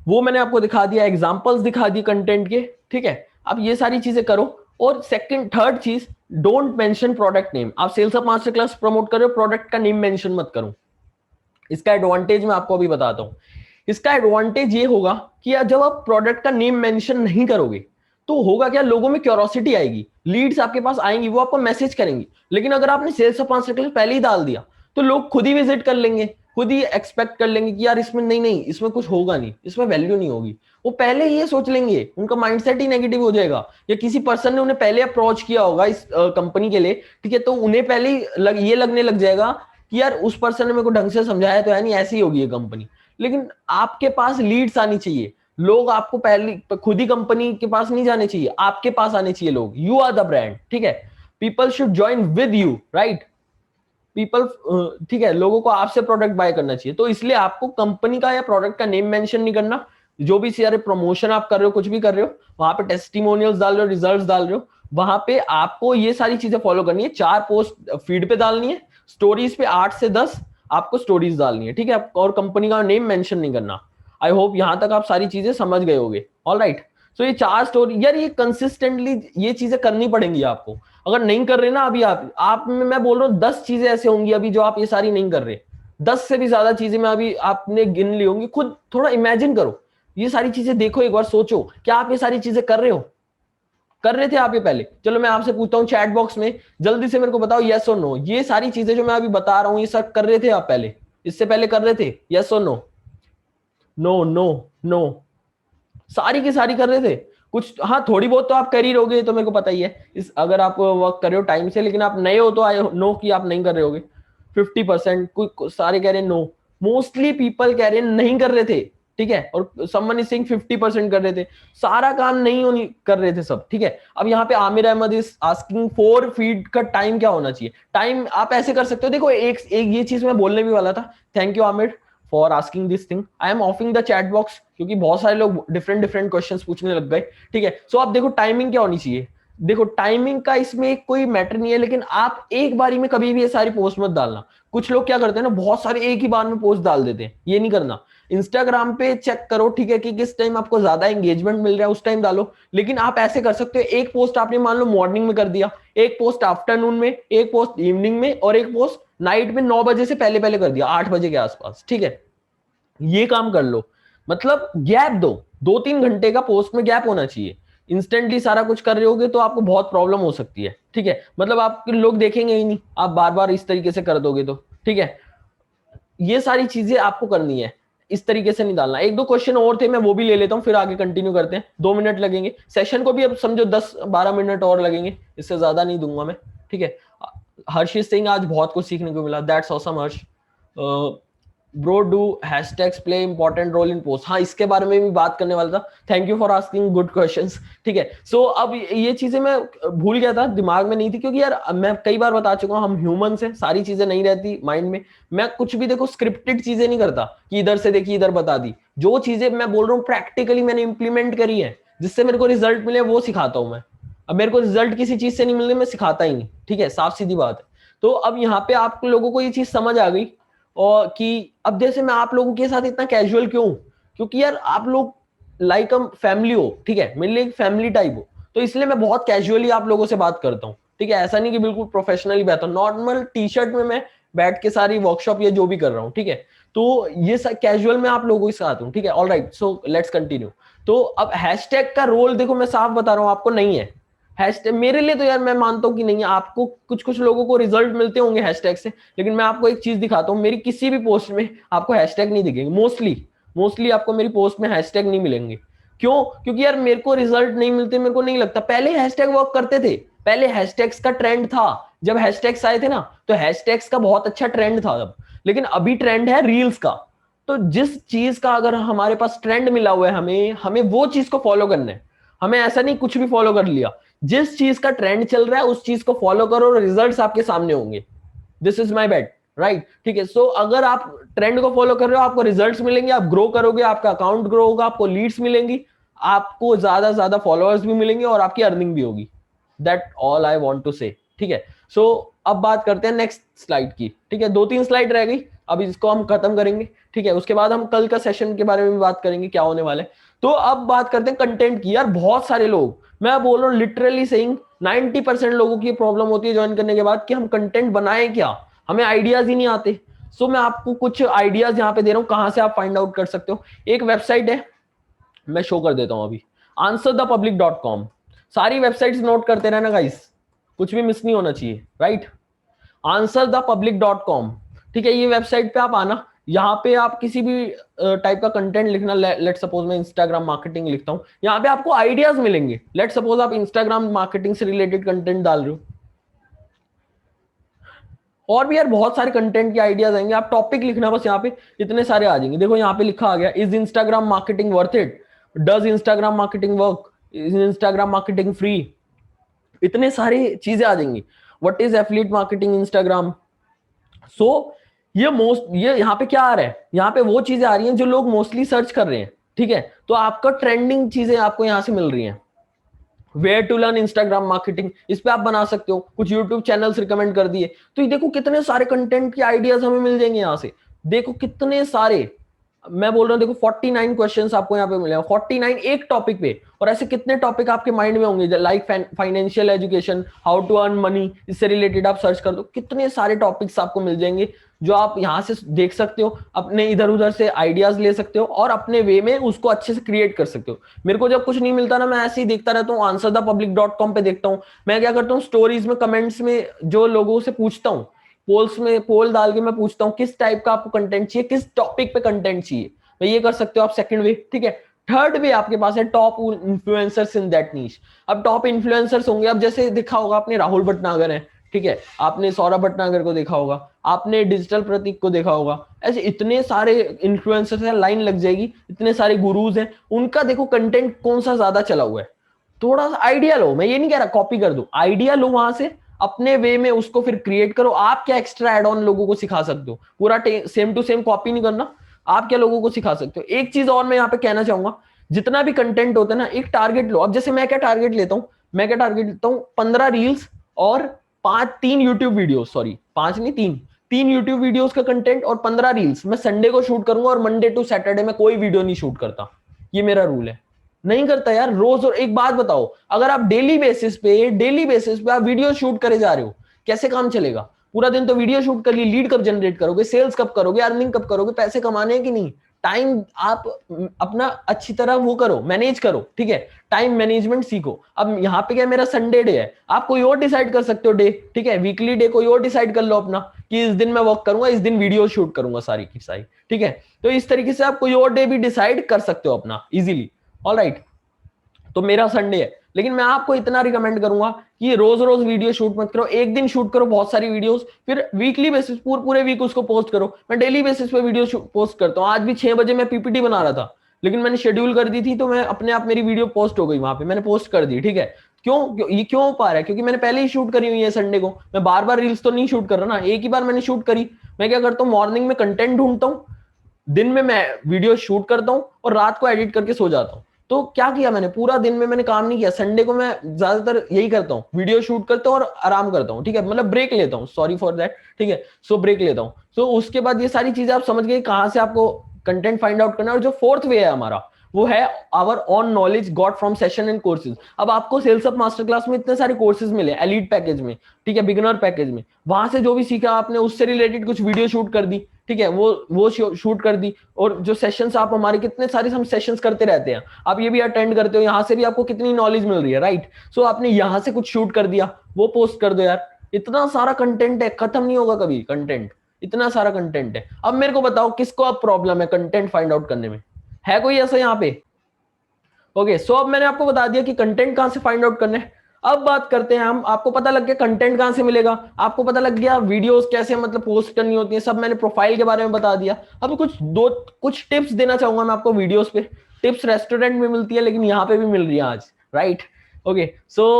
वो मैंने आपको दिखा दिया, एग्जांपल्स दिखा दी कंटेंट के, ठीक है। अब ये सारी चीजें करो। और सेकंड थर्ड चीज, डोंट मेंशन प्रोडक्ट नेम। आप sales up master class promote कर रहे हो, प्रोडक्ट का नेम मेंशन मत करो। इसका एडवांटेज मैं आपको अभी बताता हूं। इसका एडवांटेज ये होगा कि जब आप प्रोडक्ट का नेम मेंशन नहीं करोगे तो होगा क्या, लोगों में क्यूरोसिटी आएगी, लीड्स आपके पास आएंगी, वो आपको मैसेज करेंगी। लेकिन अगर आपने सेल्स अप मास्टर क्लास पहले ही डाल दिया तो लोग खुद ही विजिट कर लेंगे, खुद ही एक्सपेक्ट कर लेंगे कि यार इसमें नहीं नहीं, इसमें कुछ होगा नहीं, इसमें वैल्यू नहीं होगी। वो पहले ही ये सोच लेंगे, उनका माइंडसेट ही नेगेटिव हो जाएगा। या किसी पर्सन ने उन्हें पहले अप्रोच किया होगा इस कंपनी के लिए, ठीक है, तो उन्हें पहले ही ये लगने लग जाएगा कि यार उस पर्सन ने मेरे को ढंग से समझाया तो है नहीं, ऐसी होगी ये कंपनी। लेकिन आपके पास लीड्स आनी चाहिए, लोग आपको पहले खुद ही कंपनी के पास नहीं जाने चाहिए, आपके पास आने चाहिए लोग। यू आर द ब्रांड, ठीक है। People should join with you, right. People, ठीक है, लोगों को आपसे प्रोडक्ट बाय करना चाहिए। तो इसलिए आपको कंपनी का या प्रोडक्ट का नेम मेंशन नहीं करना। जो भी सारे प्रमोशन आप कर रहे हो, कुछ भी कर रहे हो, वहां पे टेस्टिमोनियल्स डाल रहे हो, रिजल्ट्स डाल रहे हो, वहां पे आपको ये सारी चीजें फॉलो करनी है। 4 पोस्ट फीड पे डालनी है, स्टोरीज पे 8 से 10 आपको स्टोरीज डालनी है, ठीक है। और कंपनी का नेम मेंशन नहीं करना। आई होप यहां तक आप सारी चीजें समझ गए होगे। All right. सो ये 4 स्टोरी यार, ये कंसिस्टेंटली ये चीजें करनी पड़ेंगी आपको। अगर नहीं कर रहे ना अभी आप मैं बोल रहा हूँ 10 चीजें ऐसे होंगी अभी जो आप ये सारी नहीं कर रहे। 10 से भी ज्यादा चीजें मैं अभी आपने गिन ली होंगी। खुद थोड़ा इमेजिन करो, ये सारी चीजें देखो, एक बार सोचो क्या आप ये सारी चीजें कर रहे हो, कर रहे थे आप ये पहले। चलो मैं आपसे पूछता हूँ चैट बॉक्स में, जल्दी से मेरे को बताओ यस और नो, ये सारी चीजें जो मैं अभी बता रहा हूँ ये सब कर रहे थे आप पहले, इससे पहले कर रहे थे, यस और नो। नो नो नो, सारी की सारी कर रहे थे। कुछ हाँ, थोड़ी बहुत तो आप कर ही रहोगे, तो मेरे को पता ही है इस, अगर आप वर्क कर रहे हो टाइम से। लेकिन आप नए हो तो आई नो कि आप नहीं कर रहे होगे। 50% कुछ सारे कह रहे हैं नो, मोस्टली पीपल कह रहे हैं नहीं कर रहे थे, ठीक है। और समवन इज सेइंग 50% कर रहे थे, सारा काम नहीं होनी कर रहे थे सब, ठीक है। अब यहाँ पे Aamir Ahmad is asking for feed का टाइम क्या होना चाहिए। टाइम आप ऐसे कर सकते हो, देखो एक ये चीज मैं बोलने भी वाला था, thank you Aamir for asking this thing. I am ऑफिंग the chat box क्योंकि बहुत सारे लोग डिफरेंट डिफरेंट क्वेश्चंस पूछने लग गए, ठीक है। सो अब देखो टाइमिंग क्या होनी चाहिए, देखो टाइमिंग का इसमें कोई मैटर नहीं है, लेकिन आप एक बारी में कभी भी ये सारी पोस्ट मत डालना। कुछ लोग क्या करते हैं ना, बहुत सारे एक ही बार में पोस्ट डाल देते हैं, ये नहीं करना। इंस्टाग्राम पे चेक करो, ठीक है, कि किस टाइम आपको ज्यादा एंगेजमेंट मिल रहा है, उस टाइम डालो। लेकिन आप ऐसे कर सकते हो, एक पोस्ट आपने मान लो मॉर्निंग में कर दिया, एक पोस्ट आफ्टरनून में, एक पोस्ट इवनिंग में, और एक पोस्ट नाइट में 9 बजे से पहले पहले कर दिया, 8 बजे के आसपास, ठीक है। ये काम कर लो, मतलब गैप दो, 2-3 घंटे का पोस्ट में गैप होना चाहिए। इंस्टेंटली सारा कुछ कर रहे होगे तो आपको बहुत प्रॉब्लम हो सकती है, ठीक है। मतलब आपके लोग देखेंगे ही नहीं, आप बार बार इस तरीके से कर दोगे तो, ठीक है। ये सारी चीजें आपको करनी है, इस तरीके से नहीं डालना। एक दो क्वेश्चन और थे, मैं वो भी ले लेता हूँ, फिर आगे कंटिन्यू करते हैं। 2 मिनट लगेंगे सेशन को भी, अब समझो 10-12 मिनट और लगेंगे, इससे ज्यादा नहीं दूंगा मैं, ठीक है। हर्षित सिंह, आज बहुत कुछ सीखने को मिला, that's awesome Harsh. Bro, do hashtags play important role in post? हाँ, इसके बारे में भी बात करने वाला था, thank you for asking good questions, ठीक है। सो अब ये चीजें मैं भूल गया था, दिमाग में नहीं थी, क्योंकि यार मैं कई बार बता चुका हूँ, हम ह्यूमंस हैं, सारी चीजें नहीं रहती माइंड में। मैं कुछ भी देखो स्क्रिप्टेड चीजें नहीं करता कि इधर से देखी इधर बता दी। जो चीजें मैं बोल रहा हूँ प्रैक्टिकली मैंने इंप्लीमेंट करी है, जिससे मेरे को रिजल्ट मिले, वो सिखाता हूँ मैं। अब मेरे को रिजल्ट किसी चीज से नहीं मिल रही, मैं सिखाता ही नहीं, ठीक है, साफ सीधी बात है। तो अब यहाँ पे आप लोगों को ये चीज समझ आ गई, और कि अब जैसे मैं आप लोगों के साथ इतना कैजुअल क्यों हूं, क्योंकि यार आप लोग लाइक हम फैमिली हो, ठीक है, मेरे लिए एक फैमिली टाइप हो, तो इसलिए मैं बहुत कैजुअली आप लोगों से बात करता हूँ, ठीक है। ऐसा नहीं कि बिल्कुल प्रोफेशनली बैठा हूं, नॉर्मल टी शर्ट में मैं बैठ के सारी वर्कशॉप या जो भी कर रहा हूँ, ठीक है। तो ये कैजुअल में आप लोगों के साथ हूँ, ठीक है। All right, so let's continue. तो अब हैशटैग का रोल देखो, मैं साफ बता रहा हूँ आपको, नहीं है हैशटैग मेरे लिए। तो यार मैं मानता हूँ कि नहीं, आपको कुछ कुछ लोगों को रिजल्ट मिलते होंगे हैशटैग से, लेकिन मैं आपको एक चीज दिखाता हूँ, मेरी किसी भी पोस्ट में आपको हैशटैग नहीं दिखेंगे, मोस्टली मोस्टली आपको मेरी पोस्ट में हैशटैग नहीं मिलेंगे। क्यों? क्योंकि यार मेरे को रिजल्ट नहीं मिलते, मेरे को नहीं लगता। पहले हैशटैग वर्क करते थे, पहले हैशटैग्स का ट्रेंड था, जब हैशटैग्स आए थे ना, तो हैशटैग्स का बहुत अच्छा ट्रेंड था तब। लेकिन अभी ट्रेंड है रील्स का। तो जिस चीज का अगर हमारे पास ट्रेंड मिला हुआ है, हमें हमें वो चीज को फॉलो करना है। हमें ऐसा नहीं कुछ भी फॉलो कर लिया, जिस चीज का ट्रेंड चल रहा है उस चीज को फॉलो करो और रिजल्ट्स आपके सामने होंगे। This is my bet, right, ठीक है। सो अगर आप ट्रेंड को फॉलो कर रहे हो, आपको रिजल्ट्स मिलेंगे, आप ग्रो करोगे, आपका अकाउंट ग्रो होगा, आपको लीड्स मिलेंगी, आपको ज्यादा ज्यादा फॉलोअर्स भी मिलेंगे, और आपकी अर्निंग भी होगी। That all I want to say, ठीक है। सो अब बात करते हैं नेक्स्ट स्लाइड की, ठीक है। 2-3 स्लाइड रह गई, अब इसको हम खत्म करेंगे, ठीक है। उसके बाद हम कल का सेशन के बारे में भी बात करेंगे, क्या होने वाला है। तो अब बात करते हैं कंटेंट की। यार बहुत सारे लोग, मैं बोल रहा हूँ लिटरली सेइंग 90% लोगों की प्रॉब्लम होती है ज्वाइन करने के बाद कि हम कंटेंट बनाएं क्या, हमें आइडियाज ही नहीं आते। सो मैं आपको कुछ आइडियाज यहाँ पे दे रहा हूँ, कहां से आप फाइंड आउट कर सकते हो। एक वेबसाइट है, मैं शो कर देता हूं अभी, answerthepublic.com। सारी वेबसाइट्स नोट करते रहना गाइस, कुछ भी मिस नहीं होना चाहिए, राइट। answerthepublic.com, ठीक है। ये वेबसाइट पे आप आना, यहाँ पे आप किसी भी टाइप का कंटेंट लिखना। लेट सपोज मैं इंस्टाग्राम मार्केटिंग लिखता हूँ, यहाँ पे आपको आइडियाज मिलेंगे। लेट सपोज आप इंस्टाग्राम मार्केटिंग से रिलेटेड कंटेंट डाल रहे हो, और भी यार बहुत सारे कंटेंट के आइडियाज आएंगे। आप टॉपिक लिखना बस, यहाँ पे इतने सारे आ जाएंगे। देखो यहाँ पे लिखा आ गया, is Instagram marketing worth it, does Instagram marketing work, is Instagram marketing free, इतने सारे चीजें आ जाएंगी। What is affiliate marketing Instagram. So ये यहाँ पे क्या आ रहा है, यहाँ पे वो चीजें आ रही हैं जो लोग मोस्टली सर्च कर रहे हैं, ठीक है। तो आपका ट्रेंडिंग चीजें आपको यहाँ से मिल रही हैं। Where to learn Instagram marketing, इस पे आप बना सकते हो। कुछ यूट्यूब चैनल्स रिकमेंड कर दिए, तो ये देखो कितने सारे कंटेंट के आइडियाज हमें मिल जाएंगे यहाँ से। देखो कितने सारे, मैं बोल रहा हूँ, देखो 49 क्वेश्चंस आपको यहाँ पे मिलेंगे, 49 एक टॉपिक पे। और ऐसे कितने टॉपिक आपके माइंड में होंगे, like financial education, how to earn money, इससे रिलेटेड आप सर्च कर दो, कितने सारे टॉपिक्स आपको मिल जाएंगे, जो आप यहाँ से देख सकते हो, अपने इधर उधर से आइडियाज ले सकते हो, और अपने वे में उसको अच्छे से क्रिएट कर सकते हो। मेरे को जब कुछ नहीं मिलता ना, मैं ऐसे ही देखता रहता हूँ, answerthepublic.com पे देखता हूँ। मैं क्या करता हूँ, स्टोरीज में, कमेंट्स में जो लोगों से पूछता हूँ, पोल्स में पोल डाल के मैं पूछता हूँ किस टाइप का आपको कंटेंट चाहिए, किस टॉपिक पे कंटेंट चाहिए। तो ये कर सकते हो आप, सेकंड वे, ठीक है। थर्ड वे आपके पास है टॉप इन्फ्लुएंसर्स इन दैट नीश। अब टॉप इन्फ्लुएंसर्स होंगे, अब जैसे देखा होगा आपने, राहुल भटनागर है, ठीक है, आपने सौरभ भटनागर को देखा होगा, आपने डिजिटल प्रतीक को देखा होगा। ऐसे इतने सारे इन्फ्लुएंसर्स हैं, लाइन लग जाएगी, इतने सारे गुरुज हैं। उनका देखो कंटेंट कौन सा ज्यादा चला हुआ है, थोड़ा सा आइडिया लो। मैं ये नहीं कह रहा कॉपी कर दो, आइडिया लो वहां से, अपने वे में उसको फिर क्रिएट करो। आप क्या एक्स्ट्रा एड ऑन लोगों को सिखा सकते हो, पूरा सेम टू सेम कॉपी नहीं करना। आप क्या लोगों को सिखा सकते हो। एक चीज और मैं यहाँ पे कहना चाहूंगा, जितना भी कंटेंट होता है ना, एक टारगेट लो। अब जैसे मैं क्या टारगेट लेता हूँ, मैं क्या टारगेट लेता हूँ, 15 रील्स और 3 यूट्यूब वीडियो, सॉरी 5 नहीं 3 यूट्यूब वीडियोस का कंटेंट और 15 रील्स मैं संडे को शूट करूंगा, और मंडे टू सैटरडे में कोई वीडियो नहीं शूट करता। ये मेरा रूल है। नहीं करता यार रोज। और एक बात बताओ, अगर आप डेली बेसिस पे आप वीडियो शूट करे जा रहे हो, कैसे काम चलेगा? पूरा दिन तो वीडियो शूट कर ली, लीड कब जनरेट करोगे, सेल्स कब करोगे, अर्निंग कब करोगे, पैसे कमाने हैं कि नहीं? टाइम आप अपना अच्छी तरह वो करो, मैनेज करो, ठीक है, टाइम मैनेजमेंट सीखो। अब यहाँ पे क्या, मेरा संडे डे है, आप कोई और डिसाइड कर सकते हो डे, ठीक है, वीकली डे कोई और डिसाइड कर लो अपना, कि इस दिन मैं वर्क करूंगा, इस दिन वीडियो शूट करूंगा सारी की सारी, ठीक है। तो इस तरीके से आप कोई और डे भी डिसाइड कर सकते हो अपना इजीली। ऑलराइट, तो मेरा संडे है, लेकिन मैं आपको इतना रिकमेंड करूंगा कि रोज रोज वीडियो शूट मत करो, एक दिन शूट करो बहुत सारी वीडियोस, फिर वीकली बेसिस पूरे वीक उसको पोस्ट करो। मैं डेली बेसिस पे वीडियो पोस्ट करता हूँ। आज भी 6 बजे मैं पीपीटी बना रहा था, लेकिन मैंने शेड्यूल कर दी थी, तो मैं अपने आप मेरी वीडियो पोस्ट हो गई, वहां पे मैंने पोस्ट कर दी, ठीक है। ये क्यों हो पा रहा है? क्योंकि मैंने पहले ही शूट करी हुई है संडे को। मैं बार बार रील्स तो नहीं शूट कर रहा ना, एक ही बार मैंने शूट करी। मैं क्या करता हूँ, मॉर्निंग में कंटेंट ढूंढता हूँ, दिन में मैं वीडियो शूट करता हूँ, और रात को एडिट करके सो जाता हूँ। तो क्या किया मैंने, पूरा दिन में मैंने काम नहीं किया। संडे को मैं ज्यादातर यही करता हूँ, वीडियो शूट करता हूँ और आराम करता हूँ, ठीक है, मतलब ब्रेक लेता हूँ, सॉरी फॉर दैट, ठीक है। सो ब्रेक लेता हूँ। सो उसके बाद ये सारी चीजें आप समझ गए कहां से आपको कंटेंट फाइंड आउट करना है। और जो फोर्थ वे है हमारा, वो है our on knowledge got from session and courses. अब आपको सेल्स अप मास्टर क्लास में इतने सारे कोर्सेज मिले, एलीट पैकेज में, ठीक है, बिगिनर पैकेज में, वहां से जो भी सीखा आपने उससे रिलेटेड कुछ वीडियो शूट कर दी, ठीक है, वो शूट कर दी। और जो सेशंस आप हमारे, कितने सारे हम सेशंस करते रहते हैं, आप ये भी अटेंड करते हो, यहाँ से भी आपको कितनी नॉलेज मिल रही है, राइट। सो आपने यहाँ से कुछ शूट कर दिया, वो पोस्ट कर दो यार। इतना सारा कंटेंट है, खत्म नहीं होगा कभी कंटेंट, इतना सारा कंटेंट है। अब मेरे को बताओ किसको अब प्रॉब्लम है कंटेंट फाइंड आउट करने में, है कोई ऐसा यहाँ पे? ओके, सो अब मैंने आपको बता दिया कि कंटेंट कहां से फाइंड आउट करना है। अब बात करते हैं हम, आपको पता लग गया कंटेंट कहां से मिलेगा, आपको पता लग गया वीडियोस कैसे मतलब पोस्ट करनी होती है, सब मैंने प्रोफाइल के बारे में बता दिया। अब कुछ टिप्स देना चाहूंगा मैं आपको वीडियोस पे। टिप्स रेस्टोरेंट में मिलती है, लेकिन यहाँ पे भी मिल रही है आज, राइट। ओके, सो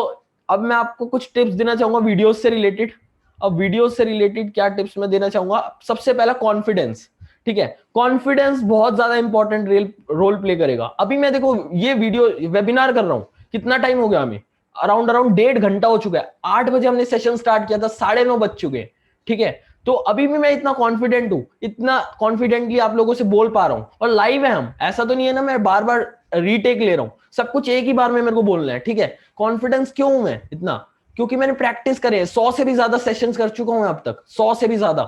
अब मैं आपको कुछ टिप्स देना चाहूंगा वीडियोस से रिलेटेड। अब वीडियोस से रिलेटेड क्या टिप्स मैं देना चाहूंगा, सबसे पहला कॉन्फिडेंस, ठीक है। कॉन्फिडेंस बहुत ज्यादा इंपॉर्टेंट रोल प्ले करेगा। अभी मैं देखो ये वीडियो वेबिनार कर रहा हूं, कितना टाइम हो गया हमें, अराउंड 1.5 घंटा हो चुका है। 8 बजे हमने सेशन स्टार्ट किया था, 9:30 बज चुके हैं, ठीक है। तो अभी भी मैं इतना कॉन्फिडेंट हूं, इतना कॉन्फिडेंटली आप लोगों से बोल पा रहा हूं, और लाइव है हम, ऐसा तो नहीं है ना मैं बार बार रीटेक ले रहा हूं, सब कुछ एक ही बार में मेरे को बोलना है, ठीक है। कॉन्फिडेंस क्यों हूं मैं इतना? क्योंकि मैंने प्रैक्टिस करे, 100 से भी ज्यादा सेशंस कर चुका हूं अब तक, 100 से भी ज्यादा,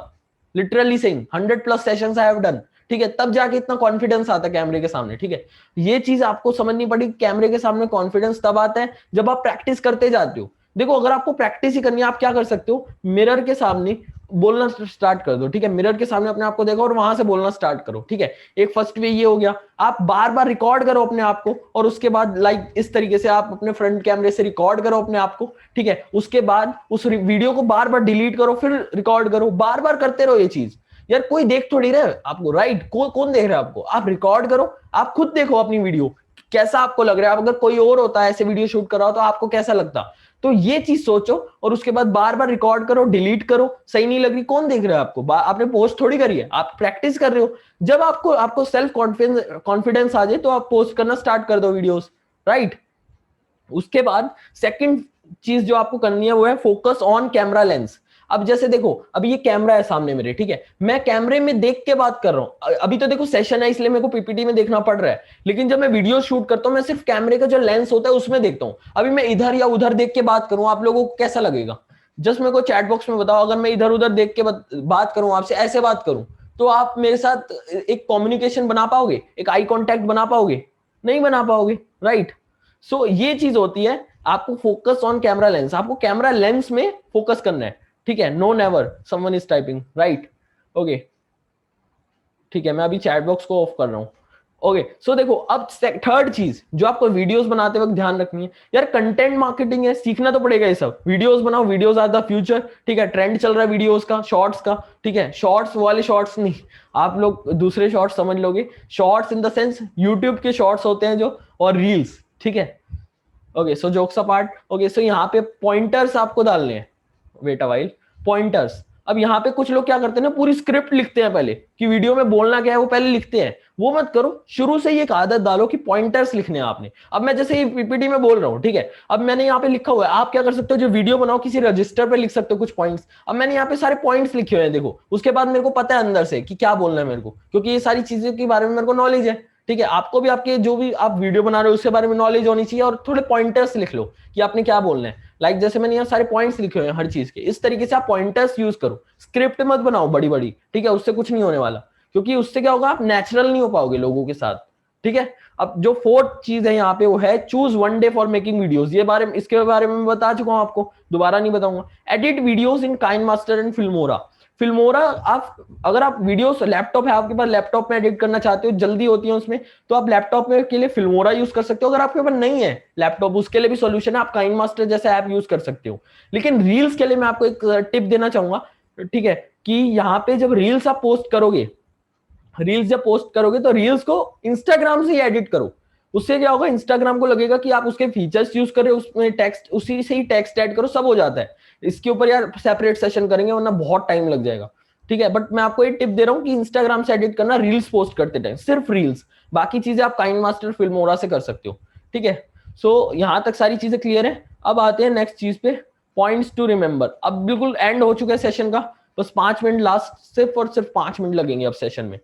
literally saying 100+ sessions I have done, ठीक है। तब जाके इतना कॉन्फिडेंस आता है कैमरे के सामने, ठीक है। ये चीज आपको समझनी पड़ी, कैमरे के सामने कॉन्फिडेंस तब आता है जब आप प्रैक्टिस करते जाते हो। देखो अगर आपको प्रैक्टिस ही करनी है, आप क्या कर सकते हो, मिरर के सामने बोलना स्टार्ट कर दो, ठीक है। मिरर के सामने अपने आप को देखो और वहां से बोलना स्टार्ट करो, ठीक है। एक फर्स्ट वे ये हो गया। आप बार बार रिकॉर्ड करो अपने आप को, और उसके बाद लाइक इस तरीके से आप अपने फ्रंट कैमरे से रिकॉर्ड करो अपने आप को, ठीक है। उसके बाद उस वीडियो को बार बार डिलीट करो, फिर रिकॉर्ड करो, बार बार करते रहो ये चीज। यार कोई देख थोड़ी रहा है आपको, राइट, कौन देख रहा है आपको? आप रिकॉर्ड करो, आप खुद देखो अपनी वीडियो, कैसा आपको लग रहा है। अगर कोई और होता है ऐसे वीडियो शूट कर रहा हो तो आपको कैसा लगता? तो ये चीज सोचो, और उसके बाद बार बार रिकॉर्ड करो, डिलीट करो। सही नहीं लग रही, कौन देख रहा है आपको? आपने पोस्ट थोड़ी करी है, आप प्रैक्टिस कर रहे हो। जब आपको सेल्फ कॉन्फिडेंस आ जाए तो आप पोस्ट करना स्टार्ट कर दो वीडियोस, राइट। उसके बाद सेकंड चीज जो आपको करनी है वो है फोकस ऑन कैमरा लेंस। अब जैसे देखो, अभी ये कैमरा है सामने मेरे, ठीक है, मैं कैमरे में देख के बात कर रहा हूं। अभी तो देखो सेशन है इसलिए मेरे को पीपीटी में देखना पड़ रहा है, लेकिन जब मैं वीडियो शूट करता हूं मैं सिर्फ कैमरे का जो लेंस होता है उसमें देखता हूं। अभी मैं इधर या उधर देख के बात करूं, आप लोगों को कैसा लगेगा? जस्ट मेरे को चैट बॉक्स में बताओ, अगर मैं इधर उधर देख के बात करूं आपसे, ऐसे बात करूं, तो आप मेरे साथ एक कम्युनिकेशन बना पाओगे, एक आई कॉन्टेक्ट बना पाओगे? नहीं बना पाओगे, राइट। सो ये चीज होती है, आपको फोकस ऑन कैमरा लेंस, आपको कैमरा लेंस में फोकस करना है, ठीक है। No never someone is typing, right. Okay, ठीक है, मैं अभी चैट बॉक्स को ऑफ कर रहा हूं। ओके, सो देखो अब थर्ड चीज जो आपको वीडियोस बनाते वक्त ध्यान रखनी है, यार कंटेंट मार्केटिंग है, सीखना तो पड़ेगा ये सब। वीडियोस बनाओ, वीडियोस आर द फ्यूचर, ठीक है। ट्रेंड चल रहा है वीडियोस का, शॉर्ट्स का, ठीक है। शॉर्ट्स वाले शॉर्ट्स नहीं, आप लोग दूसरे शॉर्ट्स समझ लोगे। Shorts in the sense YouTube के शॉर्ट्स होते हैं जो, और रील्स, ठीक है। Okay, so jokes apart. Okay, so यहाँ पे पॉइंटर्स आपको डालने हैं, वेट अ व्हाइल, पॉइंटर्स। अब यहाँ पे कुछ लोग क्या करते हैं ना, पूरी स्क्रिप्ट लिखते हैं पहले कि वीडियो में बोलना क्या है वो पहले लिखते हैं। वो मत करो, शुरू से ही एक आदत डालो कि पॉइंटर्स लिखने हैं आपने। अब मैं जैसे ये पीपीटी में बोल रहा हूँ, ठीक है, अब मैंने यहाँ पे लिखा हुआ है, आप क्या कर सकते हो, जो वीडियो बनाओ किसी रजिस्टर पे लिख सकते हो कुछ पॉइंट्स। अब मैंने यहाँ पे सारे पॉइंट्स लिखे हुए हैं, देखो, उसके बाद मेरे को पता है अंदर से कि क्या बोलना है मेरे को, क्योंकि ये सारी चीजों के बारे में मेरे को नॉलेज है। ठीक है, आपको भी आपके जो भी आप वीडियो बना रहे हो उसके बारे में नॉलेज होनी चाहिए, और थोड़े पॉइंटर्स लिख लो कि आपने क्या बोलना है। लाइक जैसे मैंने यहाँ सारे पॉइंट्स लिखे हुए हैं हर चीज के, इस तरीके से आप पॉइंटर्स यूज करो, स्क्रिप्ट मत बनाओ बड़ी बड़ी, ठीक है, उससे कुछ नहीं होने वाला, क्योंकि उससे क्या होगा, आप नेचुरल नहीं हो पाओगे लोगों के साथ। ठीक है, अब जो फोर्थ चीज है यहाँ पे वो है choose one day for making videos. ये बारे में, इसके बारे में मैं बता चुका हूँ आपको, दोबारा नहीं बताऊंगा। Edit videos in KineMaster and Filmora. Filmora, आप अगर आप वीडियोस, लैपटॉप है आपके पास, लैपटॉप में एडिट करना चाहते हो, जल्दी होती है उसमें, तो आप लैपटॉप में के लिए फिल्मोरा यूज कर सकते हो। अगर आपके पास नहीं है लैपटॉप, उसके लिए भी सॉल्यूशन है, आप काइनमास्टर जैसा ऐप यूज कर सकते हो। लेकिन रील्स के लिए मैं आपको एक टिप देना चाहूंगा, ठीक है, कि यहाँ पे जब रील्स आप पोस्ट करोगे, रील्स जब पोस्ट करोगे तो रील्स को इंस्टाग्राम से ही एडिट करो। उससे क्या होगा, इंस्टाग्राम को लगेगा कि आप उसके फीचर्स यूज कर रहे हो, उसमें टेक्स्ट, उसी से ही टेक्स्ट ऐड करो, सब हो जाता है। इसके ऊपर यार सेपरेट सेशन करेंगे वरना बहुत टाइम लग जाएगा। ठीक है, बट मैं आपको एक टिप दे रहा हूँ कि इंस्टाग्राम से एडिट करना, रील्स पोस्ट करते टाइम सिर्फ रील्स, बाकी चीजें आप काइनमास्टर फिल्मोरा से कर सकते हो। ठीक है, सो यहां तक सारी चीजें क्लियर है। अब आते हैं नेक्स्ट चीज पे, पॉइंट्स टू रिमेंबर। अब बिल्कुल एंड हो चुका है सेशन का, बस 5 मिनट लास्ट, सिर्फ और सिर्फ 5 मिनट लगेंगे अब सेशन में।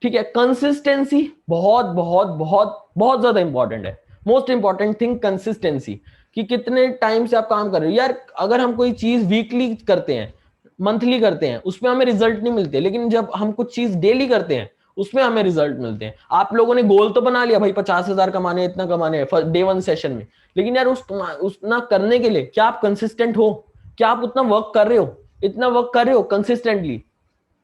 ठीक है, कंसिस्टेंसी बहुत बहुत बहुत बहुत ज्यादा इंपॉर्टेंट है। मोस्ट इंपॉर्टेंट थिंग कंसिस्टेंसी, कि कितने टाइम से आप काम कर रहे हो। यार अगर हम कोई चीज वीकली करते हैं, मंथली करते हैं, उसमें हमें रिजल्ट नहीं मिलते, लेकिन जब हम कुछ चीज डेली करते हैं उसमें हमें रिजल्ट मिलते हैं। आप लोगों ने गोल तो बना लिया भाई, 50,000 कमाने, इतना कमाने हैं डे 1 सेशन में, लेकिन यार उतना करने के लिए क्या आप कंसिस्टेंट हो? क्या आप उतना वर्क कर रहे हो, इतना वर्क कर रहे हो कंसिस्टेंटली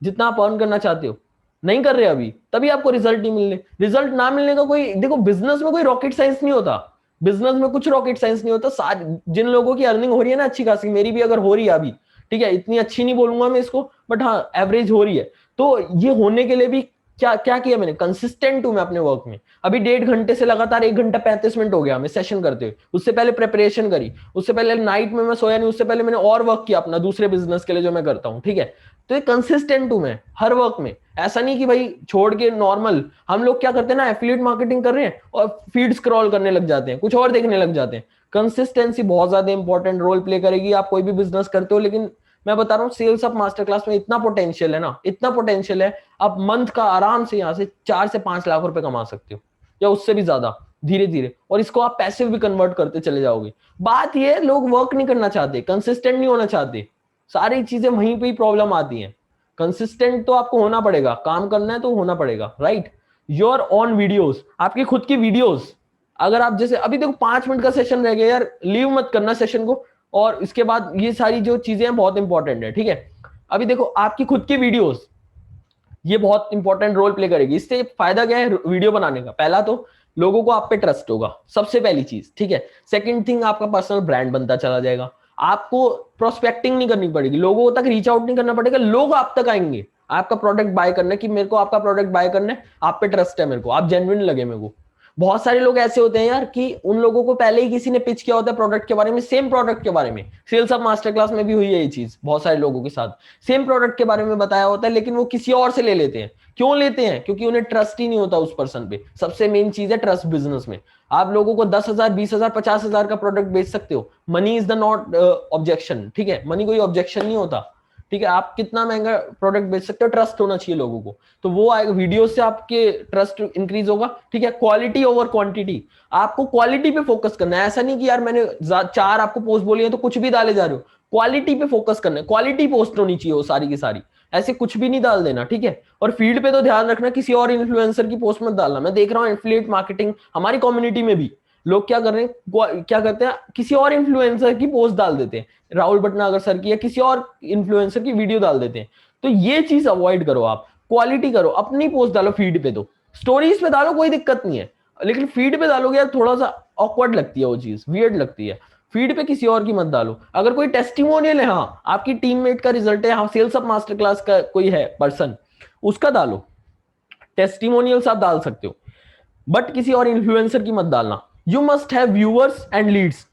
जितना आप अर्न करना चाहते हो? नहीं कर रहे अभी, तभी आपको रिजल्ट नहीं मिल रहे। रिजल्ट ना मिलने का कोई, देखो बिजनेस में कोई रॉकेट साइंस नहीं होता, बिजनेस में कुछ रॉकेट साइंस नहीं होता। सारे जिन लोगों की अर्निंग हो रही है ना अच्छी खासी, मेरी भी अगर हो रही है अभी, ठीक है, इतनी अच्छी नहीं बोलूंगा मैं इसको, बट हाँ एवरेज हो रही है, तो ये होने के लिए भी क्या क्या किया मैंने, कंसिस्टेंट हूं मैं अपने वर्क में। अभी 1.5 घंटे से लगातार 1 घंटा 35 मिनट हो गया हमें सेशन करते हुए, उससे पहले प्रेपरेशन करी, उससे पहले नाइट में मैं सोया नहीं, उससे पहले मैंने और वर्क किया अपना दूसरे बिजनेस के लिए जो मैं करता हूँ। ठीक है, तो ये कंसिस्टेंट हूं मैं हर वर्क में। ऐसा नहीं कि भाई छोड़ के नॉर्मल, हम लोग क्या करते हैं ना, एफिलिएट मार्केटिंग कर रहे हैं और फीड स्क्रॉल करने लग जाते हैं, कुछ और देखने लग जाते हैं। कंसिस्टेंसी बहुत ज्यादा इंपॉर्टेंट रोल प्ले करेगी। आप कोई भी बिजनेस करते हो, लेकिन मैं बता रहा हूँ सेल्स अप मास्टर क्लास में इतना पोटेंशियल है ना, इतना पोटेंशियल है, आप मंथ का आराम से यहाँ से 4 से 5 लाख रुपए कमा सकते हो, या उससे भी ज्यादा धीरे धीरे, और इसको आप पैसिव भी कन्वर्ट करते चले जाओगे। बात ये, लोग वर्क नहीं करना चाहते, कंसिस्टेंट नहीं होना चाहते, सारी चीजें वहीं पे ही प्रॉब्लम आती हैं। कंसिस्टेंट तो आपको होना पड़ेगा, काम करना है तो होना पड़ेगा, राइट। योर ऑन वीडियोस, आपकी खुद की वीडियोस। अगर आप जैसे अभी देखो 5 मिनट का सेशन रह गया यार, लीव मत करना सेशन को, और इसके बाद ये सारी जो चीजें हैं बहुत इंपॉर्टेंट है। ठीक है, अभी देखो आपकी खुद की वीडियोस, ये बहुत इंपॉर्टेंट रोल प्ले करेगी। इससे फायदा क्या है वीडियो बनाने का, पहला तो लोगों को आप पे ट्रस्ट होगा, सबसे पहली चीज। ठीक है, सेकंड थिंग, आपका पर्सनल ब्रांड बनता चला जाएगा। आपको प्रोस्पेक्टिंग नहीं करनी पड़ेगी, लोगों तक रीच आउट नहीं करना पड़ेगा, लोग आप तक आएंगे आपका प्रोडक्ट बाय करने, कि मेरे को आपका प्रोडक्ट बाय करना है, आप पे ट्रस्ट है मेरे को, आप जेन्युइन लगे मेरे को। बहुत सारे लोग ऐसे होते हैं यार कि उन लोगों को पहले ही किसी ने पिच किया होता है प्रोडक्ट के बारे में, सेम प्रोडक्ट के बारे में। सेल्स अप मास्टर क्लास में भी हुई है ये चीज बहुत सारे लोगों के साथ, सेम प्रोडक्ट के बारे में बताया होता है, लेकिन वो किसी और से ले लेते हैं। क्यों लेते हैं? क्योंकि उन्हें ट्रस्ट ही नहीं होता उस पर्सन पे। सबसे मेन चीज है ट्रस्ट बिजनेस में। आप लोगों को 10,000 20,000 50,000 का प्रोडक्ट बेच सकते हो, money is the not objection. ठीक है, मनी कोई ऑब्जेक्शन नहीं होता। ठीक है, आप कितना महंगा प्रोडक्ट बेच सकते हो, ट्रस्ट होना चाहिए लोगों को, तो वो आएगा, वीडियो से आपके ट्रस्ट इंक्रीज होगा। ठीक है, क्वालिटी ओवर क्वांटिटी, आपको क्वालिटी पे फोकस करना है। ऐसा नहीं कि यार मैंने 4 आपको पोस्ट बोली है तो कुछ भी डाले जा रहे हो, क्वालिटी पे फोकस करना है, क्वालिटी पोस्ट होनी चाहिए वो सारी की सारी, ऐसे कुछ भी नहीं डाल देना। ठीक है, और फीड पे तो ध्यान रखना, किसी और इन्फ्लुएंसर की पोस्ट मत डालना। मैं देख रहा हूँ एफिलिएट मार्केटिंग हमारी कम्युनिटी में भी लोग क्या कर रहे हैं, क्या करते हैं, किसी और इन्फ्लुएंसर की पोस्ट डाल देते हैं, राहुल भटनागर सर की या किसी और इन्फ्लुएंसर की वीडियो डाल देते हैं। तो ये चीज अवॉइड करो, आप क्वालिटी करो, अपनी पोस्ट डालो फीड पे, तो स्टोरीज पे डालो कोई दिक्कत नहीं है, लेकिन फीड पे डालोगे यार थोड़ा सा ऑकवर्ड लगती है वो चीज, वियर्ड लगती है। फीड पे किसी और की मत डालो। अगर कोई टेस्टिमोनियल है, हाँ आपकी टीममेट का रिजल्ट है, हाँ सेल्स अप मास्टर क्लास का कोई है पर्सन, उसका डालो, टेस्टिमोनियल्स आप डाल सकते हो, बट किसी और इन्फ्लुएंसर की मत डालना। You must have viewers and leads,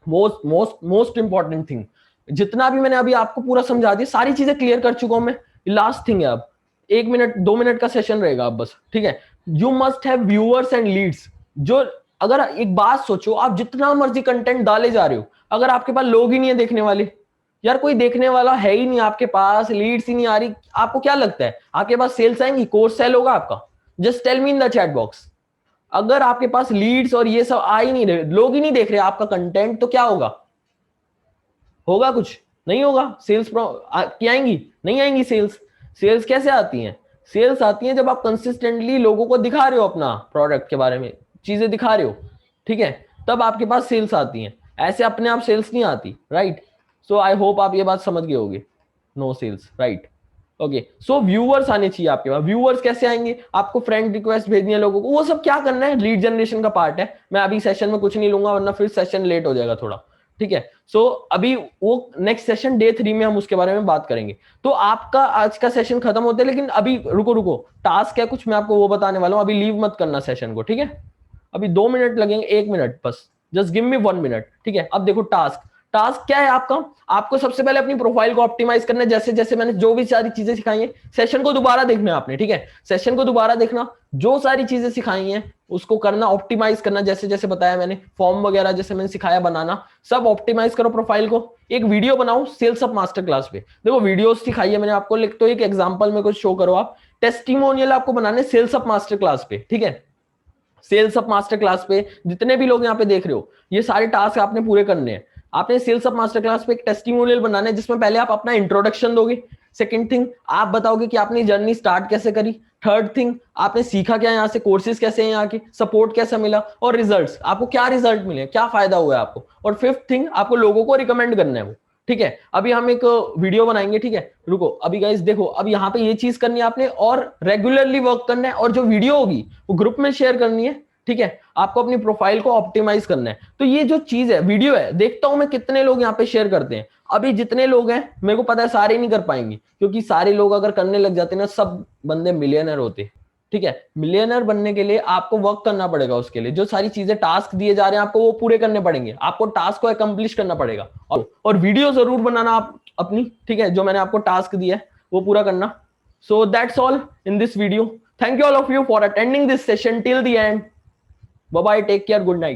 most most most important thing. जितना भी मैंने अभी आपको पूरा समझा दिया, सारी चीजें क्लियर कर चुका हूं मैं। लास्ट थिंग है अब, 1 मिनट 2 मिनट का सेशन रहेगा अब बस, ठीक है। You must have viewers and leads. जो, अगर एक बात सोचो, आप जितना मर्जी कंटेंट डाले जा रहे हो, अगर आपके पास लोग ही नहीं है देखने वाले, यार कोई देखने वाला है ही नहीं आपके पास, लीड्स ही नहीं आ रही, आपको क्या लगता है आपके पास सेल्स आएंगी, कोर्स सेल होगा आपका? Just tell me in the chat box. अगर आपके पास लीड्स और ये सब आ ही नहीं रहे, लोग ही नहीं देख रहे आपका कंटेंट, तो क्या होगा? होगा कुछ? नहीं होगा। सेल्स क्या आएंगी? नहीं आएंगी सेल्स। सेल्स कैसे आती हैं? सेल्स आती हैं जब आप कंसिस्टेंटली लोगों को दिखा रहे हो अपना प्रोडक्ट के बारे में, चीजें दिखा रहे हो, ठीक है, तब आपके पास सेल्स आती हैं। ऐसे अपने आप सेल्स नहीं आती, राइट? सो आई होप आप ये बात समझ गए होगे। No sales, right? Okay, so viewers आने चाहिए आपके पास। व्यूअर्स कैसे आएंगे? आपको फ्रेंड रिक्वेस्ट भेजनी है लोगों को, वो सब क्या करना है, लीड जनरेशन का पार्ट है। मैं अभी सेशन में कुछ नहीं लूंगा, वरना फिर सेशन लेट हो जाएगा थोड़ा, ठीक है। सो अभी वो नेक्स्ट सेशन डे 3 में हम उसके बारे में बात करेंगे। तो आपका आज का सेशन खत्म होता है, लेकिन अभी रुको रुको, टास्क है कुछ, मैं आपको वो बताने वाला हूँ। अभी लीव मत करना सेशन को, ठीक है? अभी 2 मिनट लगेंगे, 1 मिनट बस, जस्ट गिव मी 1 मिनट, ठीक है? अब देखो टास्क, टास्क क्या है आपका? आपको सबसे पहले अपनी प्रोफाइल को ऑप्टिमाइज करना है, जैसे जैसे मैंने जो भी सारी चीजें सिखाई हैं। सेशन को दोबारा देखना है आपने, ठीक है? सेशन को दोबारा देखना, जो सारी चीजें सिखाई हैं उसको करना, ऑप्टिमाइज करना, जैसे जैसे बताया मैंने, फॉर्म वगैरह जैसे मैंने सिखाया बनाना, सब ऑप्टिमाइज करो प्रोफाइल को। एक वीडियो बनाओ सेल्स अप मास्टर क्लास पे, देखो वीडियोस सिखाई है मैंने आपको, लिख तो एक एग्जांपल में कुछ शो करो आप। टेस्टिमोनियल आपको बनाने सेल्स अप मास्टर क्लास पे, ठीक है? सेल्स अप मास्टर क्लास पे जितने भी लोग यहाँ पे देख रहे हो, ये सारे टास्क आपने पूरे करने हैं। आपने सेल्स अप मास्टर क्लास पे एक टेस्टिमोनियल बनाना है, जिसमें पहले आप अपना इंट्रोडक्शन दोगे। सेकंड थिंग, आप बताओगे कि आपने जर्नी स्टार्ट कैसे करी। थर्ड थिंग, आपने सीखा क्या यहाँ से, कोर्सेज कैसे हैं यहाँ के, सपोर्ट कैसा मिला, और रिजल्ट्स, आपको क्या रिजल्ट मिले, क्या फायदा हुआ है आपको। और फिफ्थ थिंग, आपको लोगों को रिकमेंड करना है वो, ठीक है? अभी हम एक वीडियो बनाएंगे, ठीक है? रुको अभी गाइस, देखो अब यहाँ पे ये चीज करनी है आपने, और रेगुलरली वर्क करना है, और जो वीडियो होगी वो ग्रुप में शेयर करनी है, ठीक है? आपको अपनी प्रोफाइल को ऑप्टिमाइज करना है। तो ये जो चीज है, वीडियो है, देखता हूं मैं कितने लोग यहाँ पे शेयर करते हैं। अभी जितने लोग हैं, मेरे को पता है सारे नहीं कर पाएंगे, क्योंकि सारे लोग अगर करने लग जाते ना, सब बंदे मिलियनर होते, ठीक है? मिलियनर बनने के लिए आपको वर्क करना पड़ेगा, उसके लिए जो सारी चीजें टास्क दिए जा रहे हैं आपको, वो पूरे करने पड़ेंगे, आपको टास्क को अकम्प्लिश करना पड़ेगा। और वीडियो जरूर बनाना आप अपनी, ठीक है? जो मैंने आपको टास्क दिया है वो पूरा करना। So that's all in this video. Thank you all of you for attending this session till the end. Bye bye, take care, good night.